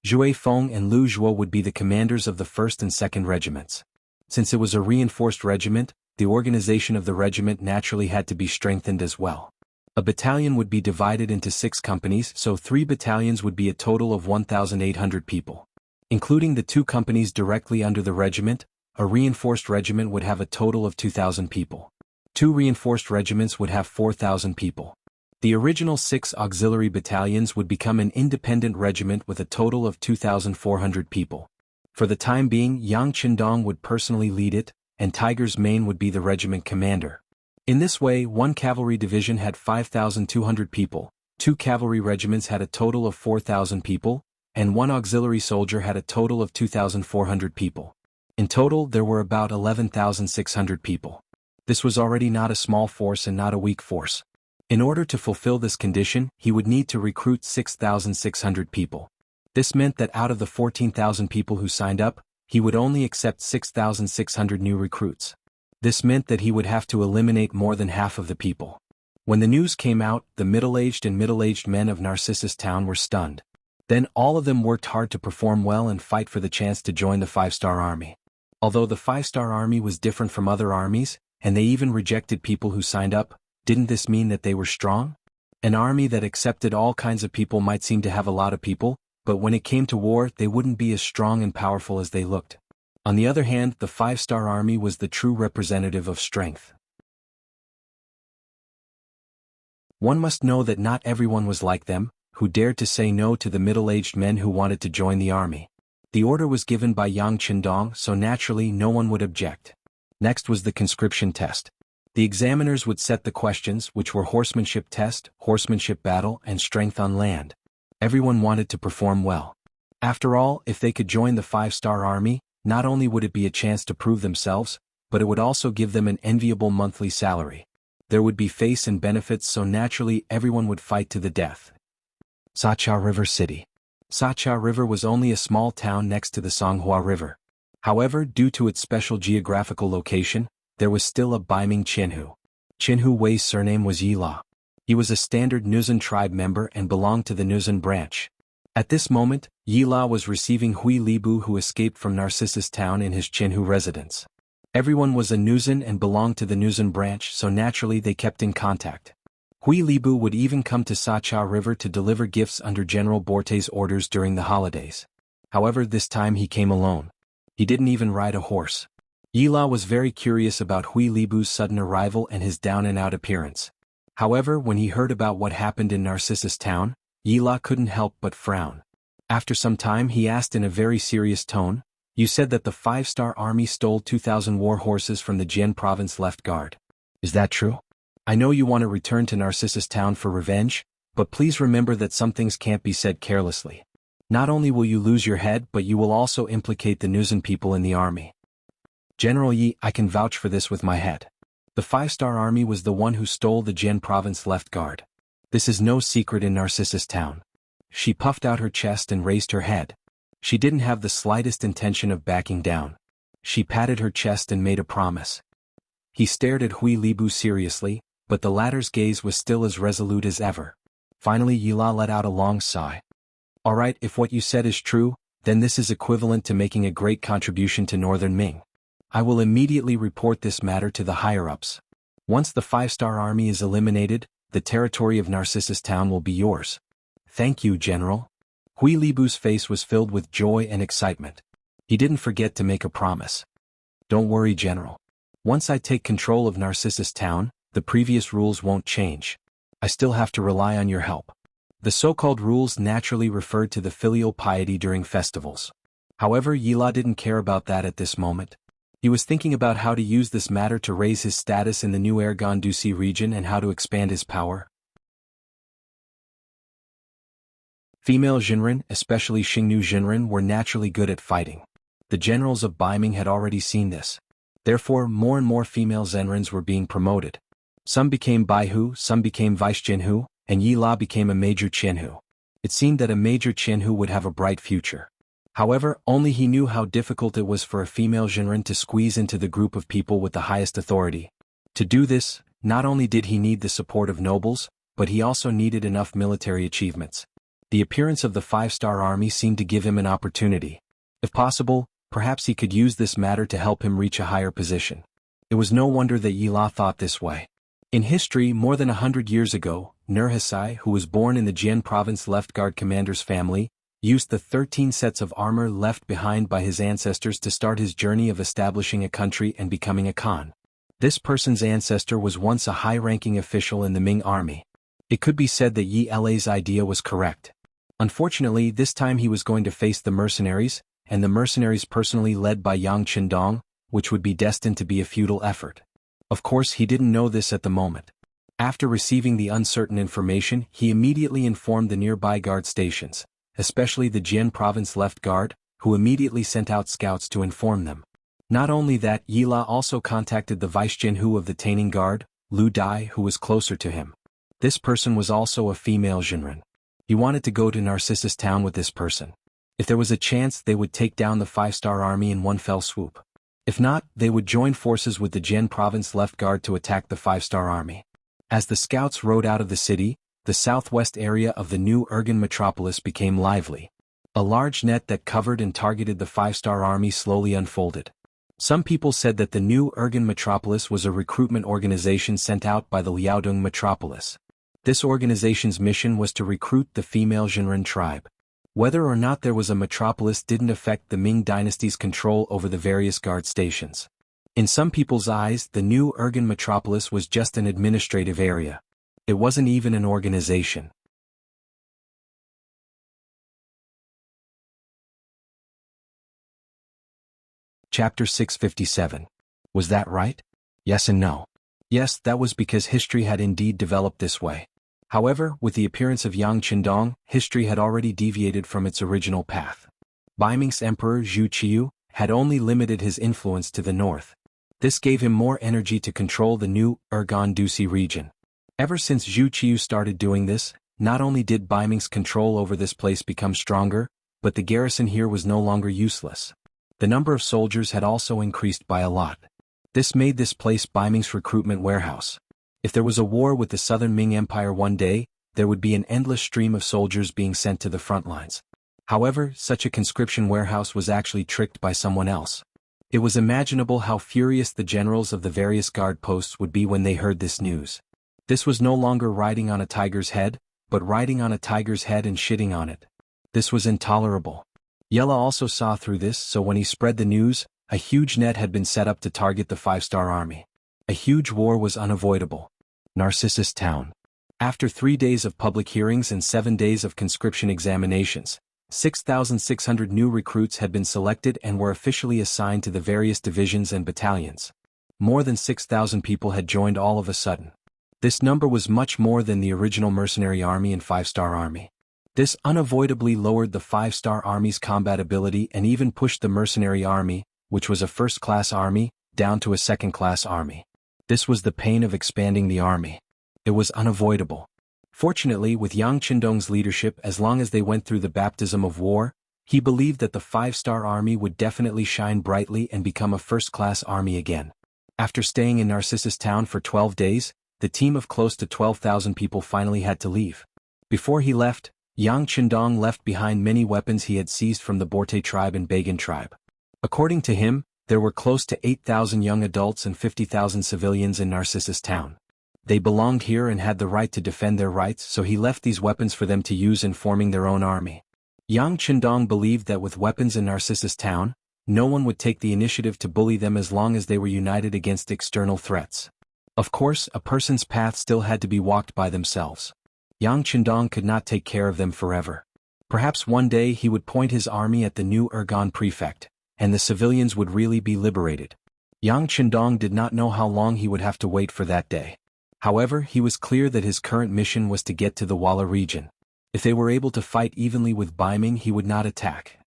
Zhui Feng and Lu Zhuo would be the commanders of the 1st and 2nd regiments. Since it was a reinforced regiment, the organization of the regiment naturally had to be strengthened as well. A battalion would be divided into 6 companies, so 3 battalions would be a total of 1,800 people. Including the 2 companies directly under the regiment, a reinforced regiment would have a total of 2,000 people. 2 reinforced regiments would have 4,000 people. The original 6 auxiliary battalions would become an independent regiment with a total of 2,400 people. For the time being, Yang Qindong would personally lead it, and Tiger's Mane would be the regiment commander. In this way, 1 cavalry division had 5,200 people, 2 cavalry regiments had a total of 4,000 people, and 1 auxiliary soldier had a total of 2,400 people. In total, there were about 11,600 people. This was already not a small force and not a weak force. In order to fulfill this condition, he would need to recruit 6,600 people. This meant that out of the 14,000 people who signed up, he would only accept 6,600 new recruits. This meant that he would have to eliminate more than half of the people. When the news came out, the middle-aged and middle-aged men of Narcissus Town were stunned. Then all of them worked hard to perform well and fight for the chance to join the 5-star army. Although the 5-star army was different from other armies, and they even rejected people who signed up, didn't this mean that they were strong? An army that accepted all kinds of people might seem to have a lot of people, but when it came to war, they wouldn't be as strong and powerful as they looked. On the other hand, the 5-star army was the true representative of strength. One must know that not everyone was like them, who dared to say no to the middle-aged men who wanted to join the army. The order was given by Yang Qindong, so naturally no one would object. Next was the conscription test. The examiners would set the questions, which were horsemanship test, horsemanship battle, and strength on land. Everyone wanted to perform well. After all, if they could join the 5-star army, not only would it be a chance to prove themselves, but it would also give them an enviable monthly salary. There would be face and benefits, so naturally everyone would fight to the death. Sacha River City. Sacha River was only a small town next to the Songhua River. However, due to its special geographical location, there was still a Baiming Qianhu. Qianhu Wei's surname was Yila. He was a standard Nuzan tribe member and belonged to the Nuzan branch. At this moment, Yila was receiving Hui Libu, who escaped from Narcissus Town, in his Qianhu residence. Everyone was a Nuzan and belonged to the Nuzan branch, so naturally they kept in contact. Hui Libu would even come to Sacha River to deliver gifts under General Borte's orders during the holidays. However, this time he came alone. He didn't even ride a horse. Yila was very curious about Hui Libu's sudden arrival and his down-and-out appearance. However, when he heard about what happened in Narcissus Town, Yila couldn't help but frown. After some time he asked in a very serious tone, "You said that the 5-star army stole 2,000 war horses from the Jian province left guard. Is that true? I know you want to return to Narcissus Town for revenge, but please remember that some things can't be said carelessly. Not only will you lose your head, but you will also implicate the Nuzan people in the army." "General Yi, I can vouch for this with my head. The 5-star army was the one who stole the Jian province left guard. This is no secret in Narcissus Town." She puffed out her chest and raised her head. She didn't have the slightest intention of backing down. She patted her chest and made a promise. He stared at Hui Libu seriously, but the latter's gaze was still as resolute as ever. Finally Yila let out a long sigh. "All right, if what you said is true, then this is equivalent to making a great contribution to Northern Ming. I will immediately report this matter to the higher-ups. Once the 5-star army is eliminated, the territory of Narcissus Town will be yours." "Thank you, General." Hui Libu's face was filled with joy and excitement. He didn't forget to make a promise. "Don't worry, General. Once I take control of Narcissus Town, the previous rules won't change. I still have to rely on your help." The so-called rules naturally referred to the filial piety during festivals. However, Yila didn't care about that at this moment. He was thinking about how to use this matter to raise his status in the new Ergon Dusi region and how to expand his power. Female Jinren, especially Xingnu Jinren, were naturally good at fighting. The generals of Baiming had already seen this. Therefore, more and more female Zenrens were being promoted. Some became Baihu, some became Vice Jinhu, and Yila became a Major Qianhu. It seemed that a Major Qianhu would have a bright future. However, only he knew how difficult it was for a female Jinren to squeeze into the group of people with the highest authority. To do this, not only did he need the support of nobles, but he also needed enough military achievements. The appearance of the 5-star army seemed to give him an opportunity. If possible, perhaps he could use this matter to help him reach a higher position. It was no wonder that Yila thought this way. In history, more than 100 years ago, Nurhasai, who was born in the Jian province left guard commander's family, used the 13 sets of armor left behind by his ancestors to start his journey of establishing a country and becoming a Khan. This person's ancestor was once a high-ranking official in the Ming army. It could be said that Yi La's idea was correct. Unfortunately, this time he was going to face the mercenaries, and the mercenaries personally led by Yang Qindong, which would be destined to be a futile effort. Of course, he didn't know this at the moment. After receiving the uncertain information, he immediately informed the nearby guard stations, especially the Jian province left guard, who immediately sent out scouts to inform them. Not only that, Yila also contacted the vice-jinhu of the Taining Guard, Lu Dai, who was closer to him. This person was also a female Jinren. He wanted to go to Narcissus Town with this person. If there was a chance, they would take down the 5-star army in one fell swoop. If not, they would join forces with the Jian province left guard to attack the 5-star army. As the scouts rode out of the city, the southwest area of the new Urgan metropolis became lively. A large net that covered and targeted the 5-star army slowly unfolded. Some people said that the new Urgan metropolis was a recruitment organization sent out by the Liaodong metropolis. This organization's mission was to recruit the female Jinren tribe. Whether or not there was a metropolis didn't affect the Ming dynasty's control over the various guard stations. In some people's eyes, the new Urgan metropolis was just an administrative area. It wasn't even an organization. Chapter 657. Was that right? Yes and no. Yes, that was because history had indeed developed this way. However, with the appearance of Yang Qindong, history had already deviated from its original path. Baiming's emperor Zhu Qiu had only limited his influence to the north. This gave him more energy to control the new Urgan Dusi region. Ever since Zhu Qiu started doing this, not only did Baiming's control over this place become stronger, but the garrison here was no longer useless. The number of soldiers had also increased by a lot. This made this place Baiming's recruitment warehouse. If there was a war with the southern Ming Empire one day, there would be an endless stream of soldiers being sent to the front lines. However, such a conscription warehouse was actually tricked by someone else. It was imaginable how furious the generals of the various guard posts would be when they heard this news. This was no longer riding on a tiger's head, but riding on a tiger's head and shitting on it. This was intolerable. Yella also saw through this, so when he spread the news, a huge net had been set up to target the 5-star army. A huge war was unavoidable. Narcissus Town. After 3 days of public hearings and 7 days of conscription examinations, 6,600 new recruits had been selected and were officially assigned to the various divisions and battalions. More than 6,000 people had joined all of a sudden. This number was much more than the original mercenary army and 5-star army. This unavoidably lowered the 5-star army's combat ability and even pushed the mercenary army, which was a first-class army, down to a second-class army. This was the pain of expanding the army. It was unavoidable. Fortunately, with Yang Qindong's leadership, as long as they went through the baptism of war, he believed that the 5-star army would definitely shine brightly and become a first-class army again. After staying in Narcissus Town for 12 days, the team of close to 12,000 people finally had to leave. Before he left, Yang Qindong left behind many weapons he had seized from the Borte tribe and Bagan tribe. According to him, there were close to 8,000 young adults and 50,000 civilians in Narcissus Town. They belonged here and had the right to defend their rights, so he left these weapons for them to use in forming their own army. Yang Qindong believed that with weapons in Narcissus Town, no one would take the initiative to bully them as long as they were united against external threats. Of course, a person's path still had to be walked by themselves. Yang Qindong could not take care of them forever. Perhaps one day he would point his army at the new Urgan prefect, and the civilians would really be liberated. Yang Qindong did not know how long he would have to wait for that day. However, he was clear that his current mission was to get to the Walla region. If they were able to fight evenly with Baiming, he would not attack.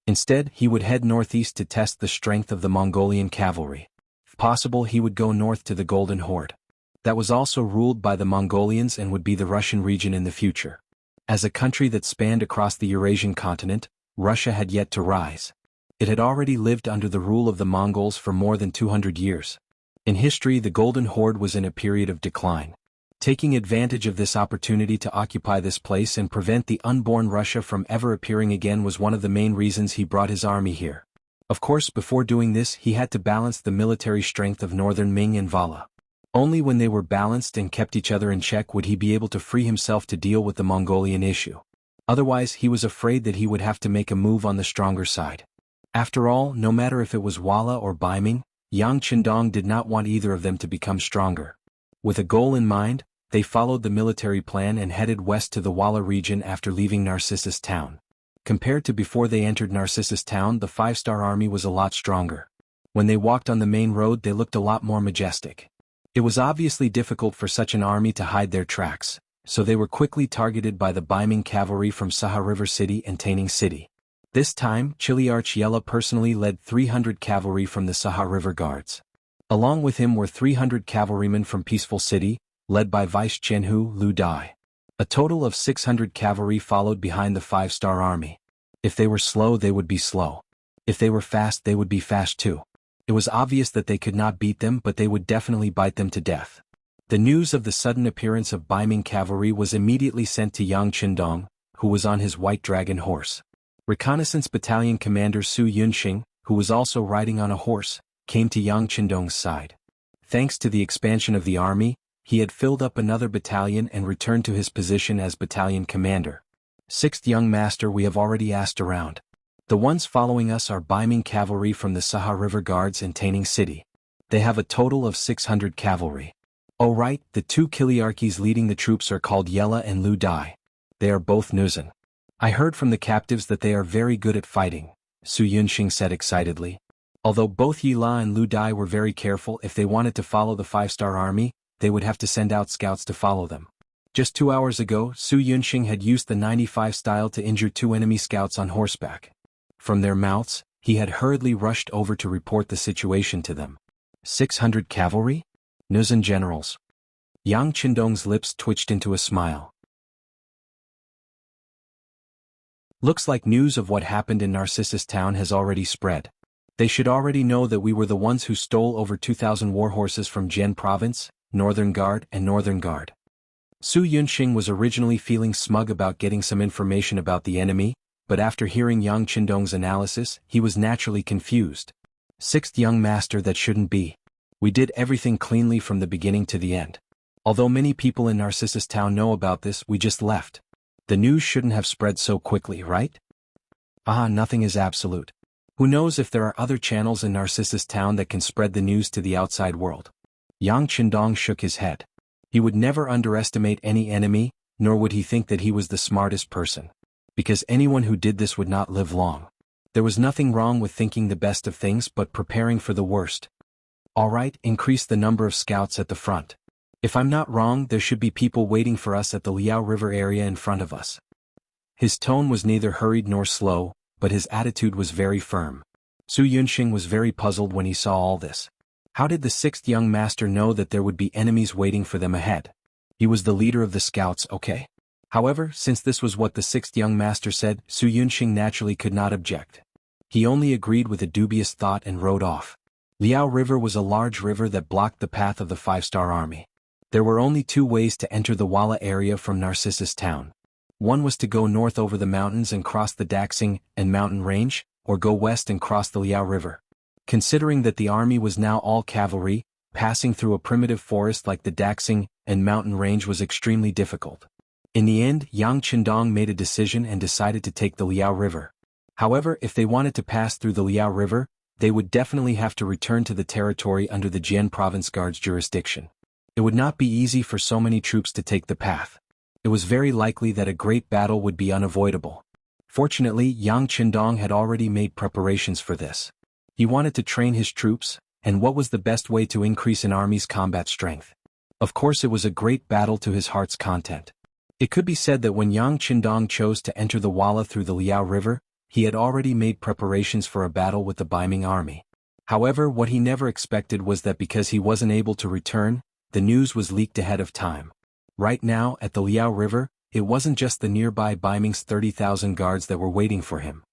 Instead, he would head northeast to test the strength of the Mongolian cavalry. If possible, he would go north to the Golden Horde. That was also ruled by the Mongolians and would be the Russian region in the future. As a country that spanned across the Eurasian continent, Russia had yet to rise. It had already lived under the rule of the Mongols for more than 200 years. In history, the Golden Horde was in a period of decline. Taking advantage of this opportunity to occupy this place and prevent the unborn Russia from ever appearing again was one of the main reasons he brought his army here. Of course, before doing this, he had to balance the military strength of northern Ming and Vala. Only when they were balanced and kept each other in check would he be able to free himself to deal with the Mongolian issue. Otherwise, he was afraid that he would have to make a move on the stronger side. After all, no matter if it was Walla or Baiming, Yang Qindong did not want either of them to become stronger. With a goal in mind, they followed the military plan and headed west to the Walla region after leaving Narcissus Town. Compared to before they entered Narcissus Town, the 5-star army was a lot stronger. When they walked on the main road, they looked a lot more majestic. It was obviously difficult for such an army to hide their tracks, so they were quickly targeted by the Baiming cavalry from Saha River City and Taining City. This time, Chiliarch Yella personally led 300 cavalry from the Saha River Guards. Along with him were 300 cavalrymen from Peaceful City, led by Vice Chenhu Lu Dai. A total of 600 cavalry followed behind the 5-star army. If they were slow, they would be slow. If they were fast, they would be fast too. It was obvious that they could not beat them, but they would definitely bite them to death. The news of the sudden appearance of Baiming cavalry was immediately sent to Yang Qindong, who was on his white dragon horse. Reconnaissance Battalion Commander Su Yunxing, who was also riding on a horse, came to Yang Qindong's side. Thanks to the expansion of the army, he had filled up another battalion and returned to his position as battalion commander. 6th Young Master, we have already asked around. The ones following us are Baiming cavalry from the Saha River Guards in Taining City. They have a total of 600 cavalry. Oh right, the 2 Kiliarchies leading the troops are called Yella and Lu Dai. They are both Nuzan. I heard from the captives that they are very good at fighting, Su Yunxing said excitedly. Although both Yila and Lu Dai were very careful, if they wanted to follow the 5-star army, they would have to send out scouts to follow them. Just 2 hours ago, Su Yunxing had used the 95 style to injure 2 enemy scouts on horseback. From their mouths, he had hurriedly rushed over to report the situation to them. 600 cavalry? Nuzan generals. Yang Qindong's lips twitched into a smile. Looks like news of what happened in Narcissus Town has already spread. They should already know that we were the ones who stole over 2,000 war horses from Jian Province, Northern Guard and Northern Guard. Su Yunxing was originally feeling smug about getting some information about the enemy, but after hearing Yang Qindong's analysis, he was naturally confused. 6th Young Master, that shouldn't be. We did everything cleanly from the beginning to the end. Although many people in Narcissus Town know about this, we just left. The news shouldn't have spread so quickly, right? Nothing is absolute. Who knows if there are other channels in Narcissus Town that can spread the news to the outside world? Yang Qindong shook his head. He would never underestimate any enemy, nor would he think that he was the smartest person. Because anyone who did this would not live long. There was nothing wrong with thinking the best of things but preparing for the worst. Alright, increase the number of scouts at the front. If I'm not wrong, there should be people waiting for us at the Liao River area in front of us. His tone was neither hurried nor slow, but his attitude was very firm. Su Yunxing was very puzzled when he saw all this. How did the 6th Young Master know that there would be enemies waiting for them ahead? He was the leader of the scouts, okay? However, since this was what the 6th Young Master said, Su Yunxing naturally could not object. He only agreed with a dubious thought and rode off. Liao River was a large river that blocked the path of the 5-star army. There were only 2 ways to enter the Walla area from Narcissus Town. One was to go north over the mountains and cross the Daxing and mountain range, or go west and cross the Liao River. Considering that the army was now all cavalry, passing through a primitive forest like the Daxing and mountain range was extremely difficult. In the end, Yang Qindong made a decision and decided to take the Liao River. However, if they wanted to pass through the Liao River, they would definitely have to return to the territory under the Jian Province Guard's jurisdiction. It would not be easy for so many troops to take the path. It was very likely that a great battle would be unavoidable. Fortunately, Yang Qindong had already made preparations for this. He wanted to train his troops, and what was the best way to increase an army's combat strength? Of course, it was a great battle to his heart's content. It could be said that when Yang Qindong chose to enter the Walla through the Liao River, he had already made preparations for a battle with the Baiming army. However, what he never expected was that because he wasn't able to return, the news was leaked ahead of time. Right now, at the Liao River, it wasn't just the nearby Baiming's 30,000 guards that were waiting for him.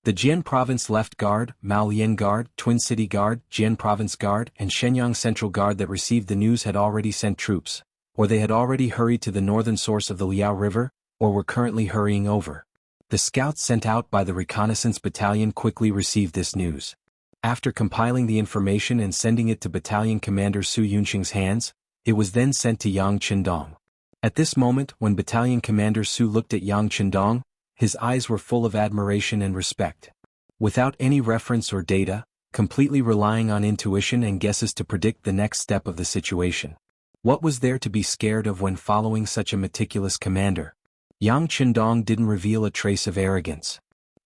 The Jian Province Left Guard, Maolian Guard, Twin City Guard, Jian Province Guard, and Shenyang Central Guard that received the news had already sent troops, or they had already hurried to the northern source of the Liao River, or were currently hurrying over. The scouts sent out by the reconnaissance battalion quickly received this news. After compiling the information and sending it to Battalion Commander Su Yunxing's hands, it was then sent to Yang Qindong. At this moment, when Battalion Commander Su looked at Yang Qindong, his eyes were full of admiration and respect. Without any reference or data, completely relying on intuition and guesses to predict the next step of the situation. What was there to be scared of when following such a meticulous commander? Yang Qindong didn't reveal a trace of arrogance.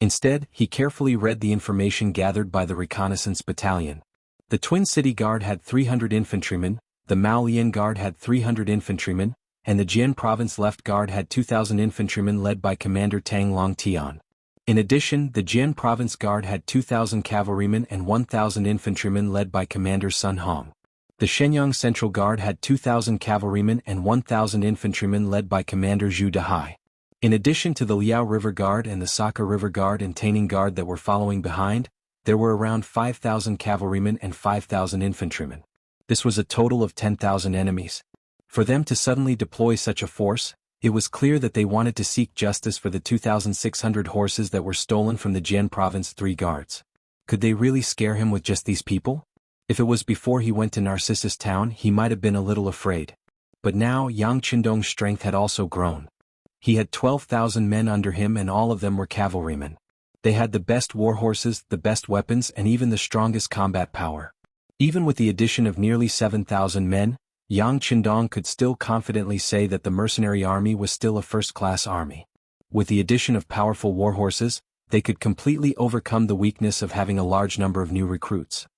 Instead, he carefully read the information gathered by the reconnaissance battalion. The Twin City Guard had 300 infantrymen, the Maolian Guard had 300 infantrymen, and the Jian province left guard had 2,000 infantrymen led by Commander Tang Longtian. In addition, the Jian province guard had 2,000 cavalrymen and 1,000 infantrymen led by Commander Sun Hong. The Shenyang Central Guard had 2,000 cavalrymen and 1,000 infantrymen led by Commander Zhu Dehai. In addition to the Liao River Guard and the Saka River Guard and Taining Guard that were following behind, there were around 5,000 cavalrymen and 5,000 infantrymen. This was a total of 10,000 enemies. For them to suddenly deploy such a force, it was clear that they wanted to seek justice for the 2,600 horses that were stolen from the Jian province 3 guards. Could they really scare him with just these people? If it was before he went to Narcissus Town, he might have been a little afraid. But now Yang Qindong's strength had also grown. He had 12,000 men under him and all of them were cavalrymen. They had the best war horses, the best weapons and even the strongest combat power. Even with the addition of nearly 7,000 men, Yang Qindong could still confidently say that the mercenary army was still a first-class army. With the addition of powerful war horses, they could completely overcome the weakness of having a large number of new recruits.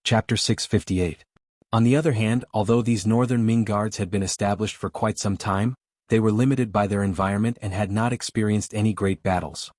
Chapter 658. On the other hand, although these northern Ming guards had been established for quite some time, they were limited by their environment and had not experienced any great battles.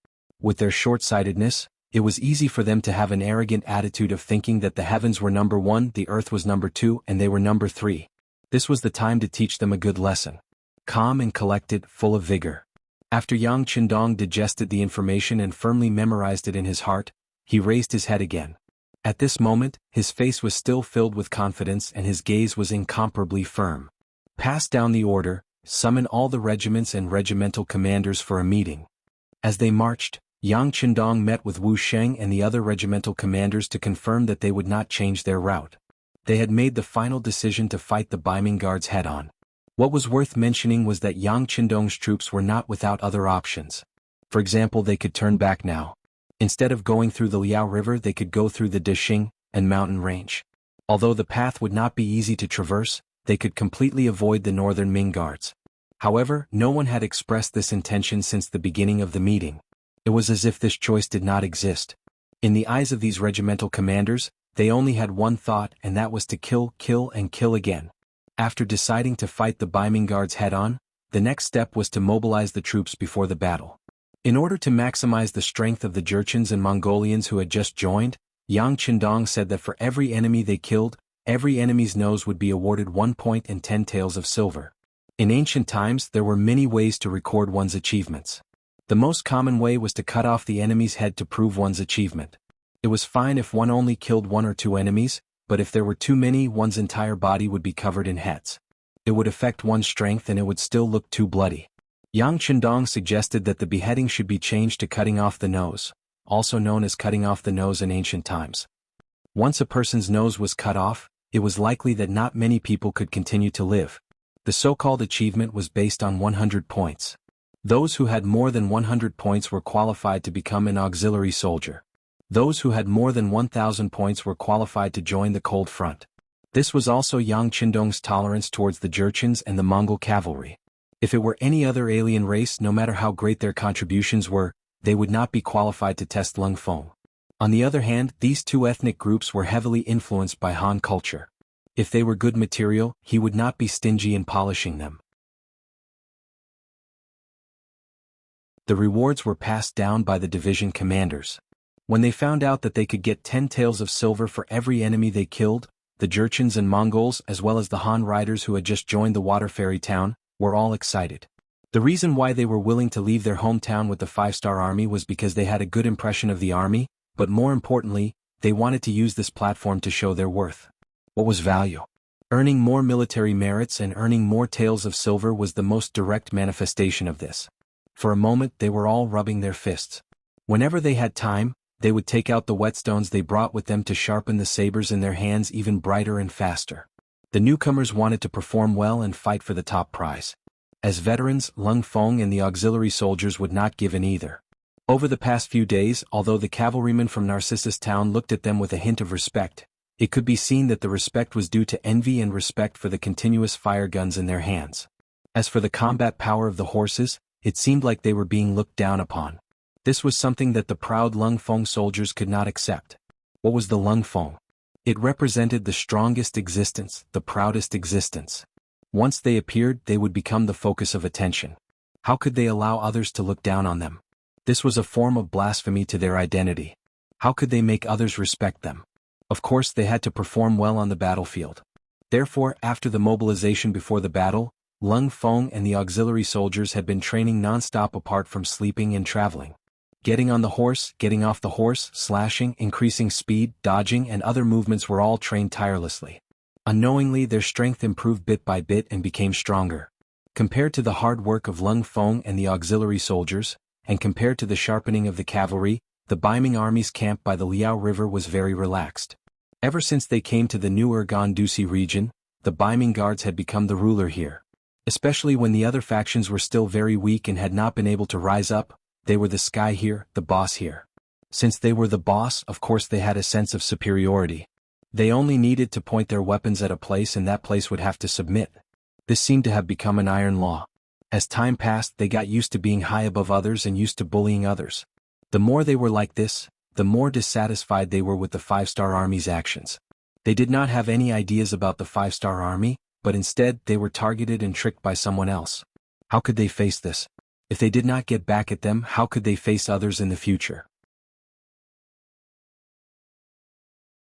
With their short-sightedness, it was easy for them to have an arrogant attitude of thinking that the heavens were number 1, the earth was number 2, and they were number 3. This was the time to teach them a good lesson. Calm and collected, full of vigor. After Yang Qindong digested the information and firmly memorized it in his heart, he raised his head again. At this moment, his face was still filled with confidence and his gaze was incomparably firm. Pass down the order, summon all the regiments and regimental commanders for a meeting. As they marched, Yang Qindong met with Wu Sheng and the other regimental commanders to confirm that they would not change their route. They had made the final decision to fight the Baiming guards head-on. What was worth mentioning was that Yang Qindong's troops were not without other options. For example, they could turn back now. Instead of going through the Liao River, they could go through the Dexing and mountain range. Although the path would not be easy to traverse, they could completely avoid the northern Ming guards. However, no one had expressed this intention since the beginning of the meeting. It was as if this choice did not exist. In the eyes of these regimental commanders, they only had one thought, and that was to kill, kill, and kill again. After deciding to fight the Baiming guards head-on, the next step was to mobilize the troops before the battle. In order to maximize the strength of the Jurchens and Mongolians who had just joined, Yang Qindong said that for every enemy they killed, every enemy's nose would be awarded 1 point and 10 taels of silver. In ancient times, there were many ways to record one's achievements. The most common way was to cut off the enemy's head to prove one's achievement. It was fine if one only killed 1 or 2 enemies, but if there were too many, one's entire body would be covered in heads. It would affect one's strength and it would still look too bloody. Yang Qindong suggested that the beheading should be changed to cutting off the nose, also known as cutting off the nose in ancient times. Once a person's nose was cut off, it was likely that not many people could continue to live. The so-called achievement was based on 100 points. Those who had more than 100 points were qualified to become an auxiliary soldier. Those who had more than 1,000 points were qualified to join the Cold Front. This was also Yang Qindong's tolerance towards the Jurchens and the Mongol cavalry. If it were any other alien race, no matter how great their contributions were, they would not be qualified to test Lung Feng. On the other hand, these two ethnic groups were heavily influenced by Han culture. If they were good material, he would not be stingy in polishing them. The rewards were passed down by the division commanders. When they found out that they could get 10 taels of silver for every enemy they killed, the Jurchens and Mongols as well as the Han riders who had just joined the water ferry town, were all excited. The reason why they were willing to leave their hometown with the 5-star army was because they had a good impression of the army, but more importantly, they wanted to use this platform to show their worth. What was value? Earning more military merits and earning more taels of silver was the most direct manifestation of this. For a moment they were all rubbing their fists. Whenever they had time, they would take out the whetstones they brought with them to sharpen the sabers in their hands even brighter and faster. The newcomers wanted to perform well and fight for the top prize. As veterans, Lung Feng and the auxiliary soldiers would not give in either. Over the past few days, although the cavalrymen from Narcissus Town looked at them with a hint of respect, it could be seen that the respect was due to envy and respect for the continuous fire guns in their hands. As for the combat power of the horses, it seemed like they were being looked down upon. This was something that the proud Lung Feng soldiers could not accept. What was the Lung Feng? It represented the strongest existence, the proudest existence. Once they appeared, they would become the focus of attention. How could they allow others to look down on them? This was a form of blasphemy to their identity. How could they make others respect them? Of course, they had to perform well on the battlefield. Therefore, after the mobilization before the battle, Lung Feng and the auxiliary soldiers had been training non-stop apart from sleeping and traveling. Getting on the horse, getting off the horse, slashing, increasing speed, dodging and other movements were all trained tirelessly. Unknowingly, their strength improved bit by bit and became stronger. Compared to the hard work of Lung Feng and the auxiliary soldiers, and compared to the sharpening of the cavalry, the Baiming army's camp by the Liao River was very relaxed. Ever since they came to the new Urgan-Dusi region, the Baiming guards had become the ruler here. Especially when the other factions were still very weak and had not been able to rise up, they were the sky here, the boss here. Since they were the boss, of course they had a sense of superiority. They only needed to point their weapons at a place and that place would have to submit. This seemed to have become an iron law. As time passed, they got used to being high above others and used to bullying others. The more they were like this, the more dissatisfied they were with the Five-Star Army's actions. They did not have any ideas about the Five-Star Army, but instead they were targeted and tricked by someone else. How could they face this? If they did not get back at them, how could they face others in the future?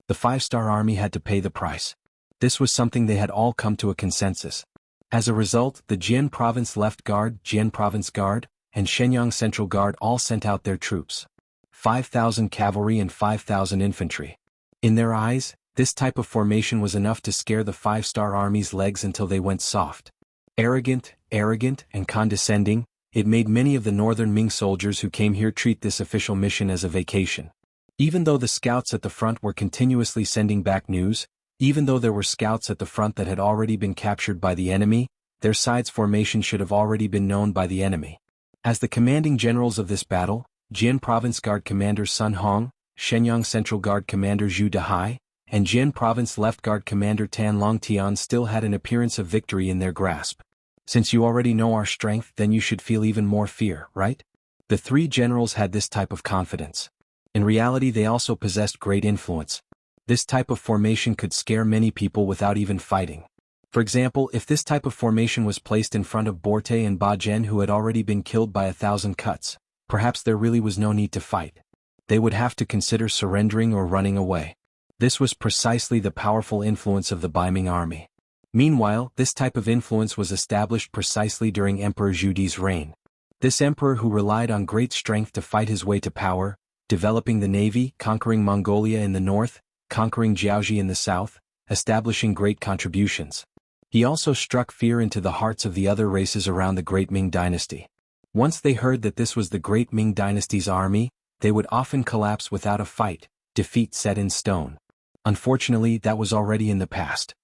The Five-Star Army had to pay the price. This was something they had all come to a consensus. As a result, the Jian Province Left Guard, Jian Province Guard, and Shenyang Central Guard all sent out their troops. 5,000 cavalry and 5,000 infantry. In their eyes, this type of formation was enough to scare the Five-Star Army's legs until they went soft. Arrogant, and condescending, it made many of the northern Ming soldiers who came here treat this official mission as a vacation. Even though the scouts at the front were continuously sending back news, even though there were scouts at the front that had already been captured by the enemy, their side's formation should have already been known by the enemy. As the commanding generals of this battle, Jian Province Guard Commander Sun Hong, Shenyang Central Guard Commander Zhu Dehai, and Jian Province Left Guard Commander Tan Longtian still had an appearance of victory in their grasp. Since you already know our strength, then you should feel even more fear, right? The three generals had this type of confidence. In reality, they also possessed great influence. This type of formation could scare many people without even fighting. For example, if this type of formation was placed in front of Borte and Ba Zhen who had already been killed by 1,000 cuts, perhaps there really was no need to fight. They would have to consider surrendering or running away. This was precisely the powerful influence of the Baiming army. Meanwhile, this type of influence was established precisely during Emperor Zhu Di's reign. This emperor who relied on great strength to fight his way to power, developing the navy, conquering Mongolia in the north, conquering Jiaoji in the south, establishing great contributions. He also struck fear into the hearts of the other races around the Great Ming Dynasty. Once they heard that this was the Great Ming Dynasty's army, they would often collapse without a fight, defeat set in stone. Unfortunately, that was already in the past.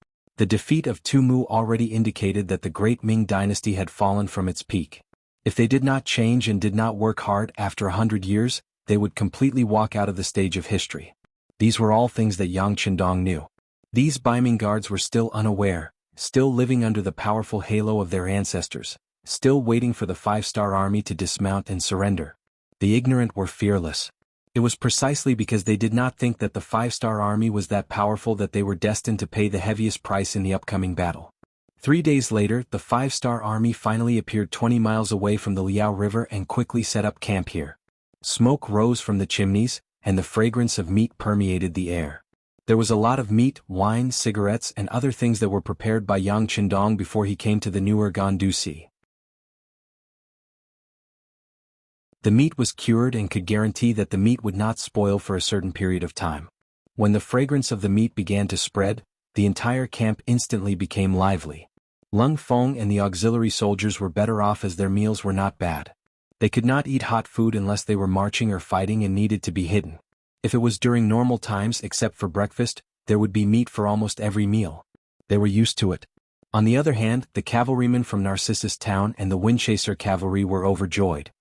The defeat of Tumu already indicated that the Great Ming Dynasty had fallen from its peak. If they did not change and did not work hard, after 100 years, they would completely walk out of the stage of history. These were all things that Yang Qindong knew. These Baiming guards were still unaware, still living under the powerful halo of their ancestors, still waiting for the Five-Star Army to dismount and surrender. The ignorant were fearless. It was precisely because they did not think that the Five-Star Army was that powerful that they were destined to pay the heaviest price in the upcoming battle. 3 days later, the Five-Star Army finally appeared 20 miles away from the Liao River and quickly set up camp here. Smoke rose from the chimneys, and the fragrance of meat permeated the air. There was a lot of meat, wine, cigarettes, and other things that were prepared by Yang Qindong before he came to the new Urgan-Dusi. The meat was cured and could guarantee that the meat would not spoil for a certain period of time. When the fragrance of the meat began to spread, the entire camp instantly became lively. Lung Feng and the auxiliary soldiers were better off as their meals were not bad. They could not eat hot food unless they were marching or fighting and needed to be hidden. If it was during normal times except for breakfast, there would be meat for almost every meal. They were used to it. On the other hand, the cavalrymen from Narcissus Town and the Windchaser cavalry were overjoyed.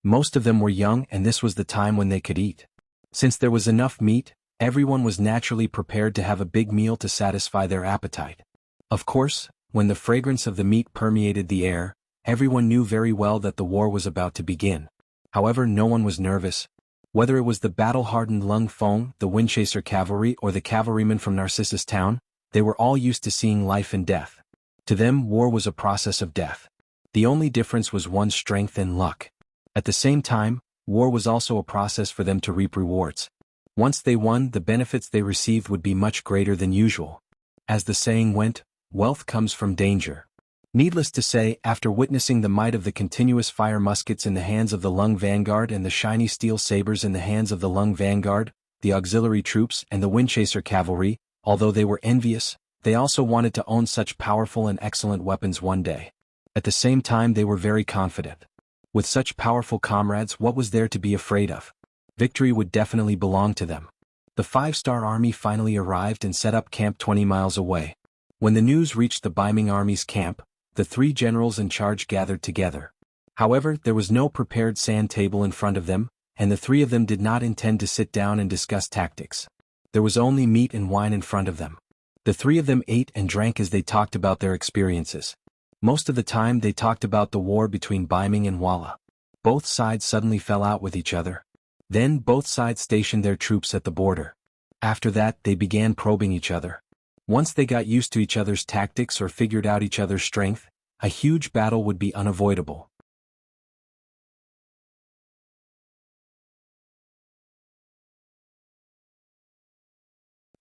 Most of them were young and this was the time when they could eat. Since there was enough meat, everyone was naturally prepared to have a big meal to satisfy their appetite. Of course, when the fragrance of the meat permeated the air, everyone knew very well that the war was about to begin. However, no one was nervous. Whether it was the battle-hardened Lung Feng, the Windchaser cavalry, or the cavalrymen from Narcissus Town, they were all used to seeing life and death. To them, war was a process of death. The only difference was one's strength and luck. At the same time, war was also a process for them to reap rewards. Once they won, the benefits they received would be much greater than usual. As the saying went, wealth comes from danger. Needless to say, after witnessing the might of the continuous fire muskets in the hands of the Lung Vanguard and the shiny steel sabers in the hands of the Lung Vanguard, the auxiliary troops and the Windchaser cavalry, although they were envious, they also wanted to own such powerful and excellent weapons one day. At the same time, they were very confident. With such powerful comrades, what was there to be afraid of? Victory would definitely belong to them. The 5-star army finally arrived and set up camp 20 miles away. When the news reached the Beiming army's camp, the 3 generals in charge gathered together. However, there was no prepared sand table in front of them, and the 3 of them did not intend to sit down and discuss tactics. There was only meat and wine in front of them. The 3 of them ate and drank as they talked about their experiences. Most of the time they talked about the war between Beiming and Walla. Both sides suddenly fell out with each other. Then both sides stationed their troops at the border. After that, they began probing each other. Once they got used to each other's tactics or figured out each other's strength, a huge battle would be unavoidable.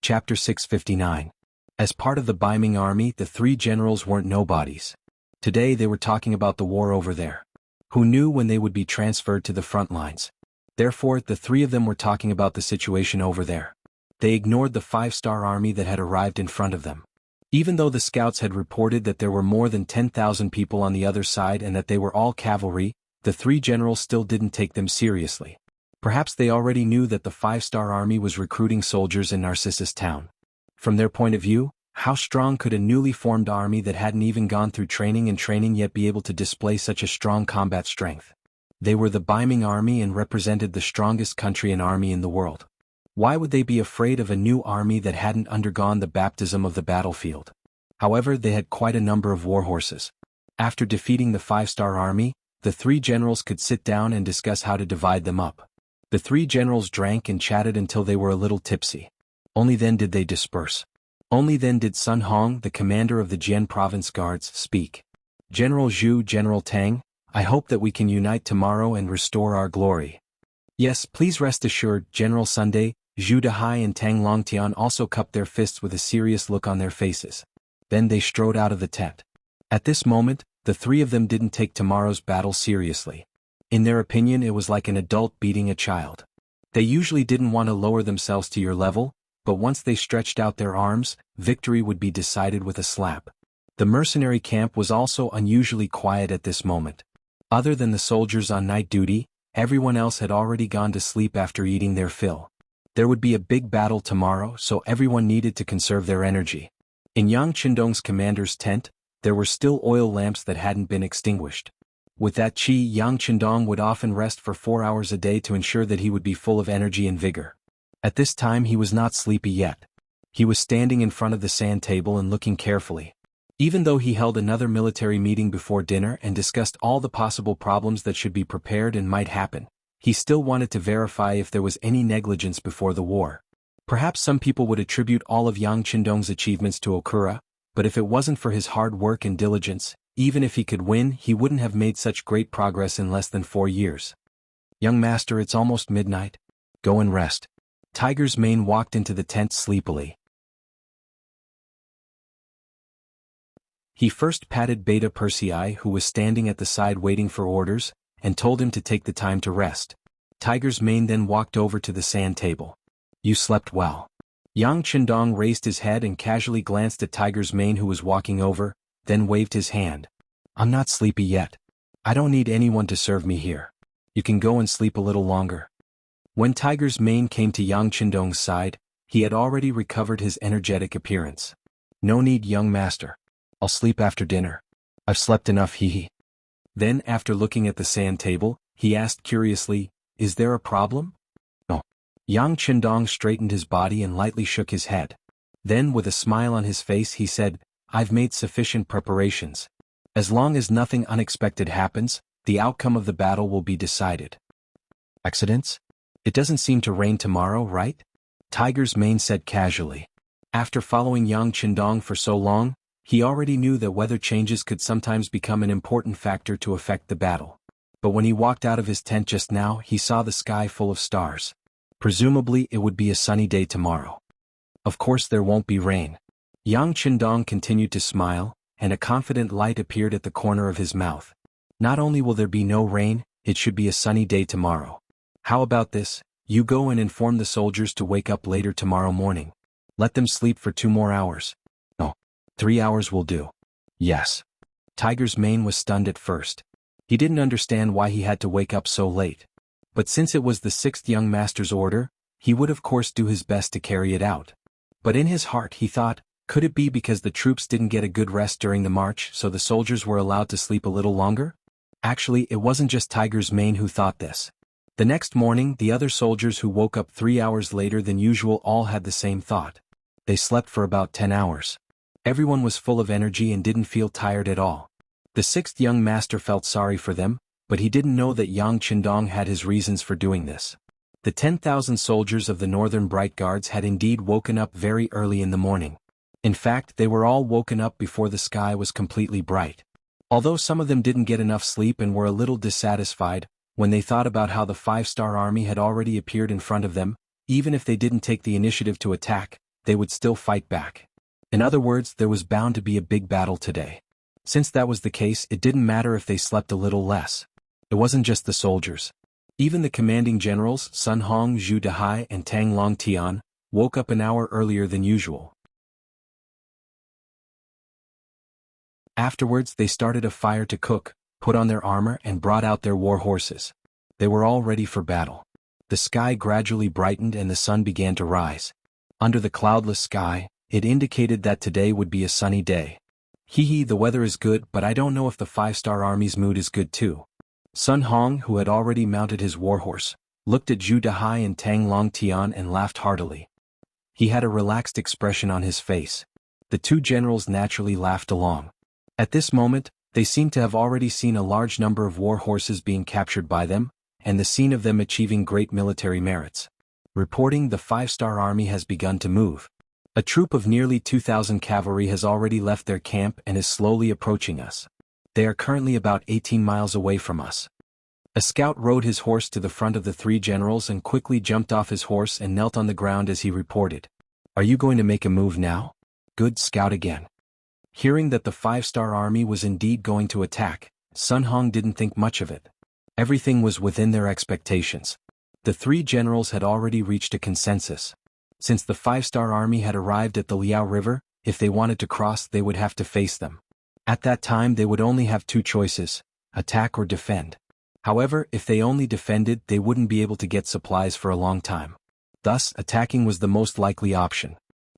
Chapter 659. As part of the Beiming army, the 3 generals weren't nobodies. Today they were talking about the war over there. Who knew when they would be transferred to the front lines? Therefore, the 3 of them were talking about the situation over there. They ignored the 5-star army that had arrived in front of them. Even though the scouts had reported that there were more than 10,000 people on the other side and that they were all cavalry, the 3 generals still didn't take them seriously. Perhaps they already knew that the 5-star army was recruiting soldiers in Narcissus Town. From their point of view, how strong could a newly formed army that hadn't even gone through training yet be able to display such a strong combat strength? They were the Beiming army and represented the strongest country and army in the world. Why would they be afraid of a new army that hadn't undergone the baptism of the battlefield? However, they had quite a number of war horses. After defeating the 5-star army, the 3 generals could sit down and discuss how to divide them up. The 3 generals drank and chatted until they were a little tipsy. Only then did they disperse. Only then did Sun Hong, the commander of the Jian Province Guards, speak. General Zhu, General Tang, I hope that we can unite tomorrow and restore our glory. Yes, please rest assured, General Sunday. Zhu Dehai and Tang Longtian also cupped their fists with a serious look on their faces. Then they strode out of the tent. At this moment, the 3 of them didn't take tomorrow's battle seriously. In their opinion, it was like an adult beating a child. They usually didn't want to lower themselves to your level, but once they stretched out their arms, victory would be decided with a slap. The mercenary camp was also unusually quiet at this moment. Other than the soldiers on night duty, everyone else had already gone to sleep after eating their fill. There would be a big battle tomorrow, so everyone needed to conserve their energy. In Yang Qindong's commander's tent, there were still oil lamps that hadn't been extinguished. With that chi, Yang Qindong would often rest for 4 hours a day to ensure that he would be full of energy and vigor. At this time he was not sleepy yet. He was standing in front of the sand table and looking carefully. Even though he held another military meeting before dinner and discussed all the possible problems that should be prepared and might happen, he still wanted to verify if there was any negligence before the war. Perhaps some people would attribute all of Yang Qindong's achievements to Okura, but if it wasn't for his hard work and diligence, even if he could win, he wouldn't have made such great progress in less than 4 years. Young master, it's almost midnight. Go and rest. Tiger's Mane walked into the tent sleepily. He first patted Beta Persei, who was standing at the side waiting for orders, and told him to take the time to rest. Tiger's Mane then walked over to the sand table. You slept well. Yang Qindong raised his head and casually glanced at Tiger's Mane, who was walking over, then waved his hand. I'm not sleepy yet. I don't need anyone to serve me here. You can go and sleep a little longer. When Tiger's Mane came to Yang Qindong's side, he had already recovered his energetic appearance. No need, young master. I'll sleep after dinner. I've slept enough, hee. Then, after looking at the sand table, he asked curiously, Is there a problem? No. Yang Qindong straightened his body and lightly shook his head. Then, with a smile on his face, he said, I've made sufficient preparations. As long as nothing unexpected happens, the outcome of the battle will be decided. Accidents? It doesn't seem to rain tomorrow, right? Tiger's Mane said casually. After following Yang Qindong for so long, he already knew that weather changes could sometimes become an important factor to affect the battle. But when he walked out of his tent just now, he saw the sky full of stars. Presumably it would be a sunny day tomorrow. Of course there won't be rain. Yang Qindong continued to smile, and a confident light appeared at the corner of his mouth. Not only will there be no rain, it should be a sunny day tomorrow. How about this? You go and inform the soldiers to wake up later tomorrow morning. Let them sleep for 2 more hours. No, 3 hours will do. Yes. Tiger's Mane was stunned at first. He didn't understand why he had to wake up so late. But since it was the 6th young master's order, he would of course do his best to carry it out. But in his heart he thought, could it be because the troops didn't get a good rest during the march so the soldiers were allowed to sleep a little longer? Actually, it wasn't just Tiger's Mane who thought this. The next morning, the other soldiers who woke up 3 hours later than usual all had the same thought. They slept for about 10 hours. Everyone was full of energy and didn't feel tired at all. The 6th young master felt sorry for them, but he didn't know that Yang Qindong had his reasons for doing this. The 10,000 soldiers of the Northern Bright Guards had indeed woken up very early in the morning. In fact, they were all woken up before the sky was completely bright. Although some of them didn't get enough sleep and were a little dissatisfied, when they thought about how the 5-star army had already appeared in front of them, even if they didn't take the initiative to attack, they would still fight back. In other words, there was bound to be a big battle today. Since that was the case, it didn't matter if they slept a little less. It wasn't just the soldiers. Even the commanding generals, Sun Hong, Zhu Dehai, and Tang Long Tian, woke up an hour earlier than usual. Afterwards, they started a fire to cook, put on their armor and brought out their war horses. They were all ready for battle. The sky gradually brightened and the sun began to rise. Under the cloudless sky, it indicated that today would be a sunny day. Hee, the weather is good, but I don't know if the 5-star army's mood is good too. Sun Hong, who had already mounted his warhorse, looked at Zhu Dehai and Tang Long Tian and laughed heartily. He had a relaxed expression on his face. The two generals naturally laughed along. At this moment, they seemed to have already seen a large number of war horses being captured by them, and the scene of them achieving great military merits. Reporting, the 5-star army has begun to move. A troop of nearly 2,000 cavalry has already left their camp and is slowly approaching us. They are currently about 18 miles away from us. A scout rode his horse to the front of the 3 generals and quickly jumped off his horse and knelt on the ground as he reported. Are you going to make a move now? Good scout again. Hearing that the 5-star army was indeed going to attack, Sun Hong didn't think much of it. Everything was within their expectations. The 3 generals had already reached a consensus. Since the 5-star army had arrived at the Liao River, if they wanted to cross they would have to face them. At that time they would only have 2 choices, attack or defend. However, if they only defended they wouldn't be able to get supplies for a long time. Thus, attacking was the most likely option.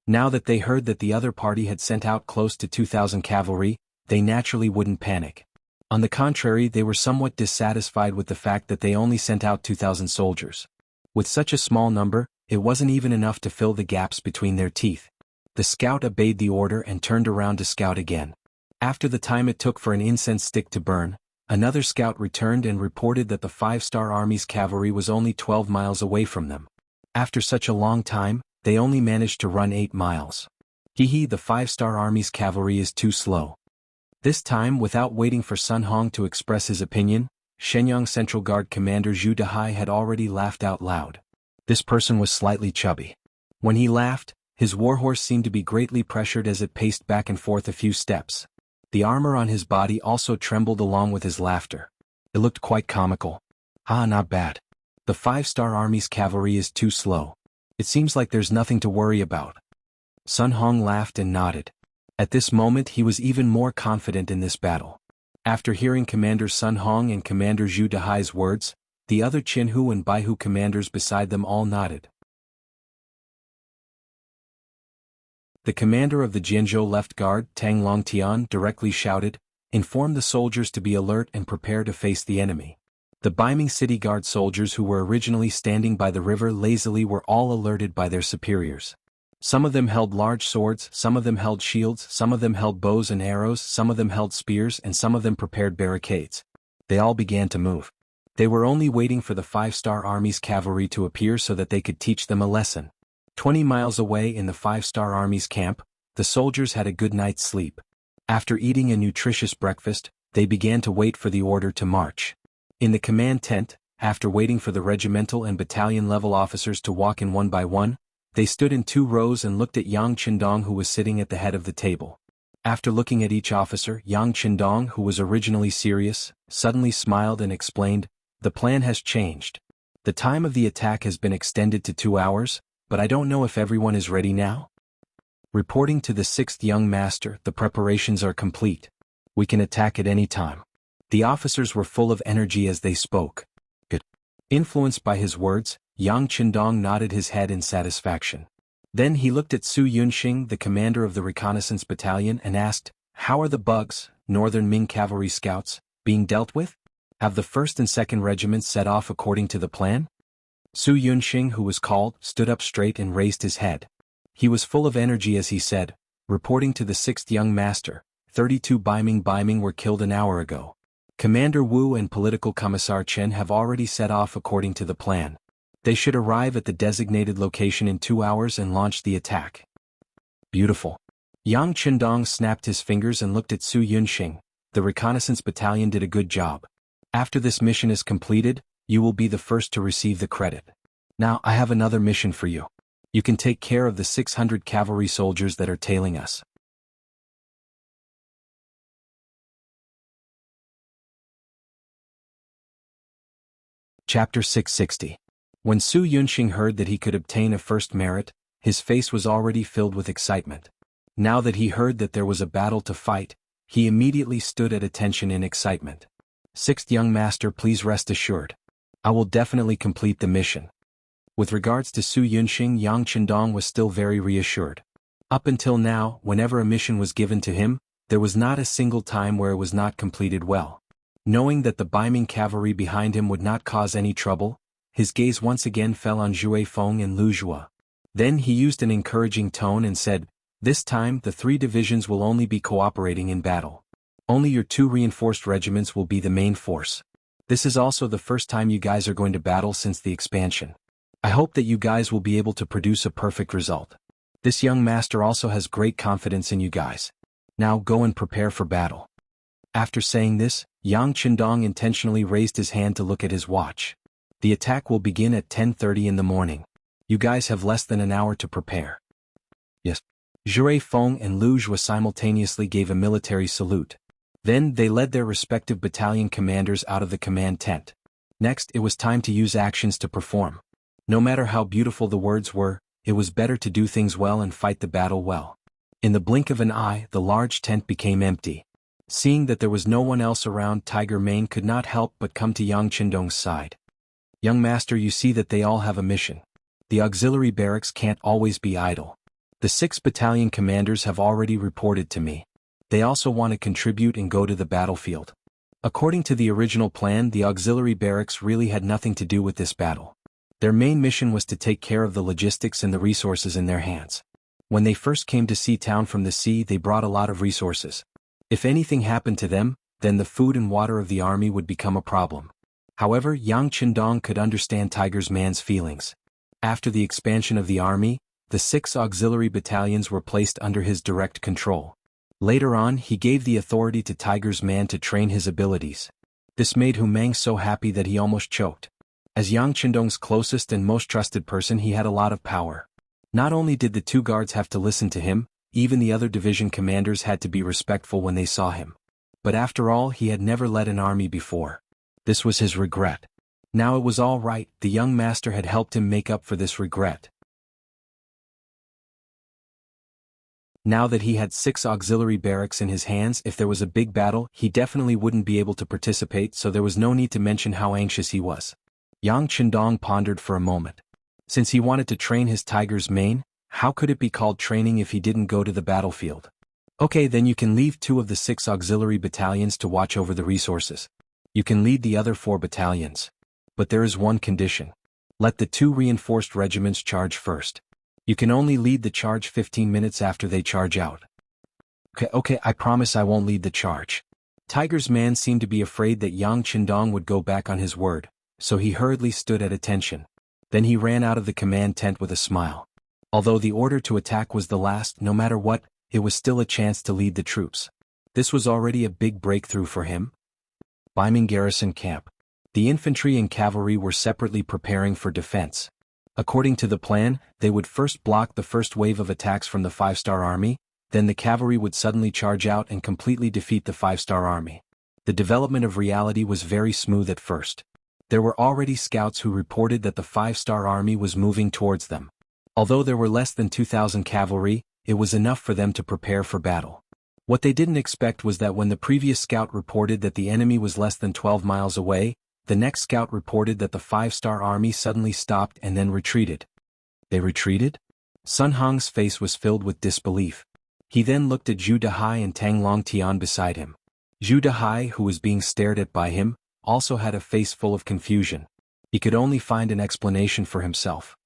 Now that they heard that the other party had sent out close to 2,000 cavalry, they naturally wouldn't panic. On the contrary, they were somewhat dissatisfied with the fact that they only sent out 2,000 soldiers. With such a small number, it wasn't even enough to fill the gaps between their teeth. The scout obeyed the order and turned around to scout again. After the time it took for an incense stick to burn, another scout returned and reported that the 5-star army's cavalry was only 12 miles away from them. After such a long time, they only managed to run 8 miles. Hee, the 5-star army's cavalry is too slow. This time, without waiting for Sun Hong to express his opinion, Shenyang Central Guard Commander Zhu Dehai had already laughed out loud. This person was slightly chubby. When he laughed, his warhorse seemed to be greatly pressured as it paced back and forth a few steps. The armor on his body also trembled along with his laughter. It looked quite comical. Not bad. The 5-star army's cavalry is too slow. It seems like there's nothing to worry about. Sun Hong laughed and nodded. At this moment he was even more confident in this battle. After hearing Commander Sun Hong and Commander Zhu Dehai's words, the other Qinhu and Baihu commanders beside them all nodded. The commander of the Jianzhou Left Guard, Tang Long Tian, directly shouted, "Inform the soldiers to be alert and prepare to face the enemy." The Beiming City Guard soldiers who were originally standing by the river lazily were all alerted by their superiors. Some of them held large swords, some of them held shields, some of them held bows and arrows, some of them held spears, and some of them prepared barricades. They all began to move. They were only waiting for the 5-star Army's cavalry to appear so that they could teach them a lesson. 20 miles away in the 5-star Army's camp, the soldiers had a good night's sleep. After eating a nutritious breakfast, they began to wait for the order to march. In the command tent, after waiting for the regimental and battalion-level officers to walk in one by one, they stood in 2 rows and looked at Yang Qindong, who was sitting at the head of the table. After looking at each officer, Yang Qindong, who was originally serious, suddenly smiled and explained, "The plan has changed. The time of the attack has been extended to 2 hours, but I don't know if everyone is ready now." Reporting to the 6th young master, "The preparations are complete. We can attack at any time." The officers were full of energy as they spoke. Good. Influenced by his words, Yang Qindong nodded his head in satisfaction. Then he looked at Su Yunxing, the commander of the reconnaissance battalion, and asked, "How are the Bugs, Northern Ming cavalry scouts, being dealt with? Have the 1st and 2nd regiments set off according to the plan?" Su Yunxing, who was called, stood up straight and raised his head. He was full of energy as he said, reporting to the 6th young master, 32 Baiming were killed an hour ago. Commander Wu and Political Commissar Chen have already set off according to the plan. They should arrive at the designated location in 2 hours and launch the attack. Beautiful. Yang Qindong snapped his fingers and looked at Su Yunxing. "The reconnaissance battalion did a good job. After this mission is completed, you will be the first to receive the credit. Now I have another mission for you. You can take care of the 600 cavalry soldiers that are tailing us." Chapter 660. When Su Yunxing heard that he could obtain a 1st merit, his face was already filled with excitement. Now that he heard that there was a battle to fight, he immediately stood at attention in excitement. "6th young master, please rest assured. I will definitely complete the mission." With regards to Su Yunxing, Yang Qindong was still very reassured. Up until now, whenever a mission was given to him, there was not a single time where it was not completed well. Knowing that the Baiming cavalry behind him would not cause any trouble, his gaze once again fell on Zhui Feng and Lu Zhua. Then he used an encouraging tone and said, "This time the 3 divisions will only be cooperating in battle. Only your 2 reinforced regiments will be the main force. This is also the first time you guys are going to battle since the expansion. I hope that you guys will be able to produce a perfect result. This young master also has great confidence in you guys. Now go and prepare for battle." After saying this, Yang Qindong intentionally raised his hand to look at his watch. "The attack will begin at 10:30 in the morning. You guys have less than an hour to prepare." "Yes." Zhui Feng and Lu Zhua simultaneously gave a military salute. Then they led their respective battalion commanders out of the command tent. Next, it was time to use actions to perform. No matter how beautiful the words were, it was better to do things well and fight the battle well. In the blink of an eye, the large tent became empty. Seeing that there was no one else around, Tiger Mane could not help but come to Yang Qindong's side. "Young master, you see that they all have a mission. The auxiliary barracks can't always be idle. The 6 battalion commanders have already reported to me. They also want to contribute and go to the battlefield. According to the original plan, the auxiliary barracks really had nothing to do with this battle. Their main mission was to take care of the logistics and the resources in their hands. When they first came to Sea Town from the sea, they brought a lot of resources. If anything happened to them, then the food and water of the army would become a problem." However, Yang Qindong could understand Tiger Mane's feelings. After the expansion of the army, the 6 auxiliary battalions were placed under his direct control. Later on, he gave the authority to Tiger Mane to train his abilities. This made Hu Mang so happy that he almost choked. As Yang Qindong's closest and most trusted person, he had a lot of power. Not only did the 2 guards have to listen to him, even the other division commanders had to be respectful when they saw him. But after all, he had never led an army before. This was his regret. Now it was all right, the young master had helped him make up for this regret. Now that he had 6 auxiliary barracks in his hands, if there was a big battle, he definitely wouldn't be able to participate, so there was no need to mention how anxious he was. Yang Qindong pondered for a moment. Since he wanted to train his Tiger Mane, how could it be called training if he didn't go to the battlefield? "Okay, then you can leave 2 of the 6 auxiliary battalions to watch over the resources. You can lead the other 4 battalions. But there is one condition. Let the 2 reinforced regiments charge first. You can only lead the charge 15 minutes after they charge out." Okay, I promise I won't lead the charge. Tiger's man seemed to be afraid that Yang Qindong would go back on his word, so he hurriedly stood at attention. Then he ran out of the command tent with a smile. Although the order to attack was the last, no matter what, it was still a chance to lead the troops. This was already a big breakthrough for him. Baiming Garrison Camp. The infantry and cavalry were separately preparing for defense. According to the plan, they would first block the first wave of attacks from the 5-star army, then the cavalry would suddenly charge out and completely defeat the 5-star army. The development of reality was very smooth at first. There were already scouts who reported that the 5-star army was moving towards them. Although there were less than 2,000 cavalry, it was enough for them to prepare for battle. What they didn't expect was that when the previous scout reported that the enemy was less than 12 miles away, the next scout reported that the 5-star army suddenly stopped and then retreated. They retreated? Sun Hong's face was filled with disbelief. He then looked at Zhu Dehai and Tang Longtian beside him. Zhu Dehai, who was being stared at by him, also had a face full of confusion. He could only find an explanation for himself.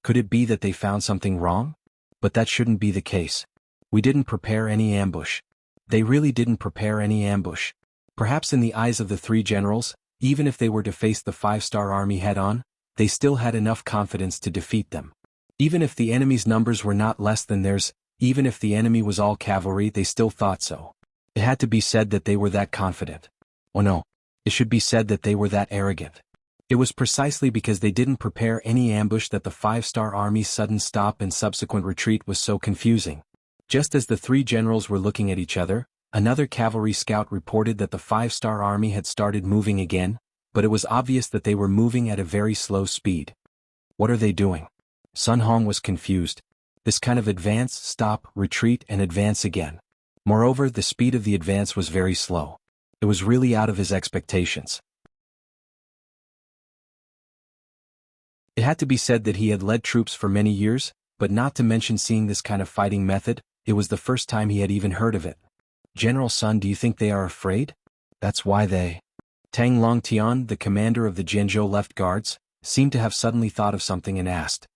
Could it be that they found something wrong? But that shouldn't be the case. We didn't prepare any ambush. They really didn't prepare any ambush. Perhaps in the eyes of the three generals, even if they were to face the 5-star army head-on, they still had enough confidence to defeat them. Even if the enemy's numbers were not less than theirs, even if the enemy was all cavalry, they still thought so. It had to be said that they were that confident. Oh no. It should be said that they were that arrogant. It was precisely because they didn't prepare any ambush that the 5-star army's sudden stop and subsequent retreat was so confusing. Just as the three generals were looking at each other, another cavalry scout reported that the 5-star army had started moving again, but it was obvious that they were moving at a very slow speed. What are they doing? Sun Hong was confused. This kind of advance, stop, retreat, and advance again. Moreover, the speed of the advance was very slow. It was really out of his expectations. It had to be said that he had led troops for many years, but not to mention seeing this kind of fighting method, it was the first time he had even heard of it. General Sun, do you think they are afraid? That's why they... Tang Longtian, the commander of the Jianzhou left guards, seemed to have suddenly thought of something and asked.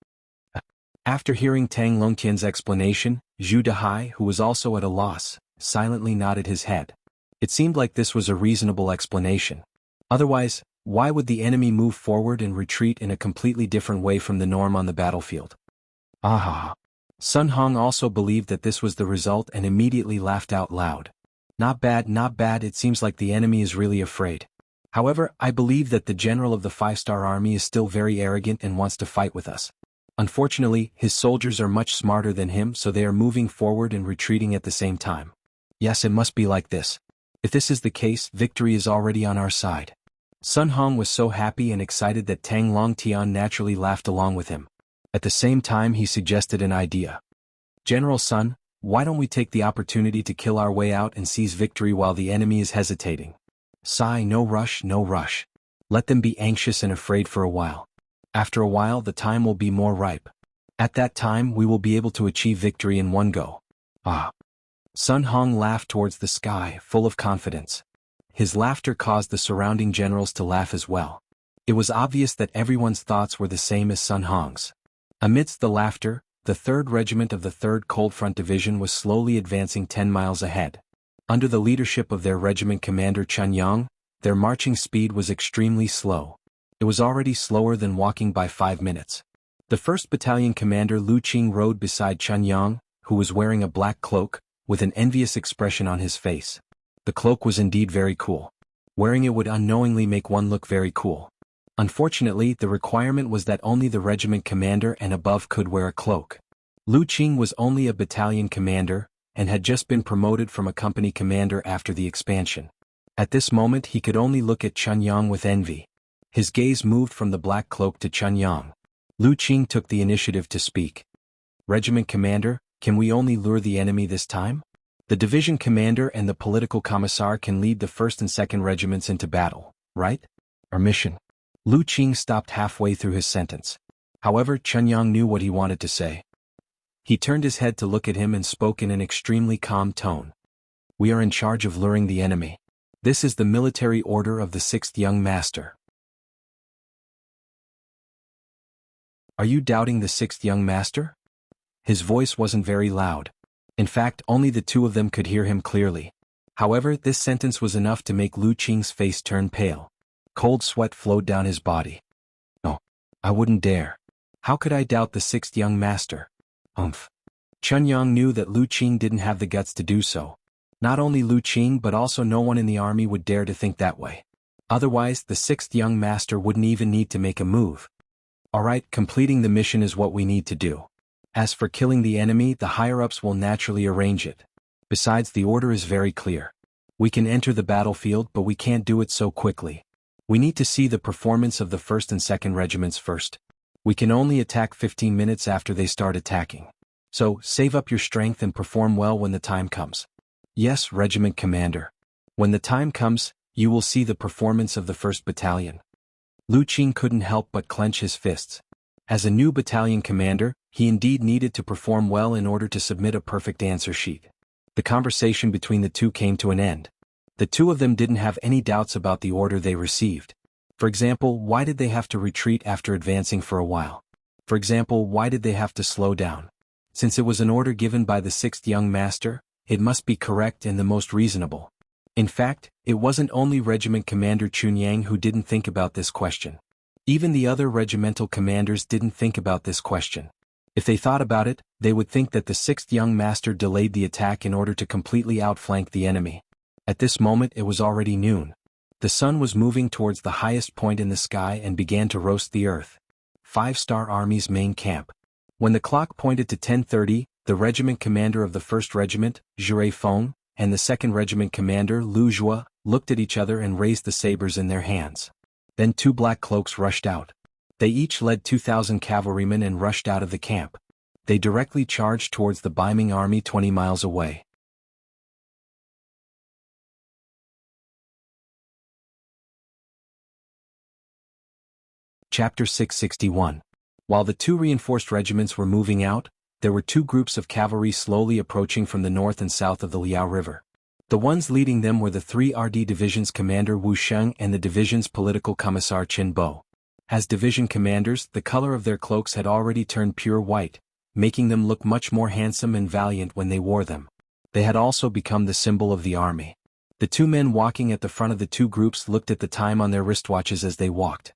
After hearing Tang Longtian's explanation, Zhu Dehai, who was also at a loss, silently nodded his head. It seemed like this was a reasonable explanation. Otherwise, why would the enemy move forward and retreat in a completely different way from the norm on the battlefield? Ah! Sun Hong also believed that this was the result and immediately laughed out loud. Not bad, not bad, it seems like the enemy is really afraid. However, I believe that the general of the 5-star army is still very arrogant and wants to fight with us. Unfortunately, his soldiers are much smarter than him, so they are moving forward and retreating at the same time. Yes, it must be like this. If this is the case, victory is already on our side. Sun Hong was so happy and excited that Tang Longtian naturally laughed along with him. At the same time, he suggested an idea. General Sun, why don't we take the opportunity to kill our way out and seize victory while the enemy is hesitating? Sigh, no rush, no rush. Let them be anxious and afraid for a while. After a while, the time will be more ripe. At that time, we will be able to achieve victory in one go. Ah! Sun Hong laughed towards the sky, full of confidence. His laughter caused the surrounding generals to laugh as well. It was obvious that everyone's thoughts were the same as Sun Hong's. Amidst the laughter, the 3rd Regiment of the 3rd Cold Front Division was slowly advancing 10 miles ahead. Under the leadership of their regiment commander Chun Yang, their marching speed was extremely slow. It was already slower than walking by 5 minutes. The 1st Battalion commander Lu Qing rode beside Chun Yang, who was wearing a black cloak, with an envious expression on his face. The cloak was indeed very cool. Wearing it would unknowingly make one look very cool. Unfortunately, the requirement was that only the regiment commander and above could wear a cloak. Lu Qing was only a battalion commander, and had just been promoted from a company commander after the expansion. At this moment he could only look at Chun Yang with envy. His gaze moved from the black cloak to Chun Yang. Lu Qing took the initiative to speak. Regiment commander, can we only lure the enemy this time? The division commander and the political commissar can lead the 1st and 2nd regiments into battle, right? Our mission. Lu Qing stopped halfway through his sentence. However, Chun Yang knew what he wanted to say. He turned his head to look at him and spoke in an extremely calm tone. We are in charge of luring the enemy. This is the military order of the 6th young master. Are you doubting the 6th young master? His voice wasn't very loud. In fact, only the two of them could hear him clearly. However, this sentence was enough to make Lu Qing's face turn pale. Cold sweat flowed down his body. No, I wouldn't dare. How could I doubt the sixth young master? Chun Yang knew that Lu Qing didn't have the guts to do so. Not only Lu Qing but also no one in the army would dare to think that way. Otherwise, the sixth young master wouldn't even need to make a move. Alright, completing the mission is what we need to do. As for killing the enemy, the higher-ups will naturally arrange it. Besides, the order is very clear. We can enter the battlefield, but we can't do it so quickly. We need to see the performance of the 1st and 2nd regiments first. We can only attack 15 minutes after they start attacking. So, save up your strength and perform well when the time comes. Yes, Regiment Commander. When the time comes, you will see the performance of the 1st Battalion. Lu Qing couldn't help but clench his fists. As a new battalion commander, he indeed needed to perform well in order to submit a perfect answer sheet. The conversation between the two came to an end. The two of them didn't have any doubts about the order they received. For example, why did they have to retreat after advancing for a while? For example, why did they have to slow down? Since it was an order given by the 6th young master, it must be correct and the most reasonable. In fact, it wasn't only Regiment Commander Chunyang who didn't think about this question. Even the other regimental commanders didn't think about this question. If they thought about it, they would think that the 6th young master delayed the attack in order to completely outflank the enemy. At this moment it was already noon. The sun was moving towards the highest point in the sky and began to roast the earth. 5-Star Army's main camp. When the clock pointed to 10:30, the regiment commander of the 1st Regiment, Zhui Feng, and the 2nd Regiment commander, Lu Zhua, looked at each other and raised the sabers in their hands. Then 2 black cloaks rushed out. They each led 2,000 cavalrymen and rushed out of the camp. They directly charged towards the Baiming army 20 miles away. Chapter 661. While the 2 reinforced regiments were moving out, there were 2 groups of cavalry slowly approaching from the north and south of the Liao River. The ones leading them were the 3 RD Division's commander Wu Sheng and the division's political commissar Qin Bo. As division commanders, the color of their cloaks had already turned pure white, making them look much more handsome and valiant when they wore them. They had also become the symbol of the army. The 2 men walking at the front of the 2 groups looked at the time on their wristwatches as they walked.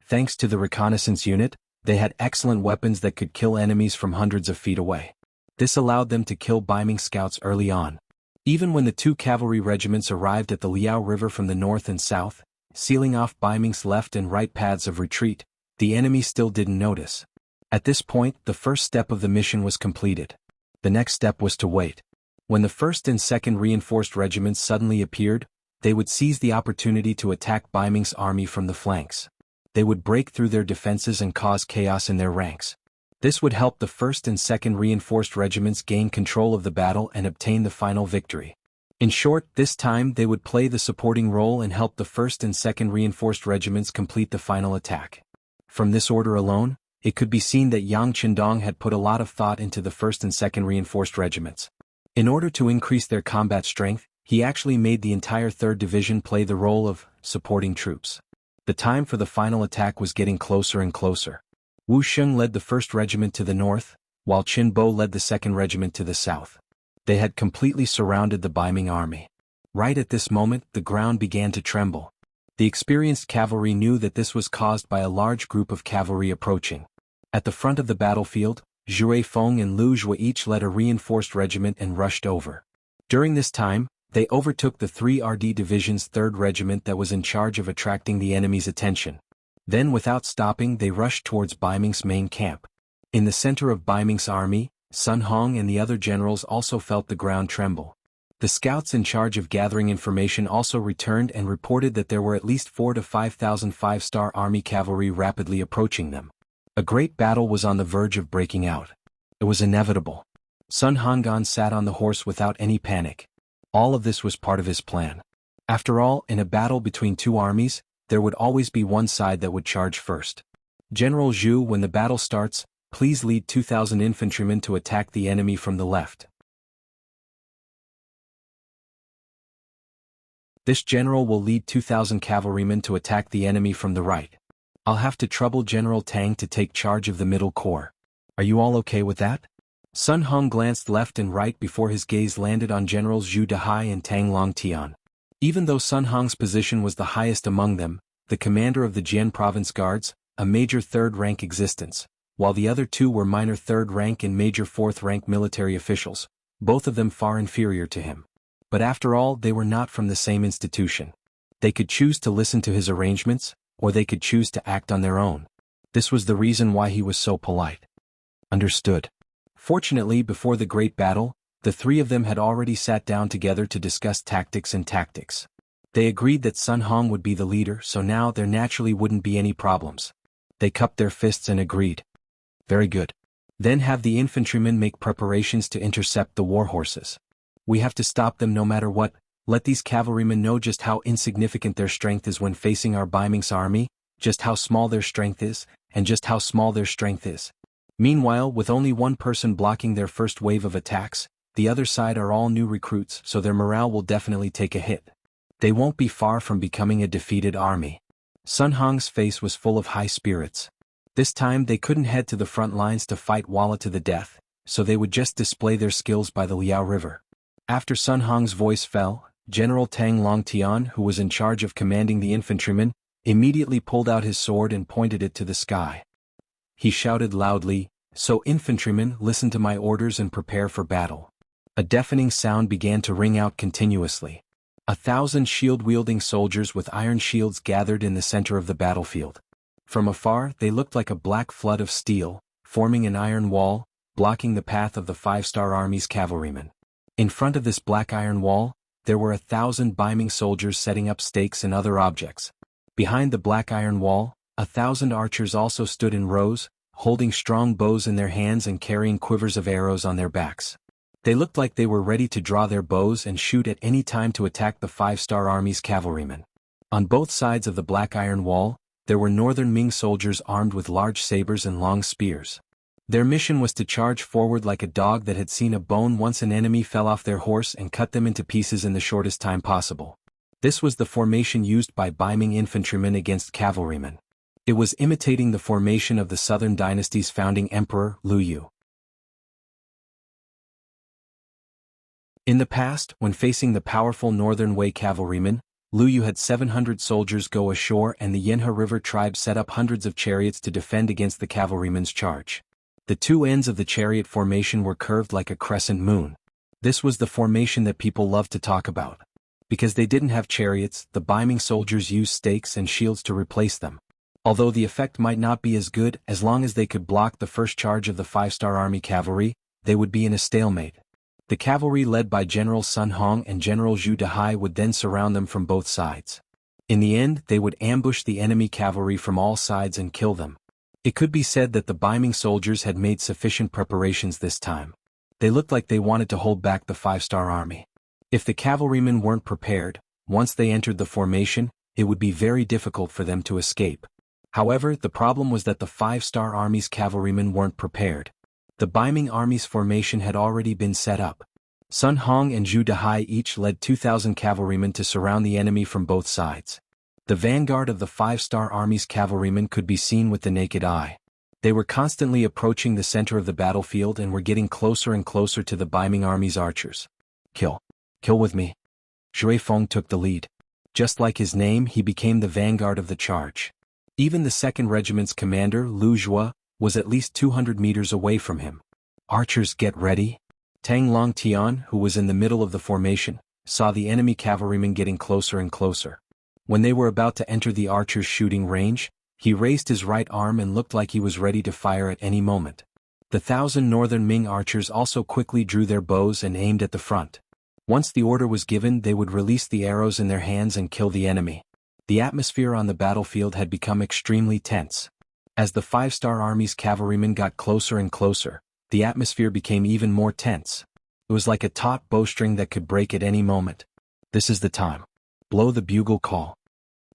Thanks to the reconnaissance unit, they had excellent weapons that could kill enemies from hundreds of feet away. This allowed them to kill Baiming scouts early on. Even when the 2 cavalry regiments arrived at the Liao River from the north and south, sealing off Baiming's left and right paths of retreat, the enemy still didn't notice. At this point, the first step of the mission was completed. The next step was to wait. When the 1st and 2nd reinforced regiments suddenly appeared, they would seize the opportunity to attack Baiming's army from the flanks. They would break through their defenses and cause chaos in their ranks. This would help the 1st and 2nd reinforced regiments gain control of the battle and obtain the final victory. In short, this time they would play the supporting role and help the 1st and 2nd reinforced regiments complete the final attack. From this order alone, it could be seen that Yang Qindong had put a lot of thought into the 1st and 2nd reinforced regiments. In order to increase their combat strength, he actually made the entire 3rd Division play the role of supporting troops. The time for the final attack was getting closer and closer. Wu Sheng led the 1st Regiment to the north, while Qin Bo led the 2nd Regiment to the south. They had completely surrounded the Baiming army. Right at this moment, the ground began to tremble. The experienced cavalry knew that this was caused by a large group of cavalry approaching. At the front of the battlefield, Zhui Feng and Lu Zhua each led a reinforced regiment and rushed over. During this time, they overtook the 3 RD Division's 3rd Regiment that was in charge of attracting the enemy's attention. Then without stopping they rushed towards Baiming's main camp. In the center of Baiming's army, Sun Hong and the other generals also felt the ground tremble. The scouts in charge of gathering information also returned and reported that there were at least 4,000 to 5,000 5-star army cavalry rapidly approaching them. A great battle was on the verge of breaking out. It was inevitable. Sun Honggan sat on the horse without any panic. All of this was part of his plan. After all, in a battle between 2 armies, there would always be one side that would charge first. General Zhu, when the battle starts, please lead 2,000 infantrymen to attack the enemy from the left. This general will lead 2,000 cavalrymen to attack the enemy from the right. I'll have to trouble General Tang to take charge of the middle corps. Are you all okay with that? Sun Hong glanced left and right before his gaze landed on Generals Zhu Dehai and Tang Longtian. Even though Sun Hong's position was the highest among them, the commander of the Jian Province Guards, a major third-rank existence, while the other two were minor third-rank and major fourth-rank military officials, both of them far inferior to him. But after all, they were not from the same institution. They could choose to listen to his arrangements, or they could choose to act on their own. This was the reason why he was so polite. Understood. Fortunately, before the great battle, the three of them had already sat down together to discuss tactics. They agreed that Sun Hong would be the leader, so now there naturally wouldn't be any problems. They cupped their fists and agreed. Very good. Then have the infantrymen make preparations to intercept the war horses. We have to stop them no matter what. Let these cavalrymen know just how insignificant their strength is when facing our Baiming's army, just how small their strength is, and just how small their strength is. Meanwhile, with only one person blocking their first wave of attacks, the other side are all new recruits, so their morale will definitely take a hit. They won't be far from becoming a defeated army. Sun Hong's face was full of high spirits. This time they couldn't head to the front lines to fight Walla to the death, so they would just display their skills by the Liao River. After Sun Hong's voice fell, General Tang Longtian, who was in charge of commanding the infantrymen, immediately pulled out his sword and pointed it to the sky. He shouted loudly, "So infantrymen, listen to my orders and prepare for battle." A deafening sound began to ring out continuously. 1,000 shield-wielding soldiers with iron shields gathered in the center of the battlefield. From afar, they looked like a black flood of steel, forming an iron wall, blocking the path of the Five-Star Army's cavalrymen. In front of this black iron wall, there were 1,000 Baiming soldiers setting up stakes and other objects. Behind the black iron wall, 1,000 archers also stood in rows, holding strong bows in their hands and carrying quivers of arrows on their backs. They looked like they were ready to draw their bows and shoot at any time to attack the Five-Star Army's cavalrymen. On both sides of the black iron wall, there were northern Ming soldiers armed with large sabers and long spears. Their mission was to charge forward like a dog that had seen a bone once an enemy fell off their horse and cut them into pieces in the shortest time possible. This was the formation used by Baiming infantrymen against cavalrymen. It was imitating the formation of the Southern Dynasty's founding emperor, Liu Yu. In the past, when facing the powerful Northern Wei cavalrymen, Liu Yu had 700 soldiers go ashore and the Yanhe River tribe set up hundreds of chariots to defend against the cavalrymen's charge. The two ends of the chariot formation were curved like a crescent moon. This was the formation that people loved to talk about. Because they didn't have chariots, the Baiming soldiers used stakes and shields to replace them. Although the effect might not be as good, as long as they could block the first charge of the Five-Star Army cavalry, they would be in a stalemate. The cavalry led by General Sun Hong and General Zhu Dehai would then surround them from both sides. In the end, they would ambush the enemy cavalry from all sides and kill them. It could be said that the Baiming soldiers had made sufficient preparations this time. They looked like they wanted to hold back the Five-Star Army. If the cavalrymen weren't prepared, once they entered the formation, it would be very difficult for them to escape. However, the problem was that the Five-Star Army's cavalrymen weren't prepared. The Baiming Army's formation had already been set up. Sun Hong and Zhu Dehai each led 2,000 cavalrymen to surround the enemy from both sides. The vanguard of the Five-Star Army's cavalrymen could be seen with the naked eye. They were constantly approaching the center of the battlefield and were getting closer and closer to the Baiming Army's archers. Kill. Kill with me. Xue Feng took the lead. Just like his name, he became the vanguard of the charge. Even the 2nd Regiment's commander, Lu Zhua, was at least 200 meters away from him. Archers, get ready. Tang Longtian, who was in the middle of the formation, saw the enemy cavalrymen getting closer and closer. When they were about to enter the archers' shooting range, he raised his right arm and looked like he was ready to fire at any moment. The 1,000 northern Ming archers also quickly drew their bows and aimed at the front. Once the order was given, they would release the arrows in their hands and kill the enemy. The atmosphere on the battlefield had become extremely tense. As the Five-Star Army's cavalrymen got closer and closer, the atmosphere became even more tense. It was like a taut bowstring that could break at any moment. This is the time. Blow the bugle call.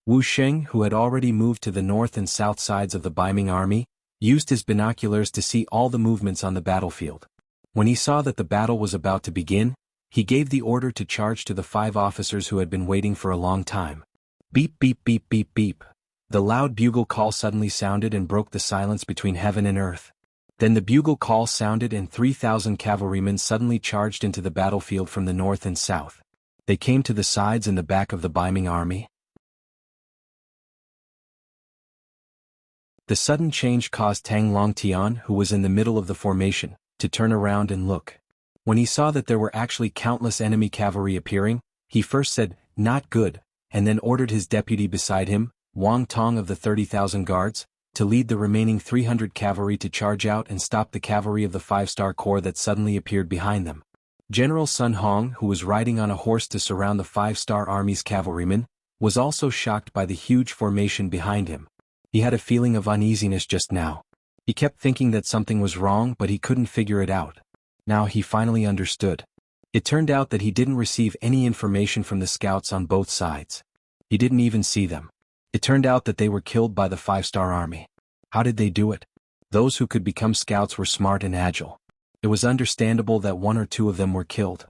Wu Sheng, who had already moved to the north and south sides of the Baiming army, used his binoculars to see all the movements on the battlefield. When he saw that the battle was about to begin, he gave the order to charge to the 5 officers who had been waiting for a long time. Beep beep beep beep beep. The loud bugle call suddenly sounded and broke the silence between heaven and earth. Then the bugle call sounded and 3,000 cavalrymen suddenly charged into the battlefield from the north and south. They came to the sides and the back of the Baiming army. The sudden change caused Tang Longtian, who was in the middle of the formation, to turn around and look. When he saw that there were actually countless enemy cavalry appearing, he first said, "Not good," and then ordered his deputy beside him, Wang Tong of the 30,000 guards, to lead the remaining 300 cavalry to charge out and stop the cavalry of the 5-star corps that suddenly appeared behind them. General Sun Hong, who was riding on a horse to surround the 5-star army's cavalrymen, was also shocked by the huge formation behind him. He had a feeling of uneasiness just now. He kept thinking that something was wrong, but he couldn't figure it out. Now he finally understood. It turned out that he didn't receive any information from the scouts on both sides. He didn't even see them. It turned out that they were killed by the 5-star army. How did they do it? Those who could become scouts were smart and agile. It was understandable that 1 or 2 of them were killed.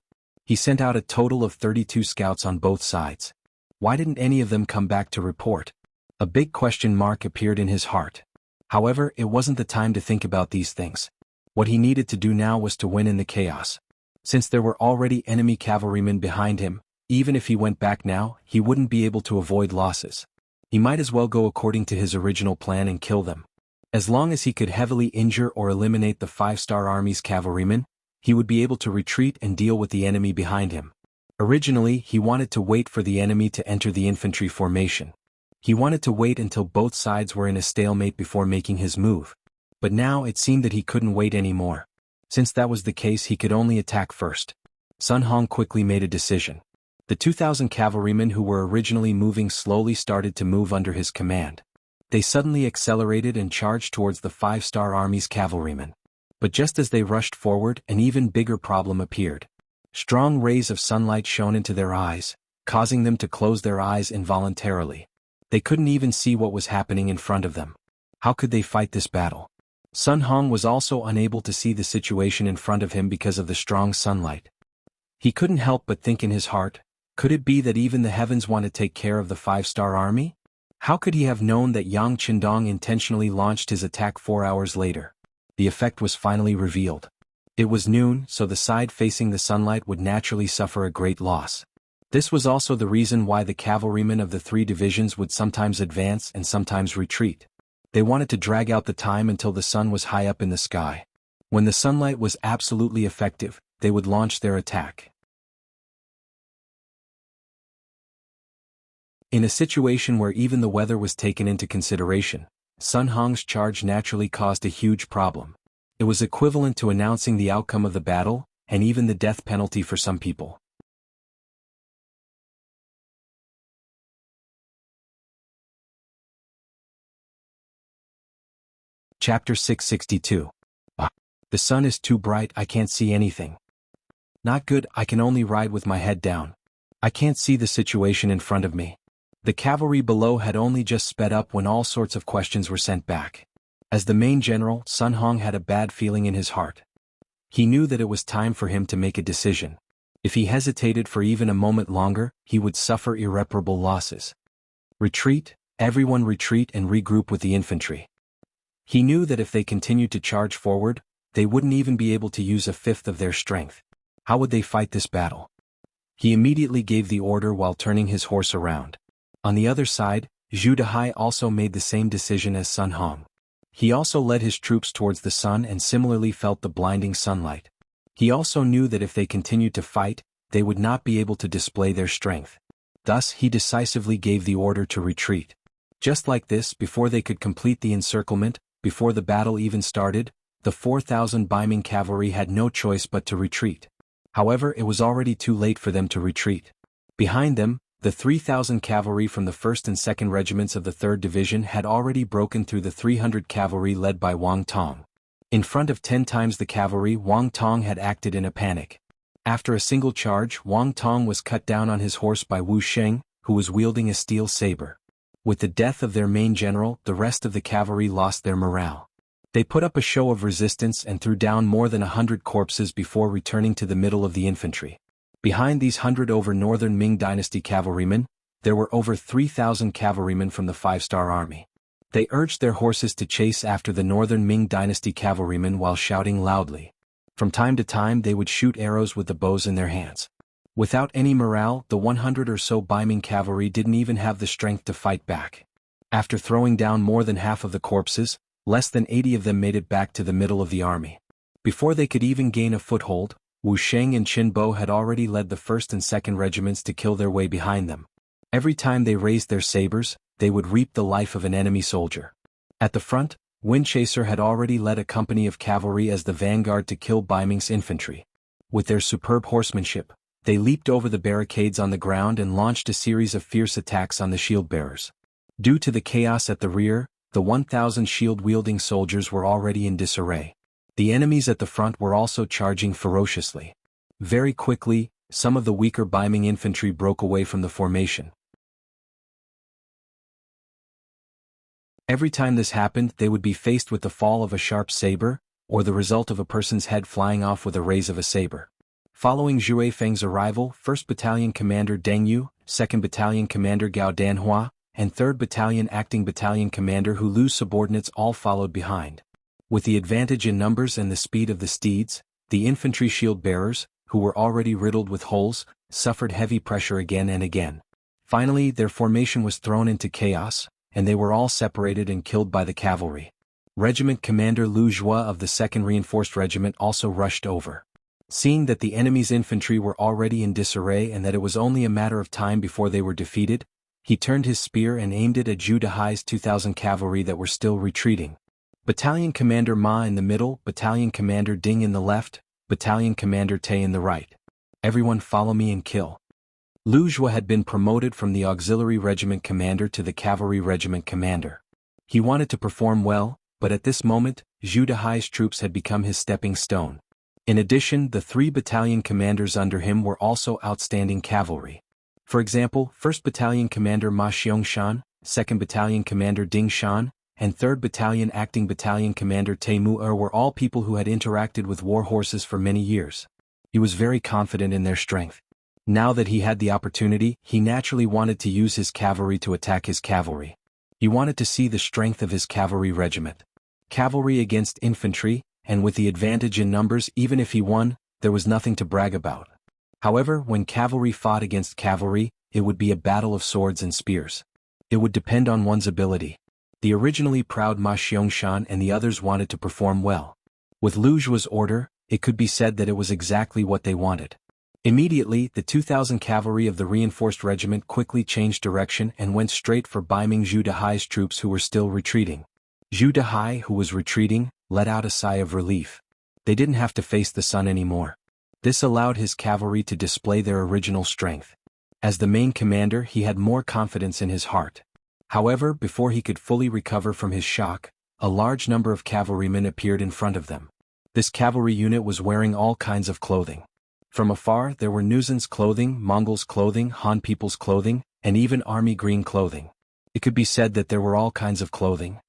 He sent out a total of 32 scouts on both sides. Why didn't any of them come back to report? A big question mark appeared in his heart. However, it wasn't the time to think about these things. What he needed to do now was to win in the chaos. Since there were already enemy cavalrymen behind him, even if he went back now, he wouldn't be able to avoid losses. He might as well go according to his original plan and kill them. As long as he could heavily injure or eliminate the 5-star army's cavalrymen, he would be able to retreat and deal with the enemy behind him. Originally, he wanted to wait for the enemy to enter the infantry formation. He wanted to wait until both sides were in a stalemate before making his move. But now it seemed that he couldn't wait anymore. Since that was the case, he could only attack first. Sun Hong quickly made a decision. The 2,000 cavalrymen who were originally moving slowly started to move under his command. They suddenly accelerated and charged towards the 5-star army's cavalrymen. But just as they rushed forward, an even bigger problem appeared. Strong rays of sunlight shone into their eyes, causing them to close their eyes involuntarily. They couldn't even see what was happening in front of them. How could they fight this battle? Sun Hong was also unable to see the situation in front of him because of the strong sunlight. He couldn't help but think in his heart, could it be that even the heavens want to take care of the 5-star army? How could he have known that Yang Qindong intentionally launched his attack 4 hours later? The effect was finally revealed. It was noon, so the side facing the sunlight would naturally suffer a great loss. This was also the reason why the cavalrymen of the 3 divisions would sometimes advance and sometimes retreat. They wanted to drag out the time until the sun was high up in the sky. When the sunlight was absolutely effective, they would launch their attack. In a situation where even the weather was taken into consideration, Sun Hong's charge naturally caused a huge problem. It was equivalent to announcing the outcome of the battle, and even the death penalty for some people. Chapter 662. The sun is too bright, I can't see anything. Not good, I can only ride with my head down. I can't see the situation in front of me. The cavalry below had only just sped up when all sorts of questions were sent back. As the main general, Sun Hong had a bad feeling in his heart. He knew that it was time for him to make a decision. If he hesitated for even a moment longer, he would suffer irreparable losses. Retreat, everyone retreat and regroup with the infantry. He knew that if they continued to charge forward, they wouldn't even be able to use 1/5 of their strength. How would they fight this battle? He immediately gave the order while turning his horse around. On the other side, Zhu Dehai also made the same decision as Sun Hong. He also led his troops towards the sun and similarly felt the blinding sunlight. He also knew that if they continued to fight, they would not be able to display their strength. Thus, he decisively gave the order to retreat. Just like this, before they could complete the encirclement, before the battle even started, the 4,000 Baiming cavalry had no choice but to retreat. However, it was already too late for them to retreat. Behind them, the 3,000 cavalry from the 1st and 2nd regiments of the 3rd Division had already broken through the 300 cavalry led by Wang Tong. In front of 10 times the cavalry, Wang Tong had acted in a panic. After a single charge, Wang Tong was cut down on his horse by Wu Sheng, who was wielding a steel saber. With the death of their main general, the rest of the cavalry lost their morale. They put up a show of resistance and threw down more than 100 corpses before returning to the middle of the infantry. Behind these 100 over northern Ming Dynasty cavalrymen, there were over 3,000 cavalrymen from the 5-star army. They urged their horses to chase after the northern Ming Dynasty cavalrymen while shouting loudly. From time to time they would shoot arrows with the bows in their hands. Without any morale, the 100 or so Baiming cavalry didn't even have the strength to fight back. After throwing down more than half of the corpses, less than 80 of them made it back to the middle of the army. Before they could even gain a foothold, Wu Sheng and Qin Bo had already led the 1st and 2nd regiments to kill their way behind them. Every time they raised their sabers, they would reap the life of an enemy soldier. At the front, Windchaser had already led a company of cavalry as the vanguard to kill Baiming's infantry. With their superb horsemanship, they leaped over the barricades on the ground and launched a series of fierce attacks on the shield-bearers. Due to the chaos at the rear, the 1,000 shield-wielding soldiers were already in disarray. The enemies at the front were also charging ferociously. Very quickly, some of the weaker Baiming infantry broke away from the formation. Every time this happened, they would be faced with the fall of a sharp saber, or the result of a person's head flying off with a raise of a saber. Following Zhue Feng's arrival, 1st Battalion Commander Deng Yu, 2nd Battalion Commander Gao Danhua, and 3rd Battalion Acting Battalion Commander Hu Lu's subordinates all followed behind. With the advantage in numbers and the speed of the steeds, the infantry shield-bearers, who were already riddled with holes, suffered heavy pressure again and again. Finally, their formation was thrown into chaos, and they were all separated and killed by the cavalry. Regiment Commander Lu Zhua of the 2nd Reinforced Regiment also rushed over. Seeing that the enemy's infantry were already in disarray and that it was only a matter of time before they were defeated, he turned his spear and aimed it at Zhu Dehai's 2,000 cavalry that were still retreating. Battalion Commander Ma in the middle, Battalion Commander Ding in the left, Battalion Commander Tay in the right. Everyone follow me and kill. Lu Zhua had been promoted from the Auxiliary Regiment Commander to the Cavalry Regiment Commander. He wanted to perform well, but at this moment, Zhu Dehai's troops had become his stepping stone. In addition, the 3 battalion commanders under him were also outstanding cavalry. For example, 1st Battalion Commander Ma Xiangshan, 2nd Battalion Commander Ding Shan, and 3rd Battalion Acting Battalion Commander Tay Mu-er were all people who had interacted with war horses for many years. He was very confident in their strength. Now that he had the opportunity, he naturally wanted to use his cavalry to attack his cavalry. He wanted to see the strength of his cavalry regiment. Cavalry against infantry, and with the advantage in numbers, even if he won, there was nothing to brag about. However, when cavalry fought against cavalry, it would be a battle of swords and spears. It would depend on one's ability. The originally proud Ma Xiangshan and the others wanted to perform well. With Lu Zhua's order, it could be said that it was exactly what they wanted. Immediately, the 2,000 cavalry of the reinforced regiment quickly changed direction and went straight for Baiming Zhu Dehai's troops who were still retreating. Zhu Dehai, who was retreating, let out a sigh of relief. They didn't have to face the sun anymore. This allowed his cavalry to display their original strength. As the main commander, he had more confidence in his heart. However, before he could fully recover from his shock, a large number of cavalrymen appeared in front of them. This cavalry unit was wearing all kinds of clothing. From afar, there were Nuzan's clothing, Mongols' clothing, Han people's clothing, and even army green clothing. It could be said that there were all kinds of clothing.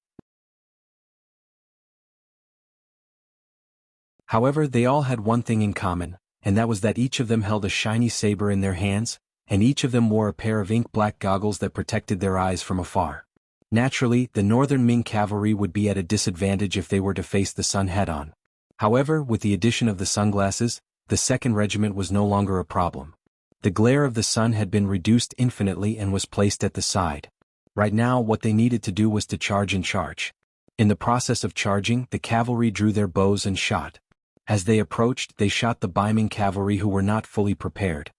However, they all had one thing in common, and that was that each of them held a shiny saber in their hands, and each of them wore a pair of ink-black goggles that protected their eyes from afar. Naturally, the northern Ming cavalry would be at a disadvantage if they were to face the sun head-on. However, with the addition of the sunglasses, the 2nd Regiment was no longer a problem. The glare of the sun had been reduced infinitely and was placed at the side. Right now, what they needed to do was to charge and charge. In the process of charging, the cavalry drew their bows and shot. As they approached, they shot the Baiming cavalry who were not fully prepared.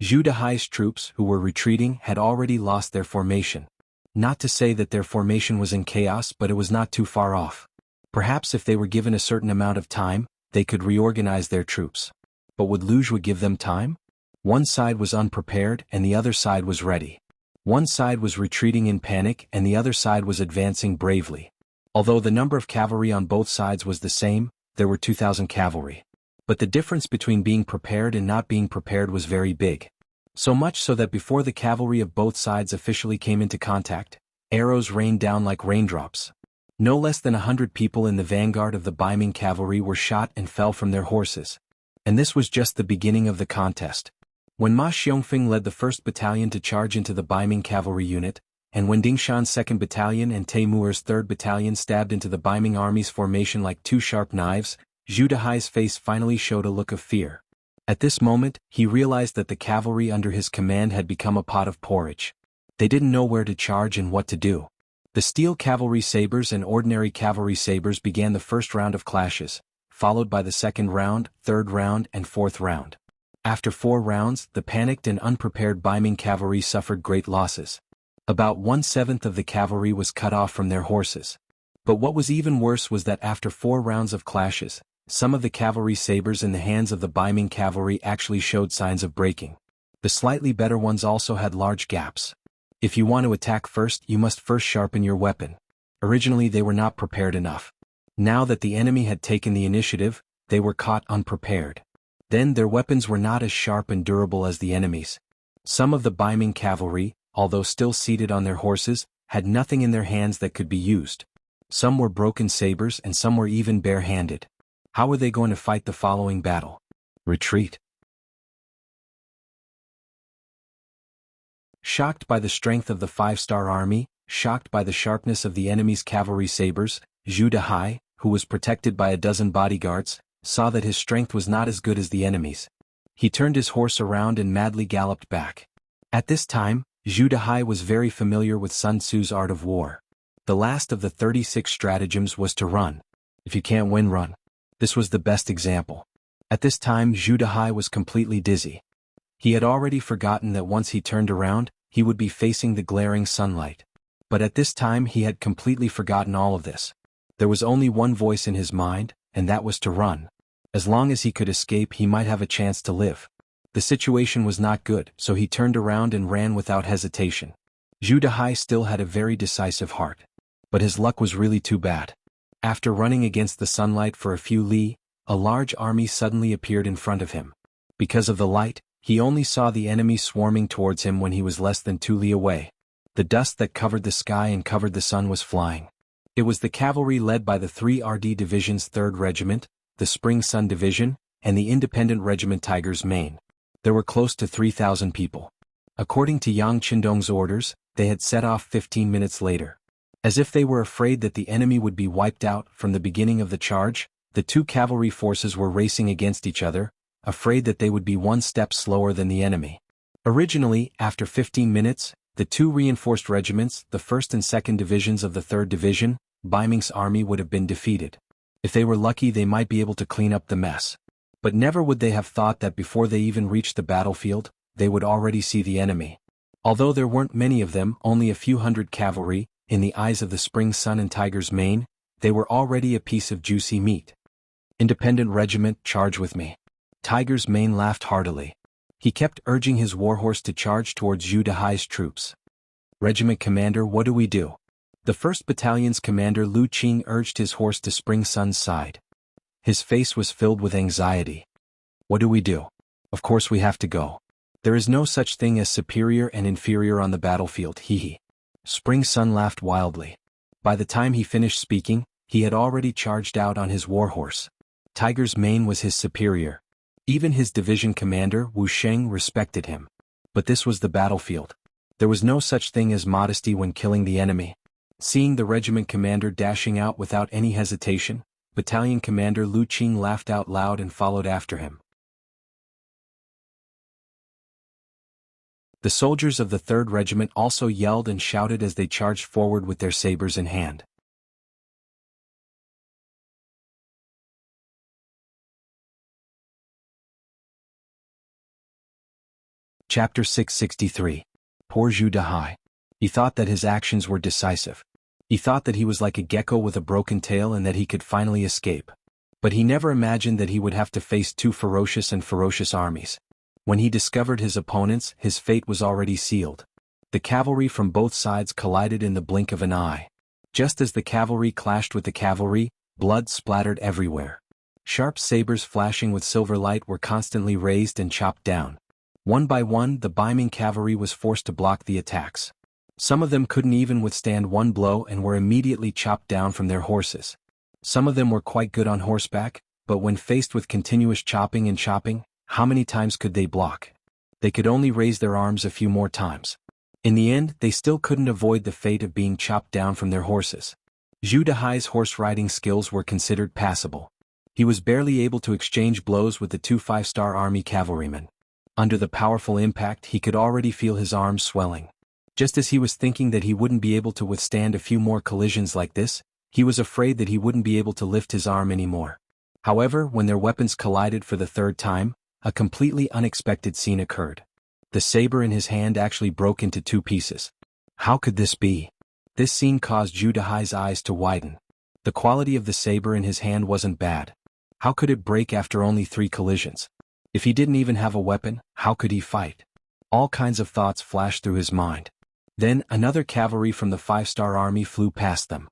Zhu Dehai's troops, who were retreating, had already lost their formation. Not to say that their formation was in chaos, but it was not too far off. Perhaps if they were given a certain amount of time, they could reorganize their troops. But would Lu Zhua give them time? One side was unprepared and the other side was ready. One side was retreating in panic and the other side was advancing bravely. Although the number of cavalry on both sides was the same, there were 2,000 cavalry. But the difference between being prepared and not being prepared was very big. So much so that before the cavalry of both sides officially came into contact, arrows rained down like raindrops. No less than 100 people in the vanguard of the Baiming cavalry were shot and fell from their horses. And this was just the beginning of the contest. When Ma Xiongfeng led the 1st Battalion to charge into the Baiming cavalry unit, and when Dingshan's 2nd Battalion and Taimur's 3rd Battalion stabbed into the Baiming army's formation like two sharp knives, Zhu Dehai's face finally showed a look of fear. At this moment, he realized that the cavalry under his command had become a pot of porridge. They didn't know where to charge and what to do. The steel cavalry sabers and ordinary cavalry sabers began the first round of clashes, followed by the second round, third round, and fourth round. After 4 rounds, the panicked and unprepared Baiming cavalry suffered great losses. About 1/7 of the cavalry was cut off from their horses. But what was even worse was that after 4 rounds of clashes, some of the cavalry sabers in the hands of the Baiming cavalry actually showed signs of breaking. The slightly better ones also had large gaps. If you want to attack first, you must first sharpen your weapon. Originally they were not prepared enough. Now that the enemy had taken the initiative, they were caught unprepared. Then their weapons were not as sharp and durable as the enemy's. Some of the Baiming cavalry, although still seated on their horses, had nothing in their hands that could be used. Some were broken sabers and some were even bare-handed. How were they going to fight the following battle? Retreat. Shocked by the strength of the 5-star army, shocked by the sharpness of the enemy's cavalry sabers, Zhu Dehai, who was protected by a dozen bodyguards, saw that his strength was not as good as the enemy's. He turned his horse around and madly galloped back. At this time, Zhu Dehai was very familiar with Sun Tzu's art of war. The last of the 36 stratagems was to run. If you can't win, run. This was the best example. At this time, Zhu Dehai was completely dizzy. He had already forgotten that once he turned around, he would be facing the glaring sunlight. But at this time he had completely forgotten all of this. There was only one voice in his mind, and that was to run. As long as he could escape, he might have a chance to live. The situation was not good, so he turned around and ran without hesitation. Zhu Dehai still had a very decisive heart. But his luck was really too bad. After running against the sunlight for a few li, a large army suddenly appeared in front of him. Because of the light, he only saw the enemy swarming towards him when he was less than 2 li away. The dust that covered the sky and covered the sun was flying. It was the cavalry led by the 3rd Division's 3rd Regiment, the Spring Sun Division, and the Independent Regiment Tiger's Mane. There were close to 3,000 people. According to Yang Qindong's orders, they had set off 15 minutes later. As if they were afraid that the enemy would be wiped out from the beginning of the charge, the two cavalry forces were racing against each other, afraid that they would be one step slower than the enemy. Originally, after 15 minutes, the two reinforced regiments, the 1st and 2nd Divisions of the 3rd Division, Baiming's army would have been defeated. If they were lucky, they might be able to clean up the mess. But never would they have thought that before they even reached the battlefield, they would already see the enemy. Although there weren't many of them, only a few hundred cavalry, in the eyes of the Spring Sun and Tiger's Mane, they were already a piece of juicy meat. Independent Regiment, charge with me. Tiger's Mane laughed heartily. He kept urging his warhorse to charge towards Zhu Dehai's troops. Regiment Commander, what do we do? The 1st Battalion's commander Lu Qing urged his horse to Spring Sun's side. His face was filled with anxiety. What do we do? Of course we have to go. There is no such thing as superior and inferior on the battlefield, hee. Spring Sun laughed wildly. By the time he finished speaking, he had already charged out on his warhorse. Tiger's Mane was his superior. Even his division commander, Wu Sheng, respected him. But this was the battlefield. There was no such thing as modesty when killing the enemy. Seeing the regiment commander dashing out without any hesitation, battalion commander Lu Qing laughed out loud and followed after him. The soldiers of the 3rd Regiment also yelled and shouted as they charged forward with their sabers in hand. Chapter 663. Poor Zhu Dehai. He thought that his actions were decisive. He thought that he was like a gecko with a broken tail and that he could finally escape. But he never imagined that he would have to face two ferocious armies. When he discovered his opponents, his fate was already sealed. The cavalry from both sides collided in the blink of an eye. Just as the cavalry clashed with the cavalry, blood splattered everywhere. Sharp sabers flashing with silver light were constantly raised and chopped down. One by one, the Baiming cavalry was forced to block the attacks. Some of them couldn't even withstand one blow and were immediately chopped down from their horses. Some of them were quite good on horseback, but when faced with continuous chopping and chopping, how many times could they block? They could only raise their arms a few more times. In the end, they still couldn't avoid the fate of being chopped down from their horses. Zhu Dehai's horse-riding skills were considered passable. He was barely able to exchange blows with the two 5-star army cavalrymen. Under the powerful impact, he could already feel his arms swelling. Just as he was thinking that he wouldn't be able to withstand a few more collisions like this, he was afraid that he wouldn't be able to lift his arm anymore. However, when their weapons collided for the third time, a completely unexpected scene occurred. The saber in his hand actually broke into two pieces. How could this be? This scene caused Zhu Dehai's eyes to widen. The quality of the saber in his hand wasn't bad. How could it break after only 3 collisions? If he didn't even have a weapon, how could he fight? All kinds of thoughts flashed through his mind. Then, another cavalry from the 5-star army flew past them.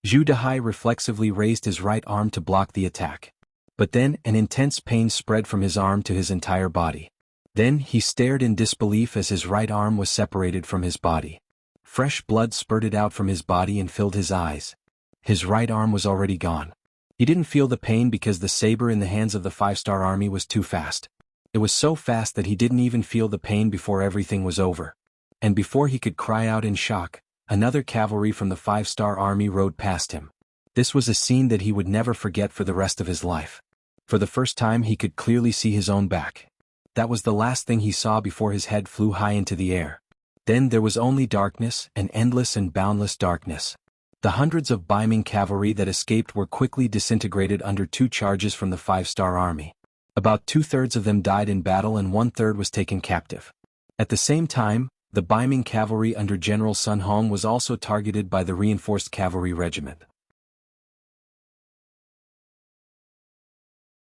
Zhu Dehai reflexively raised his right arm to block the attack. But then, an intense pain spread from his arm to his entire body. Then, he stared in disbelief as his right arm was separated from his body. Fresh blood spurted out from his body and filled his eyes. His right arm was already gone. He didn't feel the pain because the saber in the hands of the 5-star army was too fast. It was so fast that he didn't even feel the pain before everything was over. And before he could cry out in shock, another cavalry from the 5-star army rode past him. This was a scene that he would never forget for the rest of his life. For the first time he could clearly see his own back. That was the last thing he saw before his head flew high into the air. Then there was only darkness, an endless and boundless darkness. The hundreds of Baiming cavalry that escaped were quickly disintegrated under 2 charges from the 5-star army. About 2/3 of them died in battle and 1/3 was taken captive. At the same time, the Baiming cavalry under General Sun Hong was also targeted by the reinforced cavalry regiment.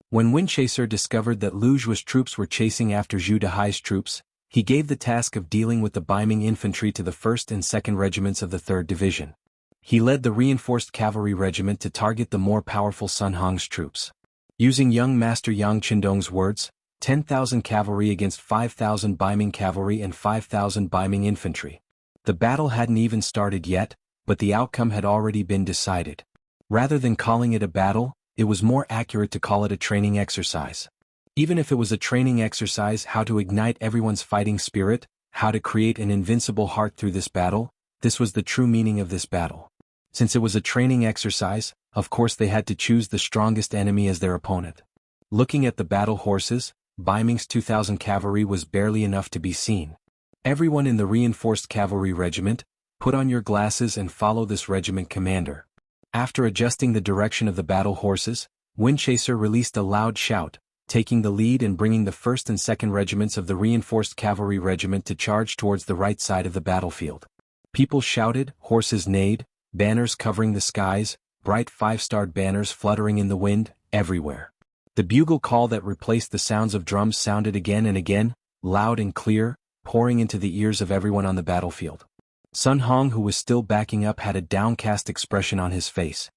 When Windchaser discovered that Lu Zhu's troops were chasing after Zhu Dehai's troops, he gave the task of dealing with the Baiming infantry to the 1st and 2nd regiments of the 3rd Division. He led the reinforced cavalry regiment to target the more powerful Sun Hong's troops. Using young Master Yang Qindong's words, 10,000 cavalry against 5,000 Baiming cavalry and 5,000 Baiming infantry. The battle hadn't even started yet, but the outcome had already been decided. Rather than calling it a battle, it was more accurate to call it a training exercise. Even if it was a training exercise how to ignite everyone's fighting spirit, how to create an invincible heart through this battle, this was the true meaning of this battle. Since it was a training exercise, of course they had to choose the strongest enemy as their opponent. Looking at the battle horses, Baiming's 2,000 cavalry was barely enough to be seen. Everyone in the reinforced cavalry regiment, put on your glasses and follow this regiment commander. After adjusting the direction of the battle horses, Windchaser released a loud shout, taking the lead and bringing the 1st and 2nd regiments of the reinforced cavalry regiment to charge towards the right side of the battlefield. People shouted, horses neighed, banners covering the skies, bright 5-starred banners fluttering in the wind, everywhere. The bugle call that replaced the sounds of drums sounded again and again, loud and clear, pouring into the ears of everyone on the battlefield. Sun Hong, who was still backing up, had a downcast expression on his face.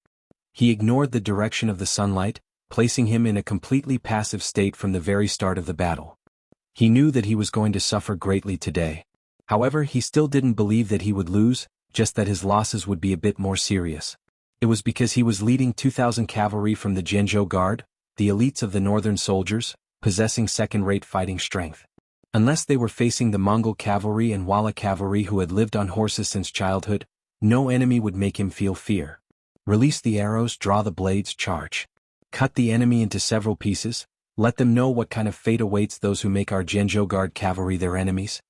He ignored the direction of the sunlight, placing him in a completely passive state from the very start of the battle. He knew that he was going to suffer greatly today. However, he still didn't believe that he would lose, just that his losses would be a bit more serious. It was because he was leading 2,000 cavalry from the Zhenzhou Guard, the elites of the northern soldiers, possessing second-rate fighting strength. Unless they were facing the Mongol cavalry and Wala cavalry who had lived on horses since childhood, no enemy would make him feel fear. Release the arrows, draw the blades, charge. Cut the enemy into several pieces, let them know what kind of fate awaits those who make our Zhenzhou Guard cavalry their enemies.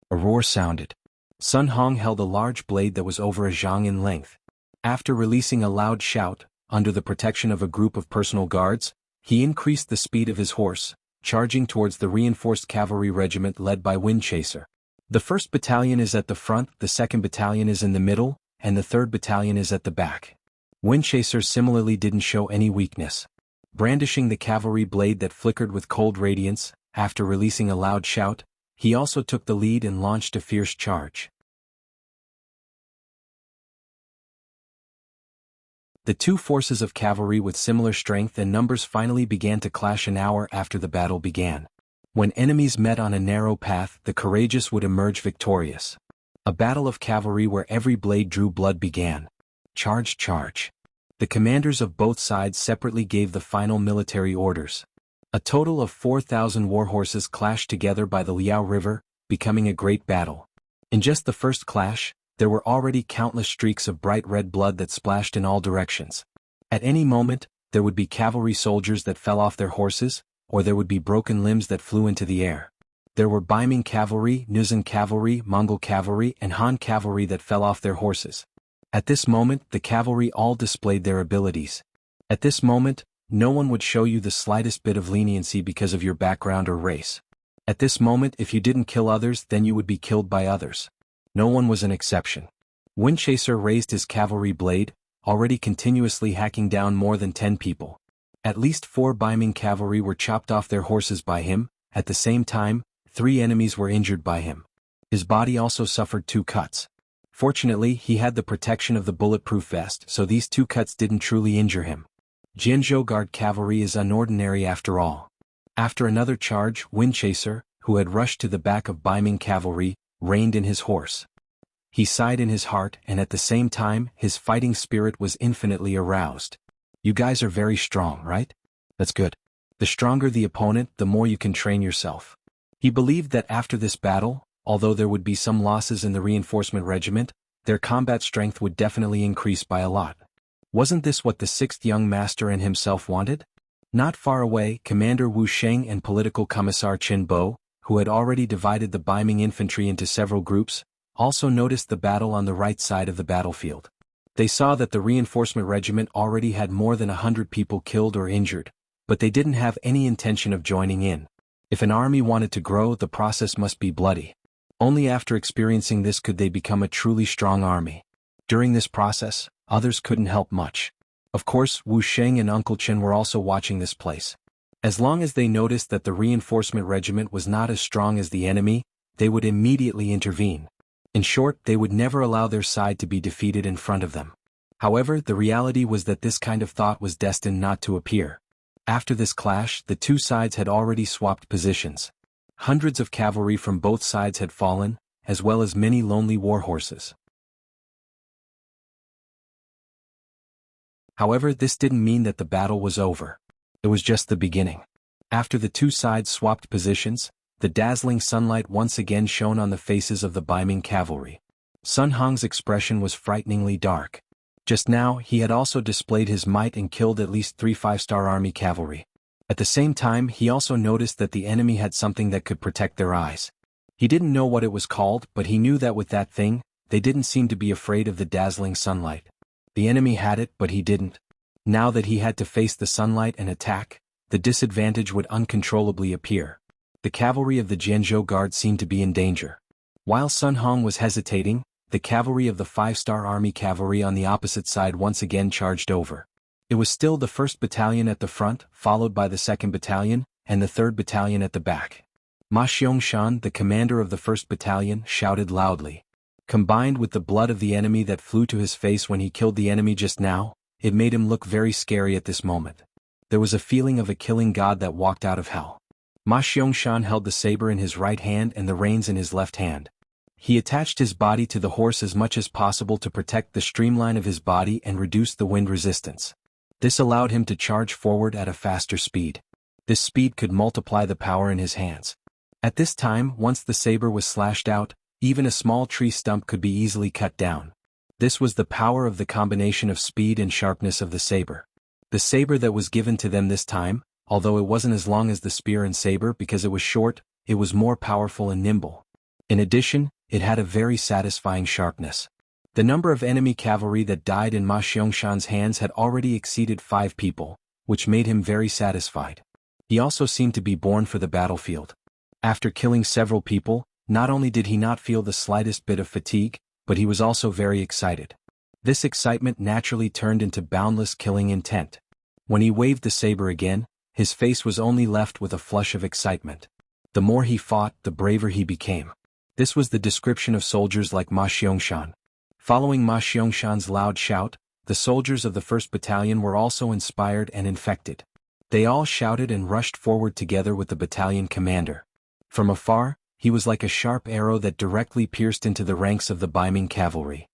A roar sounded. Sun Hong held a large blade that was over a zhang in length. After releasing a loud shout, under the protection of a group of personal guards, he increased the speed of his horse, charging towards the reinforced cavalry regiment led by Windchaser. The 1st battalion is at the front, the 2nd battalion is in the middle, and the 3rd battalion is at the back. Windchaser similarly didn't show any weakness. Brandishing the cavalry blade that flickered with cold radiance, after releasing a loud shout, he also took the lead and launched a fierce charge. The two forces of cavalry with similar strength and numbers finally began to clash an hour after the battle began. When enemies met on a narrow path, the courageous would emerge victorious. A battle of cavalry where every blade drew blood began. Charge, charge. The commanders of both sides separately gave the final military orders. A total of 4,000 warhorses clashed together by the Liao River, becoming a great battle. In just the first clash, there were already countless streaks of bright red blood that splashed in all directions. At any moment, there would be cavalry soldiers that fell off their horses, or there would be broken limbs that flew into the air. There were Baiming cavalry, Nuzan cavalry, Mongol cavalry, and Han cavalry that fell off their horses. At this moment, the cavalry all displayed their abilities. At this moment, no one would show you the slightest bit of leniency because of your background or race. At this moment, if you didn't kill others, then you would be killed by others. No one was an exception. Windchaser raised his cavalry blade, already continuously hacking down more than 10 people. At least 4 Baiming cavalry were chopped off their horses by him. At the same time, 3 enemies were injured by him. His body also suffered 2 cuts. Fortunately, he had the protection of the bulletproof vest, so these 2 cuts didn't truly injure him. Jianzhou Guard cavalry is unordinary after all. After another charge, Windchaser, who had rushed to the back of Baiming cavalry, reined in his horse. He sighed in his heart, and at the same time, his fighting spirit was infinitely aroused. You guys are very strong, right? That's good. The stronger the opponent, the more you can train yourself. He believed that after this battle, although there would be some losses in the reinforcement regiment, their combat strength would definitely increase by a lot. Wasn't this what the 6th young master and himself wanted? Not far away, Commander Wu Sheng and Political Commissar Qin Bo, who had already divided the Baiming infantry into several groups, also noticed the battle on the right side of the battlefield. They saw that the reinforcement regiment already had more than 100 people killed or injured, but they didn't have any intention of joining in. If an army wanted to grow, the process must be bloody. Only after experiencing this could they become a truly strong army. During this process, others couldn't help much. Of course, Wu Sheng and Uncle Chen were also watching this place. As long as they noticed that the reinforcement regiment was not as strong as the enemy, they would immediately intervene. In short, they would never allow their side to be defeated in front of them. However, the reality was that this kind of thought was destined not to appear. After this clash, the 2 sides had already swapped positions. Hundreds of cavalry from both sides had fallen, as well as many lonely war horses. However, this didn't mean that the battle was over. It was just the beginning. After the 2 sides swapped positions, the dazzling sunlight once again shone on the faces of the Baiming cavalry. Sun Hong's expression was frighteningly dark. Just now, he had also displayed his might and killed at least 3 5-star army cavalry. At the same time, he also noticed that the enemy had something that could protect their eyes. He didn't know what it was called, but he knew that with that thing, they didn't seem to be afraid of the dazzling sunlight. The enemy had it, but he didn't. Now that he had to face the sunlight and attack, the disadvantage would uncontrollably appear. The cavalry of the Jianzhou Guard seemed to be in danger. While Sun Hong was hesitating, the cavalry of the 5-star army cavalry on the opposite side once again charged over. It was still the 1st Battalion at the front, followed by the 2nd Battalion, and the 3rd Battalion at the back. Ma Xiangshan, the commander of the 1st Battalion, shouted loudly. Combined with the blood of the enemy that flew to his face when he killed the enemy just now, it made him look very scary at this moment. There was a feeling of a killing god that walked out of hell. Ma Xiangshan held the saber in his right hand and the reins in his left hand. He attached his body to the horse as much as possible to protect the streamline of his body and reduce the wind resistance. This allowed him to charge forward at a faster speed. This speed could multiply the power in his hands. At this time, once the saber was slashed out, even a small tree stump could be easily cut down. This was the power of the combination of speed and sharpness of the saber. The saber that was given to them this time, although it wasn't as long as the spear and saber because it was short, it was more powerful and nimble. In addition, it had a very satisfying sharpness. The number of enemy cavalry that died in Ma Xiangshan's hands had already exceeded 5 people, which made him very satisfied. He also seemed to be born for the battlefield. After killing several people, not only did he not feel the slightest bit of fatigue, but he was also very excited. This excitement naturally turned into boundless killing intent. When he waved the saber again, his face was only left with a flush of excitement. The more he fought, the braver he became. This was the description of soldiers like Ma Xiangshan. Following Ma Xiangshan's loud shout, the soldiers of the 1st Battalion were also inspired and infected. They all shouted and rushed forward together with the battalion commander. From afar, he was like a sharp arrow that directly pierced into the ranks of the Baiming cavalry.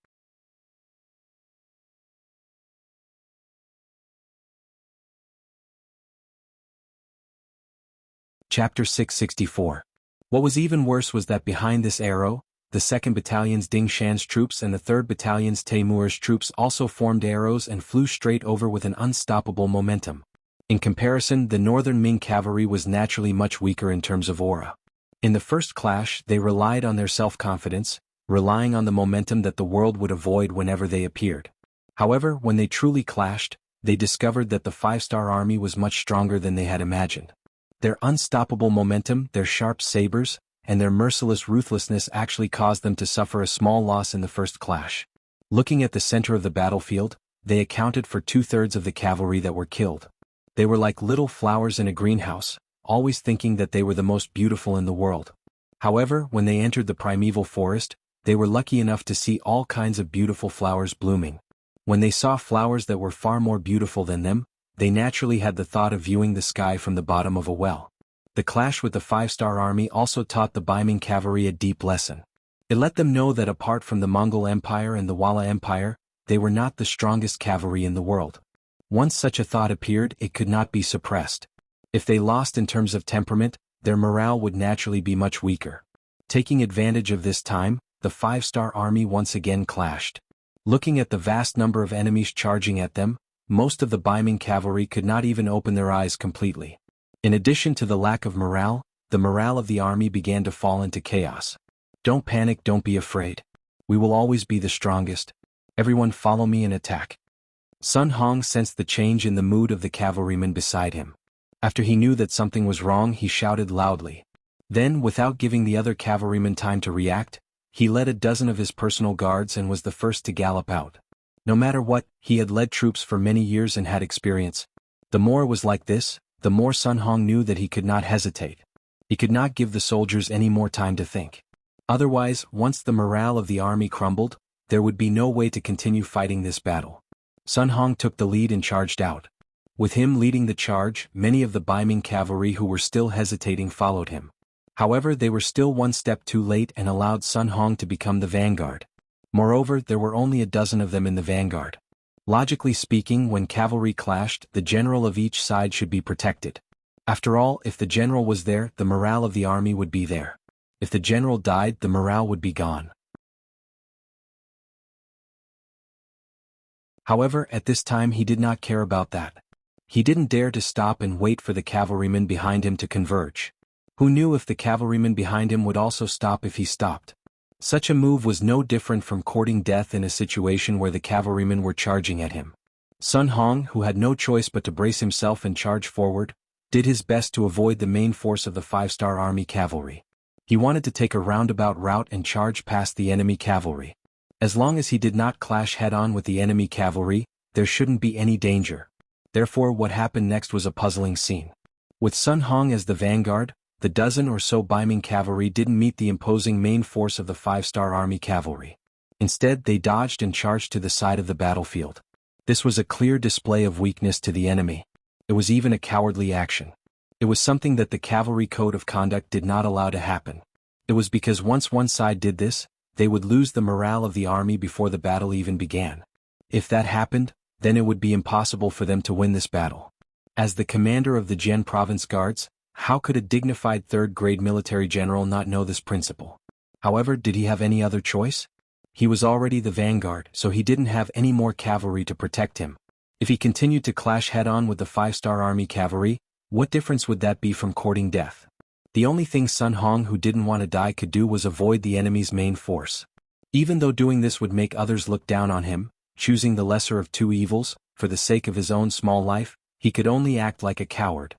Chapter 664. What was even worse was that behind this arrow, the 2nd Battalion's Ding Shan's troops and the 3rd Battalion's Taimur's troops also formed arrows and flew straight over with an unstoppable momentum. In comparison, the Northern Ming cavalry was naturally much weaker in terms of aura. In the first clash, they relied on their self-confidence, relying on the momentum that the world would avoid whenever they appeared. However, when they truly clashed, they discovered that the 5-star army was much stronger than they had imagined. Their unstoppable momentum, their sharp sabers, and their merciless ruthlessness actually caused them to suffer a small loss in the first clash. Looking at the center of the battlefield, they accounted for 2/3 of the cavalry that were killed. They were like little flowers in a greenhouse, always thinking that they were the most beautiful in the world. However, when they entered the primeval forest, they were lucky enough to see all kinds of beautiful flowers blooming. When they saw flowers that were far more beautiful than them, they naturally had the thought of viewing the sky from the bottom of a well. The clash with the 5-star army also taught the Baiming cavalry a deep lesson. It let them know that apart from the Mongol Empire and the Wala Empire, they were not the strongest cavalry in the world. Once such a thought appeared, it could not be suppressed. If they lost in terms of temperament, their morale would naturally be much weaker. Taking advantage of this time, the 5-star army once again clashed. Looking at the vast number of enemies charging at them, most of the Baiming cavalry could not even open their eyes completely. In addition to the lack of morale, the morale of the army began to fall into chaos. Don't panic, don't be afraid. We will always be the strongest. Everyone follow me and attack. Sun Hong sensed the change in the mood of the cavalryman beside him. After he knew that something was wrong, he shouted loudly. Then, without giving the other cavalryman time to react, he led a dozen of his personal guards and was the first to gallop out. No matter what, he had led troops for many years and had experience. The more it was like this, the more Sun Hong knew that he could not hesitate. He could not give the soldiers any more time to think. Otherwise, once the morale of the army crumbled, there would be no way to continue fighting this battle. Sun Hong took the lead and charged out. With him leading the charge, many of the Baiming cavalry who were still hesitating followed him. However, they were still one step too late and allowed Sun Hong to become the vanguard. Moreover, there were only a dozen of them in the vanguard. Logically speaking, when cavalry clashed, the general of each side should be protected. After all, if the general was there, the morale of the army would be there. If the general died, the morale would be gone. However, at this time he did not care about that. He didn't dare to stop and wait for the cavalrymen behind him to converge. Who knew if the cavalrymen behind him would also stop if he stopped? Such a move was no different from courting death in a situation where the cavalrymen were charging at him. Sun Hong, who had no choice but to brace himself and charge forward, did his best to avoid the main force of the 5-star army cavalry. He wanted to take a roundabout route and charge past the enemy cavalry. As long as he did not clash head-on with the enemy cavalry, there shouldn't be any danger. Therefore, what happened next was a puzzling scene. With Sun Hong as the vanguard, the dozen or so Baiming cavalry didn't meet the imposing main force of the 5-star army cavalry. Instead, they dodged and charged to the side of the battlefield. This was a clear display of weakness to the enemy. It was even a cowardly action. It was something that the cavalry code of conduct did not allow to happen. It was because once one side did this, they would lose the morale of the army before the battle even began. If that happened, then it would be impossible for them to win this battle. As the commander of the Jian Province Guards, how could a dignified third-grade military general not know this principle? However, did he have any other choice? He was already the vanguard, so he didn't have any more cavalry to protect him. If he continued to clash head-on with the 5-star army cavalry, what difference would that be from courting death? The only thing Sun Hong, who didn't want to die, could do was avoid the enemy's main force. Even though doing this would make others look down on him, choosing the lesser of two evils, for the sake of his own small life, he could only act like a coward.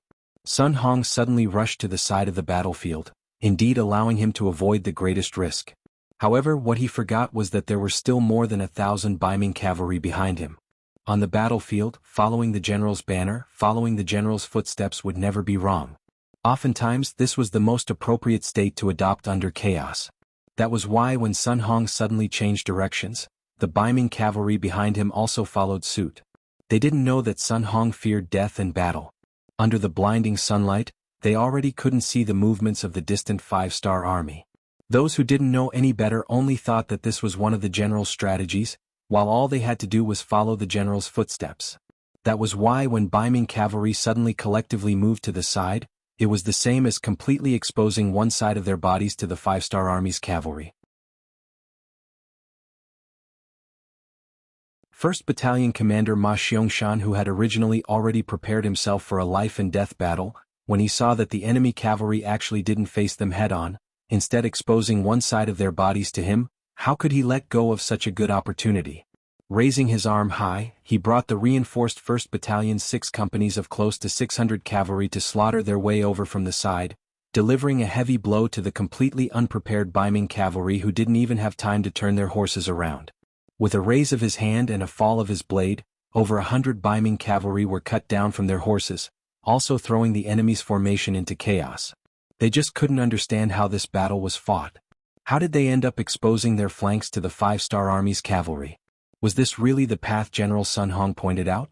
Sun Hong suddenly rushed to the side of the battlefield, indeed allowing him to avoid the greatest risk. However, what he forgot was that there were still more than 1,000 Baiming cavalry behind him. On the battlefield, following the general's banner, following the general's footsteps would never be wrong. Oftentimes, this was the most appropriate state to adopt under chaos. That was why when Sun Hong suddenly changed directions, the Baiming cavalry behind him also followed suit. They didn't know that Sun Hong feared death and battle. Under the blinding sunlight, they already couldn't see the movements of the distant 5-star army. Those who didn't know any better only thought that this was one of the general's strategies, while all they had to do was follow the general's footsteps. That was why when Baiming cavalry suddenly collectively moved to the side, it was the same as completely exposing one side of their bodies to the 5-star army's cavalry. 1st Battalion Commander Ma Xiangshan, who had originally already prepared himself for a life-and-death battle, when he saw that the enemy cavalry actually didn't face them head-on, instead exposing one side of their bodies to him, how could he let go of such a good opportunity? Raising his arm high, he brought the reinforced 1st Battalion's 6 companies of close to 600 cavalry to slaughter their way over from the side, delivering a heavy blow to the completely unprepared Baiming cavalry who didn't even have time to turn their horses around. With a raise of his hand and a fall of his blade, over 100 Baiming cavalry were cut down from their horses, also throwing the enemy's formation into chaos. They just couldn't understand how this battle was fought. How did they end up exposing their flanks to the 5-star Army's cavalry? Was this really the path General Sun Hong pointed out?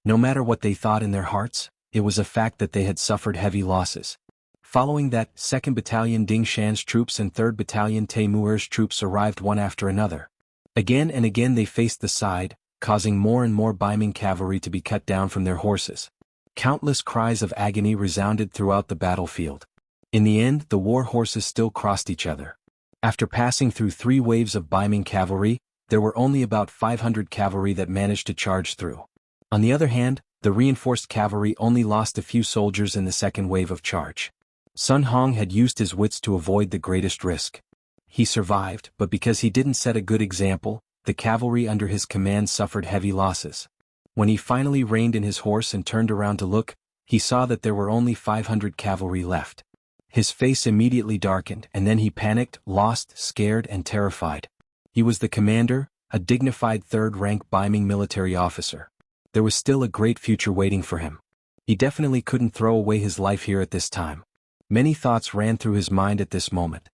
No matter what they thought in their hearts, it was a fact that they had suffered heavy losses. Following that, 2nd Battalion Ding Shan's troops and 3rd Battalion Teimuer's troops arrived one after another. Again and again they faced the side, causing more and more Baiming cavalry to be cut down from their horses. Countless cries of agony resounded throughout the battlefield. In the end, the war horses still crossed each other. After passing through 3 waves of Baiming cavalry, there were only about 500 cavalry that managed to charge through. On the other hand, the reinforced cavalry only lost a few soldiers in the second wave of charge. Sun Hong had used his wits to avoid the greatest risk. He survived, but because he didn't set a good example, the cavalry under his command suffered heavy losses. When he finally reined in his horse and turned around to look, he saw that there were only 500 cavalry left. His face immediately darkened, and then he panicked, lost, scared, and terrified. He was the commander, a dignified 3rd-rank Baiming military officer. There was still a great future waiting for him. He definitely couldn't throw away his life here at this time. Many thoughts ran through his mind at this moment.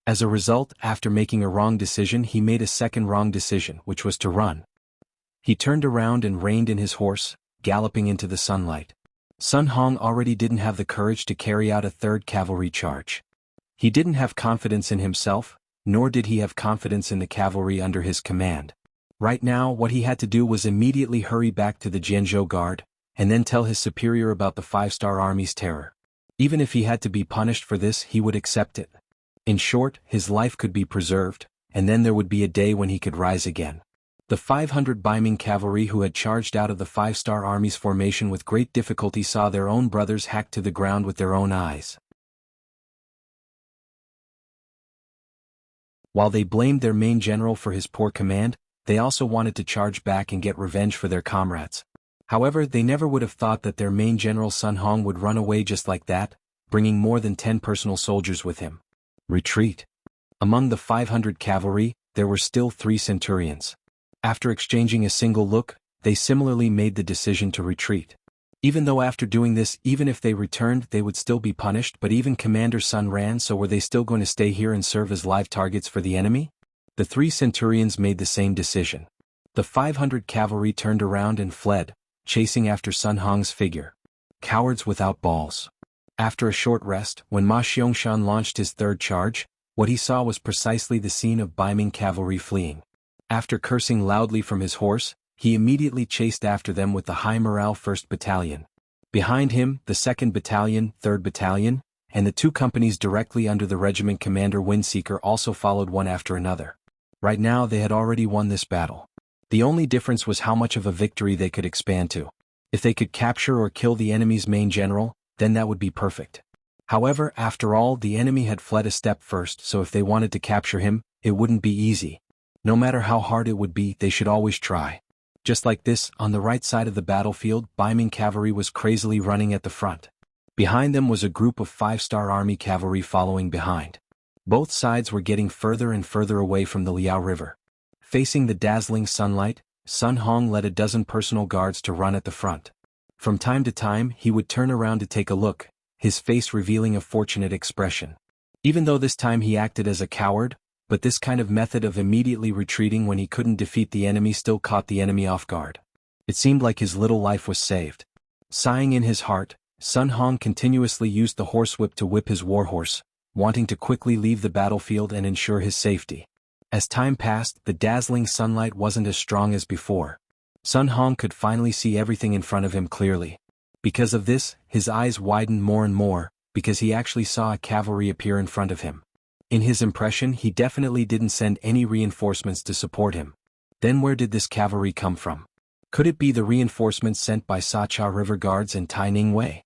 As a result, after making a wrong decision, he made a second wrong decision, which was to run. He turned around and reined in his horse, galloping into the sunlight. Sun Hong already didn't have the courage to carry out a 3rd cavalry charge. He didn't have confidence in himself, nor did he have confidence in the cavalry under his command. Right now, what he had to do was immediately hurry back to the Jianzhou Guard, and then tell his superior about the 5-star Army's terror. Even if he had to be punished for this, he would accept it. In short, his life could be preserved, and then there would be a day when he could rise again. The 500 Baiming cavalry who had charged out of the 5-star Army's formation with great difficulty saw their own brothers hacked to the ground with their own eyes. While they blamed their main general for his poor command, they also wanted to charge back and get revenge for their comrades. However, they never would have thought that their main general Sun Hong would run away just like that, bringing more than 10 personal soldiers with him. Retreat. Among the 500 cavalry, there were still 3 centurions. After exchanging a single look, they similarly made the decision to retreat. Even though after doing this, even if they returned, they would still be punished, but even Commander Sun ran, so were they still going to stay here and serve as live targets for the enemy? The 3 centurions made the same decision. The 500 cavalry turned around and fled, chasing after Sun Hong's figure. Cowards without balls. After a short rest, when Ma Xiangshan launched his 3rd charge, what he saw was precisely the scene of Baiming cavalry fleeing. After cursing loudly from his horse, he immediately chased after them with the high-morale 1st Battalion. Behind him, the 2nd Battalion, 3rd Battalion, and the 2 companies directly under the regiment commander Windseeker also followed one after another. Right now they had already won this battle. The only difference was how much of a victory they could expand to. If they could capture or kill the enemy's main general, then that would be perfect. However, after all, the enemy had fled a step first, so if they wanted to capture him, it wouldn't be easy. No matter how hard it would be, they should always try. Just like this, on the right side of the battlefield, Baiming cavalry was crazily running at the front. Behind them was a group of 5-star Army cavalry following behind. Both sides were getting further and further away from the Liao River. Facing the dazzling sunlight, Sun Hong led a dozen personal guards to run at the front. From time to time, he would turn around to take a look, his face revealing a fortunate expression. Even though this time he acted as a coward, but this kind of method of immediately retreating when he couldn't defeat the enemy still caught the enemy off guard. It seemed like his little life was saved. Sighing in his heart, Sun Hong continuously used the horsewhip to whip his warhorse, wanting to quickly leave the battlefield and ensure his safety. As time passed, the dazzling sunlight wasn't as strong as before. Sun Hong could finally see everything in front of him clearly. Because of this, his eyes widened more and more, because he actually saw a cavalry appear in front of him. In his impression, he definitely didn't send any reinforcements to support him. Then where did this cavalry come from? Could it be the reinforcements sent by Sa-Cha River Guards and Tai Ning Wei?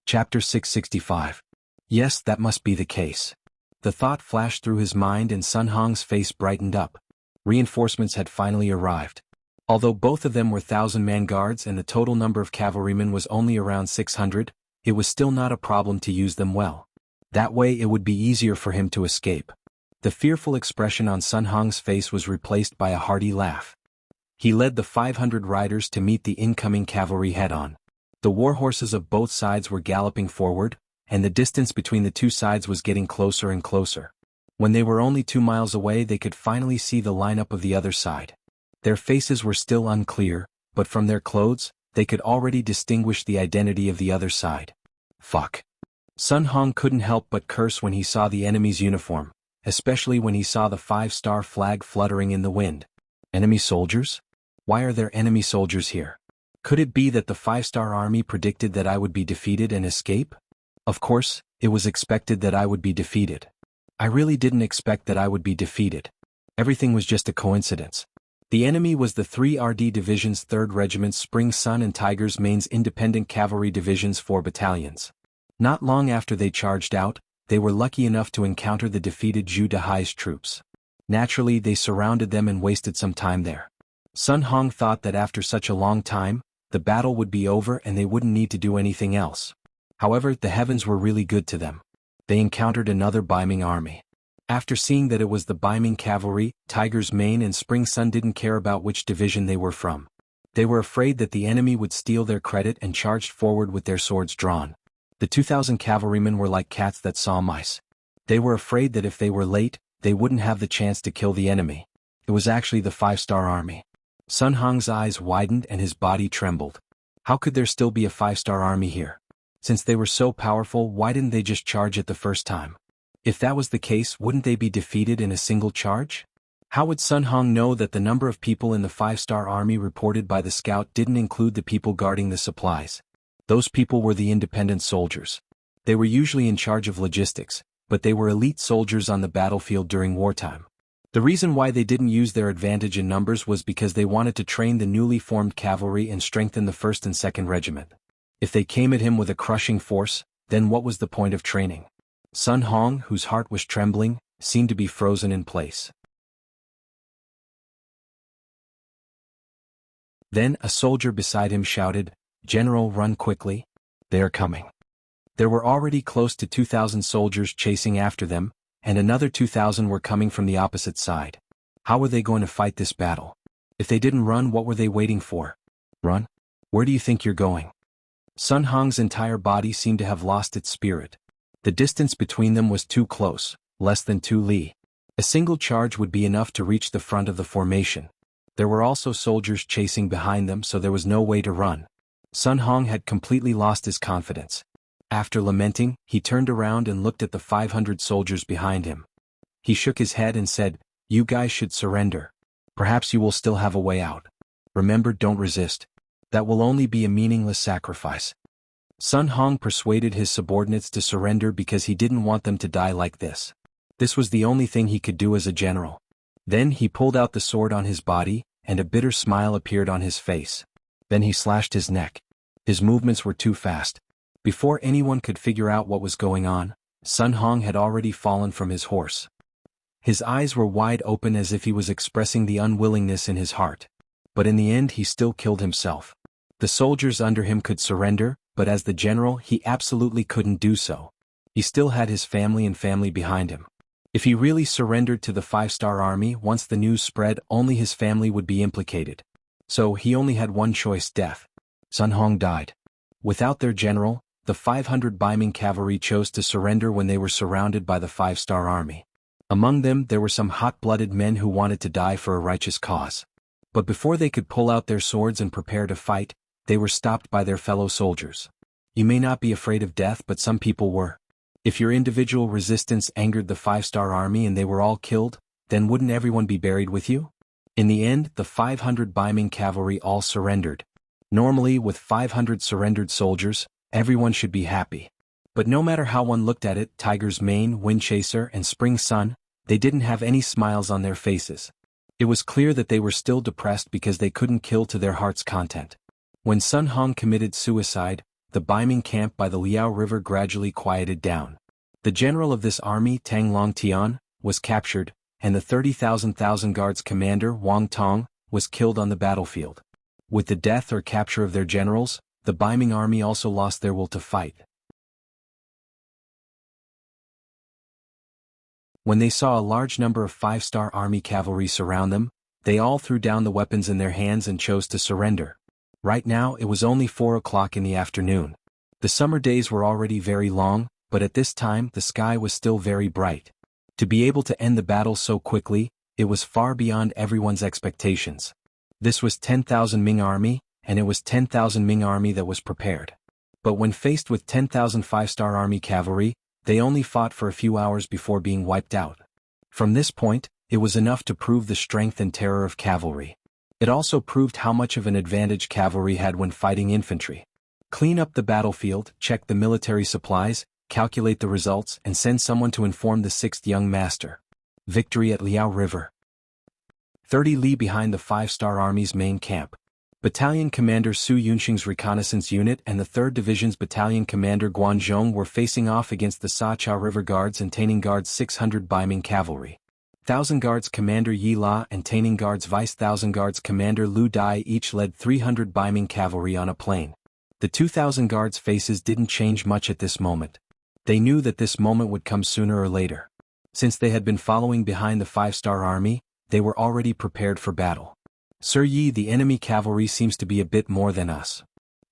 Chapter 665. Yes, that must be the case. The thought flashed through his mind and Sun Hong's face brightened up. Reinforcements had finally arrived. Although both of them were 1,000-man guards and the total number of cavalrymen was only around 600, it was still not a problem to use them well. That way it would be easier for him to escape. The fearful expression on Sun Hong's face was replaced by a hearty laugh. He led the 500 riders to meet the incoming cavalry head-on. The war horses of both sides were galloping forward, and the distance between the two sides was getting closer and closer. When they were only 2 miles away they could finally see the lineup of the other side. Their faces were still unclear, but from their clothes, they could already distinguish the identity of the other side. Fuck. Sun Hong couldn't help but curse when he saw the enemy's uniform, especially when he saw the 5-star flag fluttering in the wind. Enemy soldiers? Why are there enemy soldiers here? Could it be that the 5-star army predicted that I would be defeated and escape? Of course, it was expected that I would be defeated. I really didn't expect that I would be defeated. Everything was just a coincidence. The enemy was the 3RD Division's 3rd Regiment's Spring Sun and Tiger's Main's Independent Cavalry Division's 4 battalions. Not long after they charged out, they were lucky enough to encounter the defeated Zhu Dahai's troops. Naturally, they surrounded them and wasted some time there. Sun Hong thought that after such a long time, the battle would be over and they wouldn't need to do anything else. However, the heavens were really good to them. They encountered another Baiming army. After seeing that it was the Baiming cavalry, Tiger's Mane and Spring Sun didn't care about which division they were from. They were afraid that the enemy would steal their credit and charged forward with their swords drawn. The 2,000 cavalrymen were like cats that saw mice. They were afraid that if they were late, they wouldn't have the chance to kill the enemy. It was actually the 5-star army. Sun Hong's eyes widened and his body trembled. How could there still be a 5-star army here? Since they were so powerful, why didn't they just charge it the first time? If that was the case, wouldn't they be defeated in a single charge? How would Sun Hong know that the number of people in the 5-star army reported by the scout didn't include the people guarding the supplies? Those people were the independent soldiers. They were usually in charge of logistics, but they were elite soldiers on the battlefield during wartime. The reason why they didn't use their advantage in numbers was because they wanted to train the newly formed cavalry and strengthen the 1st and 2nd Regiment. If they came at him with a crushing force, then what was the point of training? Sun Hong, whose heart was trembling, seemed to be frozen in place. Then a soldier beside him shouted, "General, run quickly. They are coming." There were already close to 2,000 soldiers chasing after them, and another 2,000 were coming from the opposite side. How were they going to fight this battle? If they didn't run, what were they waiting for? Run? Where do you think you're going? Sun Hong's entire body seemed to have lost its spirit. The distance between them was too close, less than 2 li. A single charge would be enough to reach the front of the formation. There were also soldiers chasing behind them, so there was no way to run. Sun Hong had completely lost his confidence. After lamenting, he turned around and looked at the 500 soldiers behind him. He shook his head and said, "You guys should surrender. Perhaps you will still have a way out. Remember, don't resist. That will only be a meaningless sacrifice." Sun Hong persuaded his subordinates to surrender because he didn't want them to die like this. This was the only thing he could do as a general. Then he pulled out the sword on his body, and a bitter smile appeared on his face. Then he slashed his neck. His movements were too fast. Before anyone could figure out what was going on, Sun Hong had already fallen from his horse. His eyes were wide open as if he was expressing the unwillingness in his heart. But in the end he still killed himself. The soldiers under him could surrender, but as the general he absolutely couldn't do so. He still had his family and family behind him. If he really surrendered to the 5-star army once the news spread, only his family would be implicated. So he only had one choice: death. Sun Hong died. Without their general, the 500 Baiming cavalry chose to surrender when they were surrounded by the 5-star army. Among them there were some hot-blooded men who wanted to die for a righteous cause. But before they could pull out their swords and prepare to fight, they were stopped by their fellow soldiers. You may not be afraid of death, but some people were. If your individual resistance angered the 5-star army and they were all killed, then wouldn't everyone be buried with you? In the end, the 500 Baiming cavalry all surrendered. Normally, with 500 surrendered soldiers, everyone should be happy. But no matter how one looked at it, Tiger's Mane, Windchaser, and Spring Sun, they didn't have any smiles on their faces. It was clear that they were still depressed because they couldn't kill to their heart's content. When Sun Hong committed suicide, the Baiming camp by the Liao River gradually quieted down. The general of this army, Tang Longtian, was captured, and the 30,000 guards commander, Wang Tong, was killed on the battlefield. With the death or capture of their generals, the Baiming army also lost their will to fight. When they saw a large number of 5-star army cavalry surround them, they all threw down the weapons in their hands and chose to surrender. Right now it was only 4 o'clock in the afternoon. The summer days were already very long, but at this time the sky was still very bright. To be able to end the battle so quickly, it was far beyond everyone's expectations. This was 10,000 Ming army, and it was 10,000 Ming army that was prepared. But when faced with 10,000 5-star army cavalry, they only fought for a few hours before being wiped out. From this point, it was enough to prove the strength and terror of cavalry. It also proved how much of an advantage cavalry had when fighting infantry. Clean up the battlefield, check the military supplies, calculate the results, and send someone to inform the 6th young master. Victory at Liao River. 30 li behind the 5-star army's main camp. Battalion Commander Su Yunxing's reconnaissance unit and the 3rd Division's Battalion Commander Guanzhong were facing off against the Sachao River Guards and Taining Guards 600 Baiming Cavalry. 1,000 Guards Commander Yi La and Taining Guards Vice 1,000 Guards Commander Lu Dai each led 300 Baiming Cavalry on a plain. The 2,000 Guards' faces didn't change much at this moment. They knew that this moment would come sooner or later. Since they had been following behind the 5-star army, they were already prepared for battle. Sir Yi, the enemy cavalry seems to be a bit more than us.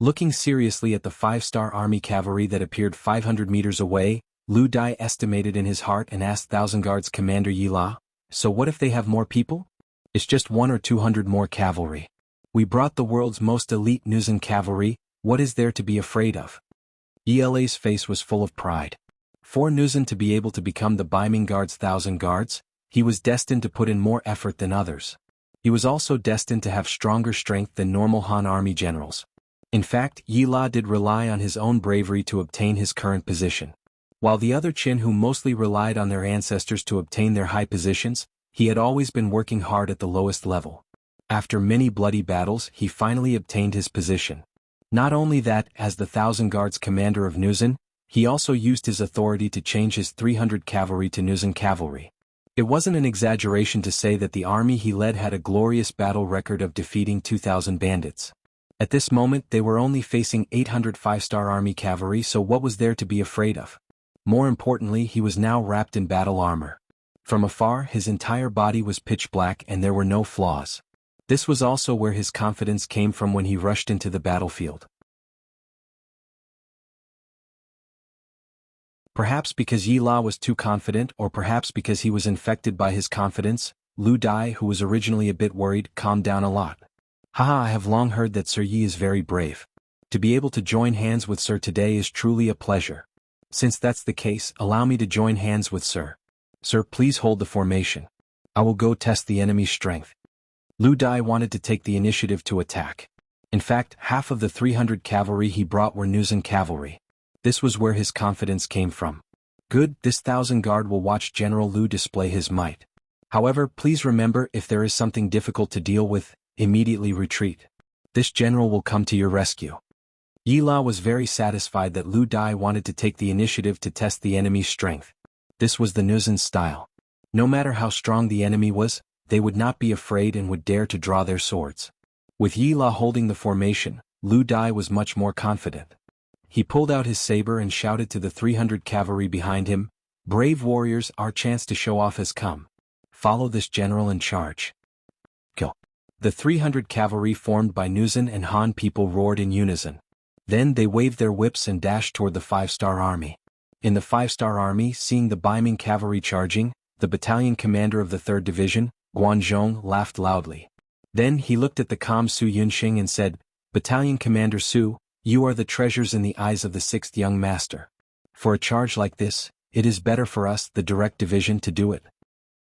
Looking seriously at the 5-star army cavalry that appeared 500 meters away, Lu Dai estimated in his heart and asked 1,000 Guards Commander Yi La, "So what if they have more people? It's just 100 or 200 more cavalry. We brought the world's most elite Nuzan cavalry, what is there to be afraid of?" Yila's face was full of pride. For Nuzan to be able to become the Baiming Guard's 1,000 guards, he was destined to put in more effort than others. He was also destined to have stronger strength than normal Han army generals. In fact, Yi La did rely on his own bravery to obtain his current position. While the other Qin who mostly relied on their ancestors to obtain their high positions, he had always been working hard at the lowest level. After many bloody battles, he finally obtained his position. Not only that, as the 1,000 Guards Commander of Nuzan, he also used his authority to change his 300 cavalry to Nuzan cavalry. It wasn't an exaggeration to say that the army he led had a glorious battle record of defeating 2,000 bandits. At this moment they were only facing 800 5-star army cavalry, so what was there to be afraid of? More importantly, he was now wrapped in battle armor. From afar his entire body was pitch black and there were no flaws. This was also where his confidence came from when he rushed into the battlefield. Perhaps because Yi La was too confident, or perhaps because he was infected by his confidence, Lu Dai, who was originally a bit worried, calmed down a lot. "Haha, I have long heard that Sir Yi is very brave. To be able to join hands with Sir today is truly a pleasure. Since that's the case, allow me to join hands with Sir. Sir, please hold the formation. I will go test the enemy's strength." Lu Dai wanted to take the initiative to attack. In fact, half of the 300 cavalry he brought were Nuzan cavalry. This was where his confidence came from. Good, this 1,000 guard will watch General Lu display his might. However, please remember, if there is something difficult to deal with, immediately retreat. This general will come to your rescue. Yi La was very satisfied that Lu Dai wanted to take the initiative to test the enemy's strength. This was the Nuzan style. No matter how strong the enemy was, they would not be afraid and would dare to draw their swords. With Yi La holding the formation, Lu Dai was much more confident. He pulled out his saber and shouted to the 300 cavalry behind him, "Brave warriors, our chance to show off has come. Follow this general and charge." Go. The 300 cavalry formed by Nuzan and Han people roared in unison. Then they waved their whips and dashed toward the 5-star army. In the 5-star army, seeing the Baiming cavalry charging, the battalion commander of the 3rd Division, Guanzhong, laughed loudly. Then he looked at the calm Su Yunxing and said, "Battalion Commander Su, you are the treasures in the eyes of the 6th young master. For a charge like this, it is better for us, the direct division, to do it."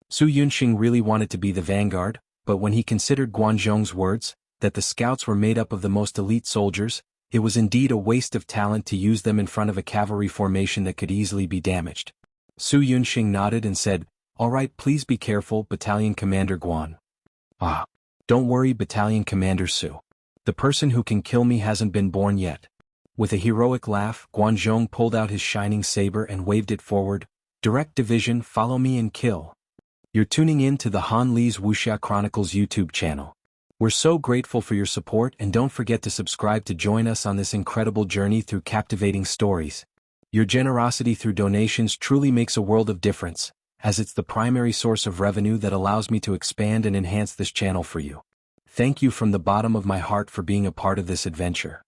Su Yunxing really wanted to be the vanguard, but when he considered Guanzhong's words, that the scouts were made up of the most elite soldiers, It was indeed a waste of talent to use them in front of a cavalry formation that could easily be damaged. Su Yunxing nodded and said, "All right, please be careful, Battalion Commander Guan." "Ah. Don't worry, Battalion Commander Su. The person who can kill me hasn't been born yet." With a heroic laugh, Guanzhong pulled out his shining saber and waved it forward. "Direct Division, follow me and kill." You're tuning in to the Han Li's Wuxia Chronicles YouTube channel. We're so grateful for your support, and don't forget to subscribe to join us on this incredible journey through captivating stories. Your generosity through donations truly makes a world of difference, as it's the primary source of revenue that allows me to expand and enhance this channel for you. Thank you from the bottom of my heart for being a part of this adventure.